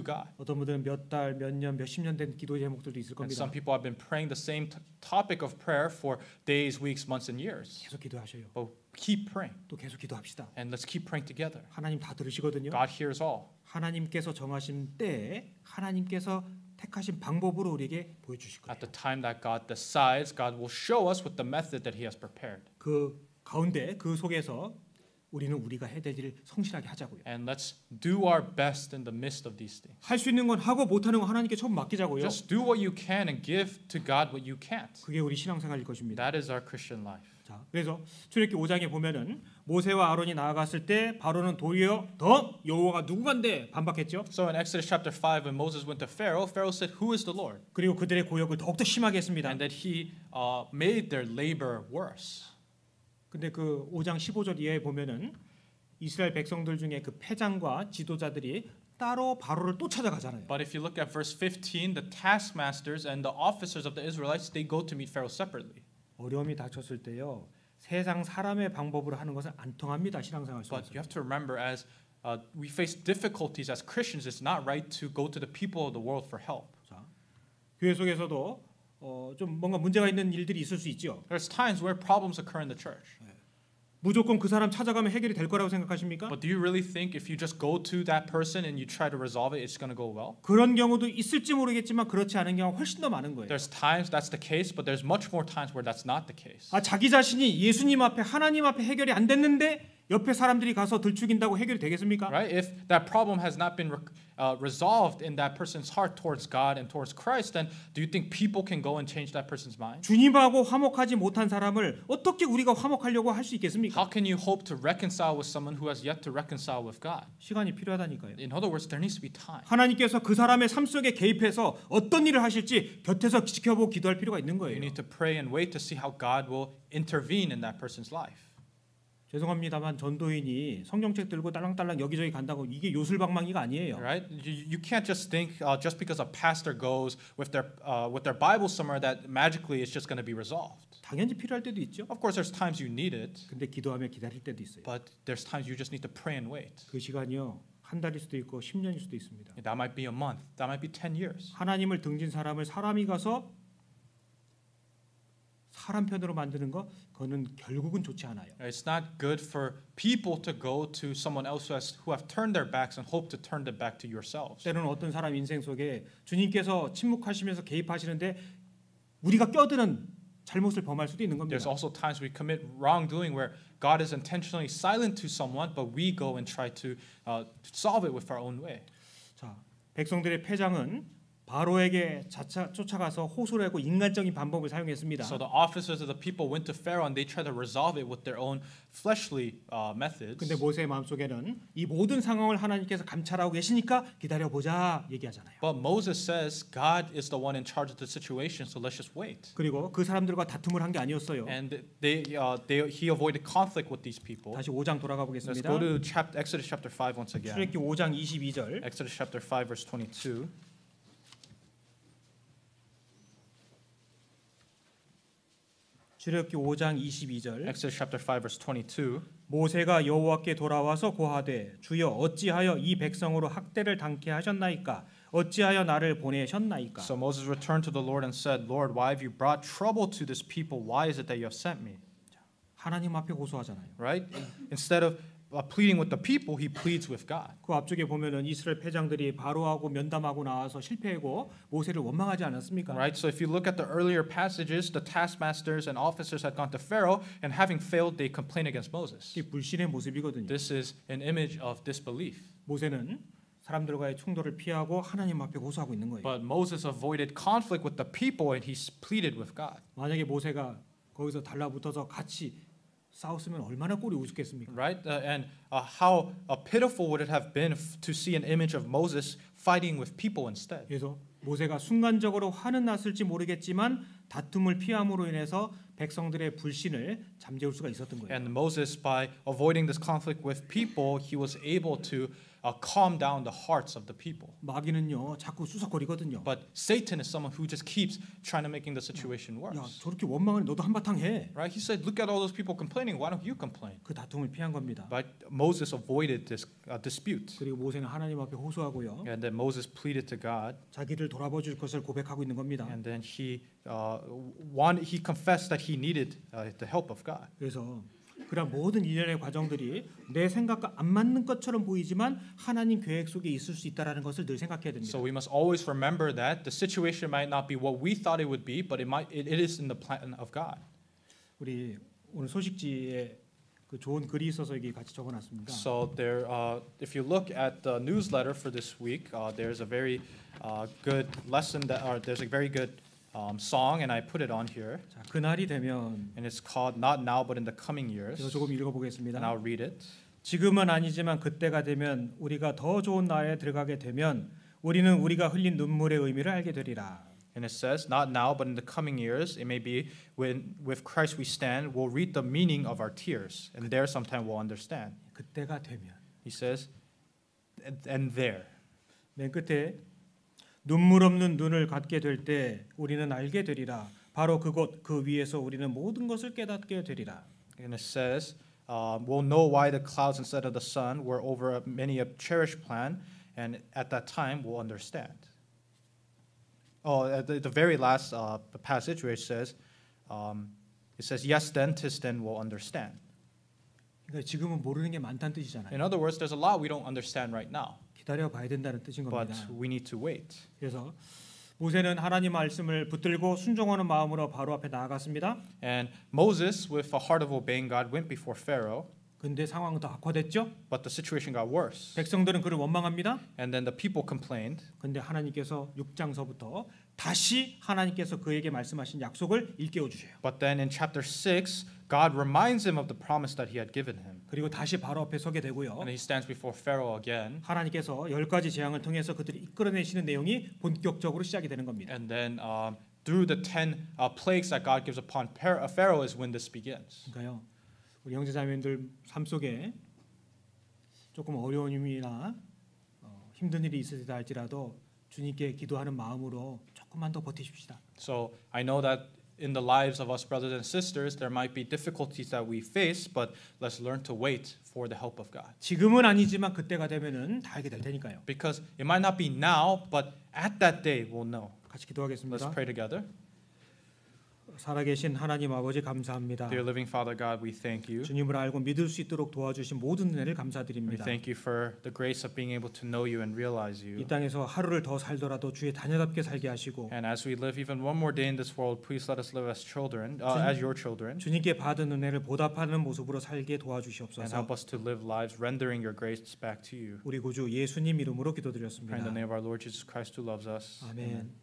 Speaker 2: God.
Speaker 1: 어떤 분들은 몇 달, 몇 년, 몇십 년 된 기도의 제목들도 있을
Speaker 2: And
Speaker 1: 겁니다.
Speaker 2: some people have been praying the same topic of prayer for days, weeks, months, and years.
Speaker 1: 계속 기도하셔요.
Speaker 2: But keep praying,
Speaker 1: 또 계속 기도합시다.
Speaker 2: and let's keep praying together.
Speaker 1: 하나님 다 들으시거든요.
Speaker 2: God hears all.
Speaker 1: 하나님께서 정하신 때에 하나님께서 택하신 방법으로 우리에게 보여주실 거예요.
Speaker 2: At the time that God decides, God will show us with the method that He has prepared.
Speaker 1: 그 가운데 그 속에서 우리는 우리가 해야 될 일을 성실하게 하자고요.
Speaker 2: And let's do our best in the midst of these things.
Speaker 1: 할 수 있는 건 하고 못하는 건 하나님께 전부 맡기자고요.
Speaker 2: Just do what you can and give to God what you can't.
Speaker 1: 그게 우리 신앙생활일 것입니다.
Speaker 2: That is our Christian life.
Speaker 1: 자, 그래서 출애굽기 5장에 보면은 모세와 아론이 나아갔을 때 바로는 도리어 더 여호와가 누구간데 반박했죠.
Speaker 2: So in Exodus chapter 5, when Moses went to Pharaoh, Pharaoh said, "Who is the Lord?"
Speaker 1: 그리고 그들의 고역을 더욱더 심하게 했습니다.
Speaker 2: And that he made their labor worse.
Speaker 1: 근데 그 5장 15절 이하에 보면은 이스라엘 백성들 중에 그 패장과 지도자들이 따로 바로를 또 찾아가잖아요.
Speaker 2: But if you look at verse 15, the taskmasters and the officers of the Israelites, they go to meet Pharaoh separately.
Speaker 1: 어려움이 닥쳤을 때요. 세상 사람의 방법으로 하는 것은 안 통합니다. 신앙생활
Speaker 2: But
Speaker 1: 속에서.
Speaker 2: you have to remember, as we face difficulties as Christians, it's not right to go to the people of the world for help.
Speaker 1: 자, 교회 속에서도 좀 뭔가 문제가 있는 일들이 있을 수 있죠.
Speaker 2: There's times where problems occur in the church.
Speaker 1: 무조건 그 사람 찾아가면 해결이 될 거라고 생각하십니까?
Speaker 2: But do you really think if you just go to that person and you try to resolve it, it's going to go well?
Speaker 1: 그런 경우도 있을지 모르겠지만 그렇지 않은 경우가 훨씬 더 많은 거예요.
Speaker 2: There's times that's the case, but there's much more times where that's not the case.
Speaker 1: 자기 자신이 예수님 앞에 하나님 앞에 해결이 안 됐는데 옆에 사람들이 가서 들추긴다고 해결이 되겠습니까?
Speaker 2: Right? If that problem has not been resolved in that person's heart towards God and towards Christ, then do you think people can go and change that person's mind?
Speaker 1: 주님하고 화목하지 못한 사람을 어떻게 우리가 화목하려고 할 수 있겠습니까?
Speaker 2: How can you hope to reconcile with someone who has yet to reconcile with God?
Speaker 1: 시간이 필요하다니까요.
Speaker 2: In other words, there needs to be time.
Speaker 1: 하나님께서 그 사람의 삶 속에 개입해서 어떤 일을 하실지 곁에서 지켜보고 기도할 필요가 있는
Speaker 2: You
Speaker 1: 거예요.
Speaker 2: need to pray and wait to see how God will intervene in that person's life.
Speaker 1: 죄송합니다만 전도인이 성경책 들고 딸랑딸랑 여기저기 간다고 이게 요술방망이가 아니에요.
Speaker 2: Right? You can't just think just because a pastor goes with their Bible somewhere that magically it's just going to be resolved.
Speaker 1: 당연히 필요할 때도 있죠.
Speaker 2: Of course, there's times you need it,
Speaker 1: 근데 기도하며 기다릴 때도 있어요.
Speaker 2: but there's times you just need to pray and wait.
Speaker 1: 그 시간이요. 한 달일 수도 있고 10년일 수도 있습니다.
Speaker 2: That might be a month. That might be 10 years.
Speaker 1: 하나님을 등진 사람을 사람이 가서 사람 편으로 만드는 거 그거는 결국은 좋지 않아요.
Speaker 2: It's not good for people to go to someone else who have turned their backs and hope to turn them back to yourselves.
Speaker 1: 때로는 어떤 사람 인생 속에 주님께서 침묵하시면서 개입하시는데 우리가 껴드는 잘못을 범할 수도 있는 겁니다.
Speaker 2: There's also times we commit wrongdoing where God is intentionally silent to someone, but we go and try to solve it with our own way.
Speaker 1: 자, 백성들의 패장은 바로에게 쫓아가서 호소를 하고 인간적인 방법을 사용했습니다.
Speaker 2: So the officers of the people went to Pharaoh and they tried to resolve it with their own fleshly methods.
Speaker 1: 근데 모세의 마음속에는 이 모든 상황을 하나님께서 감찰하고 계시니까 기다려 보자 얘기하잖아요.
Speaker 2: But Moses says God is the one in charge of the situation, so let's just wait.
Speaker 1: 그리고 그 사람들과 다툼을 한 게 아니었어요.
Speaker 2: And he avoided conflict with these people.
Speaker 1: 다시 5장 돌아가
Speaker 2: Let's
Speaker 1: 보겠습니다.
Speaker 2: go to Exodus chapter 5 once again.
Speaker 1: 출애굽기 5장 22절.
Speaker 2: Exodus chapter 5 verse 22.
Speaker 1: 출애굽기 5장 22절.
Speaker 2: Exodus chapter 5 verse 22.
Speaker 1: 모세가 여호와께 돌아와서 고하되 주여 어찌하여 이 백성으로 학대를 당케 하셨나이까 어찌하여 나를 보내셨나이까.
Speaker 2: So Moses returned to the Lord and said, Lord, why have you brought trouble to this people? Why is it that you have sent me?
Speaker 1: 하나님 앞에 고소하잖아요.
Speaker 2: Right? Instead of pleading with the people, he pleads with God.
Speaker 1: 그 앞쪽에 보면은 이스라엘 패장들이 바로하고 면담하고 나와서 실패하고 모세를 원망하지 않았습니까?
Speaker 2: Right? So if you look at the earlier passages, the taskmasters and officers had gone to Pharaoh, and having failed, they complained against Moses.
Speaker 1: 이 불신의 모습이거든요.
Speaker 2: This is an image of disbelief.
Speaker 1: 모세는 사람들과의 충돌을 피하고 하나님 앞에 고소하고 있는 거예요.
Speaker 2: But Moses avoided conflict with the people, and he pleaded with God.
Speaker 1: 만약에 모세가 거기서 달라붙어서 같이 싸웠으면 얼마나 꼴이 우습겠습니까?
Speaker 2: Right? And how pitiful would it have been to see an image of Moses fighting with people instead?
Speaker 1: 그래서 모세가 순간적으로 화는 났을지 모르겠지만 다툼을 피함으로 인해서 백성들의 불신을 잠재울 수가 있었던 거예요.
Speaker 2: And Moses, by avoiding this conflict with people, he was able to calm down the hearts of the people.
Speaker 1: 마귀는요 자꾸 수석거리거든요.
Speaker 2: But Satan is someone who just keeps trying to making the situation worse.
Speaker 1: 야 저렇게 원망을 너도 한바탕 해.
Speaker 2: Right? He said, look at all those people complaining. Why don't you complain?
Speaker 1: 그 다툼을 피한 겁니다.
Speaker 2: But Moses avoided this dispute.
Speaker 1: 그리고 모세는 하나님 앞에 호소하고요.
Speaker 2: And then Moses pleaded to God.
Speaker 1: 자기를 돌아봐 줄 것을 고백하고 있는 겁니다.
Speaker 2: And then he confessed that he needed the help of God.
Speaker 1: 그래서 그런 모든 일련의 과정들이 내 생각과 안 맞는 것처럼 보이지만 하나님 계획 속에 있을 수 있다라는 것을 늘 생각해야 됩니다.
Speaker 2: So we must always remember that the situation might not be what we thought it would be, but it is in the plan of God.
Speaker 1: 우리 오늘 소식지에 그 좋은 글이 있어서 여기 같이 적어놨습니다.
Speaker 2: So there, if you look at the newsletter for this week, there's a very good lesson there's a very good song, and I put it on here.
Speaker 1: 자, 그날이 되면
Speaker 2: And it's called Not Now, but in the Coming Years.
Speaker 1: 제가 조금 읽어보겠습니다.
Speaker 2: And I'll read it.
Speaker 1: 지금은 아니지만 그때가 되면 우리가 더 좋은 나라에 들어가게 되면 우리는 우리가 흘린 눈물의 의미를 알게 되리라.
Speaker 2: And it says, not now, but in the coming years, it may be when with Christ we stand, we'll read the meaning of our tears, and there sometime we'll understand.
Speaker 1: 그때가 되면.
Speaker 2: He says, and there.
Speaker 1: 맨 끝에 눈물 없는 눈을 갖게 될 때 우리는 알게 되리라. 바로 그곳 그 위에서 우리는 모든 것을 깨닫게 되리라.
Speaker 2: And it says, we'll know why the clouds instead of the sun were over many a cherished plan, and at that time we'll understand. At the very last passage where it says, yes, then, 'tis then we'll understand.
Speaker 1: 그러니까 지금은 모르는 게 많다는 뜻이잖아요.
Speaker 2: In other words, there's a lot we don't understand right now,
Speaker 1: 기다려 봐야 된다는 뜻인
Speaker 2: but
Speaker 1: 겁니다.
Speaker 2: we need to wait.
Speaker 1: 그래서 모세는 하나님 말씀을 붙들고 순종하는 마음으로 바로 앞에 나아갔습니다.
Speaker 2: And Moses, with a heart of obeying God, went before Pharaoh.
Speaker 1: 근데 상황은 더 악화됐죠?
Speaker 2: But the situation got worse.
Speaker 1: 백성들은 그를 원망합니다.
Speaker 2: And then the people complained.
Speaker 1: 근데 하나님께서 6장서부터 다시 하나님께서 그에게 말씀하신 약속을 일깨워 주세요.
Speaker 2: But then in chapter 6, God reminds him of the promise that he had given him.
Speaker 1: 그리고 다시 바로 앞에 서게 되고요.
Speaker 2: And he stands before Pharaoh again.
Speaker 1: 하나님께서 10가지 재앙을 통해서 그들이 이끌어내시는 내용이 본격적으로 시작이 되는 겁니다.
Speaker 2: And then through the 10 plagues that God gives upon Pharaoh is when this begins.
Speaker 1: 그러니까요. 우리 형제자매님들 삶 속에 조금 어려움이나 힘든 일이 있으시다 할지라도 주님께 기도하는 마음으로 조금만 더 버티십시다.
Speaker 2: So I know that in the lives of us brothers and sisters there might be difficulties that we face, but let's learn to wait for the help of God.
Speaker 1: 지금은 아니지만 그때가 되면은 다 알게 될 테니까요.
Speaker 2: Because it might not be now, but at that day we'll know.
Speaker 1: 같이
Speaker 2: Let's
Speaker 1: 기도하겠습니다.
Speaker 2: pray together.
Speaker 1: 살아계신 하나님 아버지 감사합니다.
Speaker 2: Dear living Father God, we thank you.
Speaker 1: 주님을 알고 믿을 수 있도록 도와주신 모든 은혜를
Speaker 2: We
Speaker 1: 감사드립니다.
Speaker 2: thank you for the grace of being able to know you and realize you.
Speaker 1: 이 땅에서 하루를 더 살더라도 주의 자녀답게 살게 하시고
Speaker 2: And as we live even one more day in this world, please let us live as children, as your children,
Speaker 1: 주님께 받은 은혜를 보답하는 모습으로 살게
Speaker 2: and
Speaker 1: 도와주시옵소서.
Speaker 2: help us to live lives rendering your grace back to you.
Speaker 1: 우리 구주 예수님 이름으로
Speaker 2: Pray in the
Speaker 1: 기도드렸습니다.
Speaker 2: name of our Lord Jesus Christ who loves us.
Speaker 1: 아멘.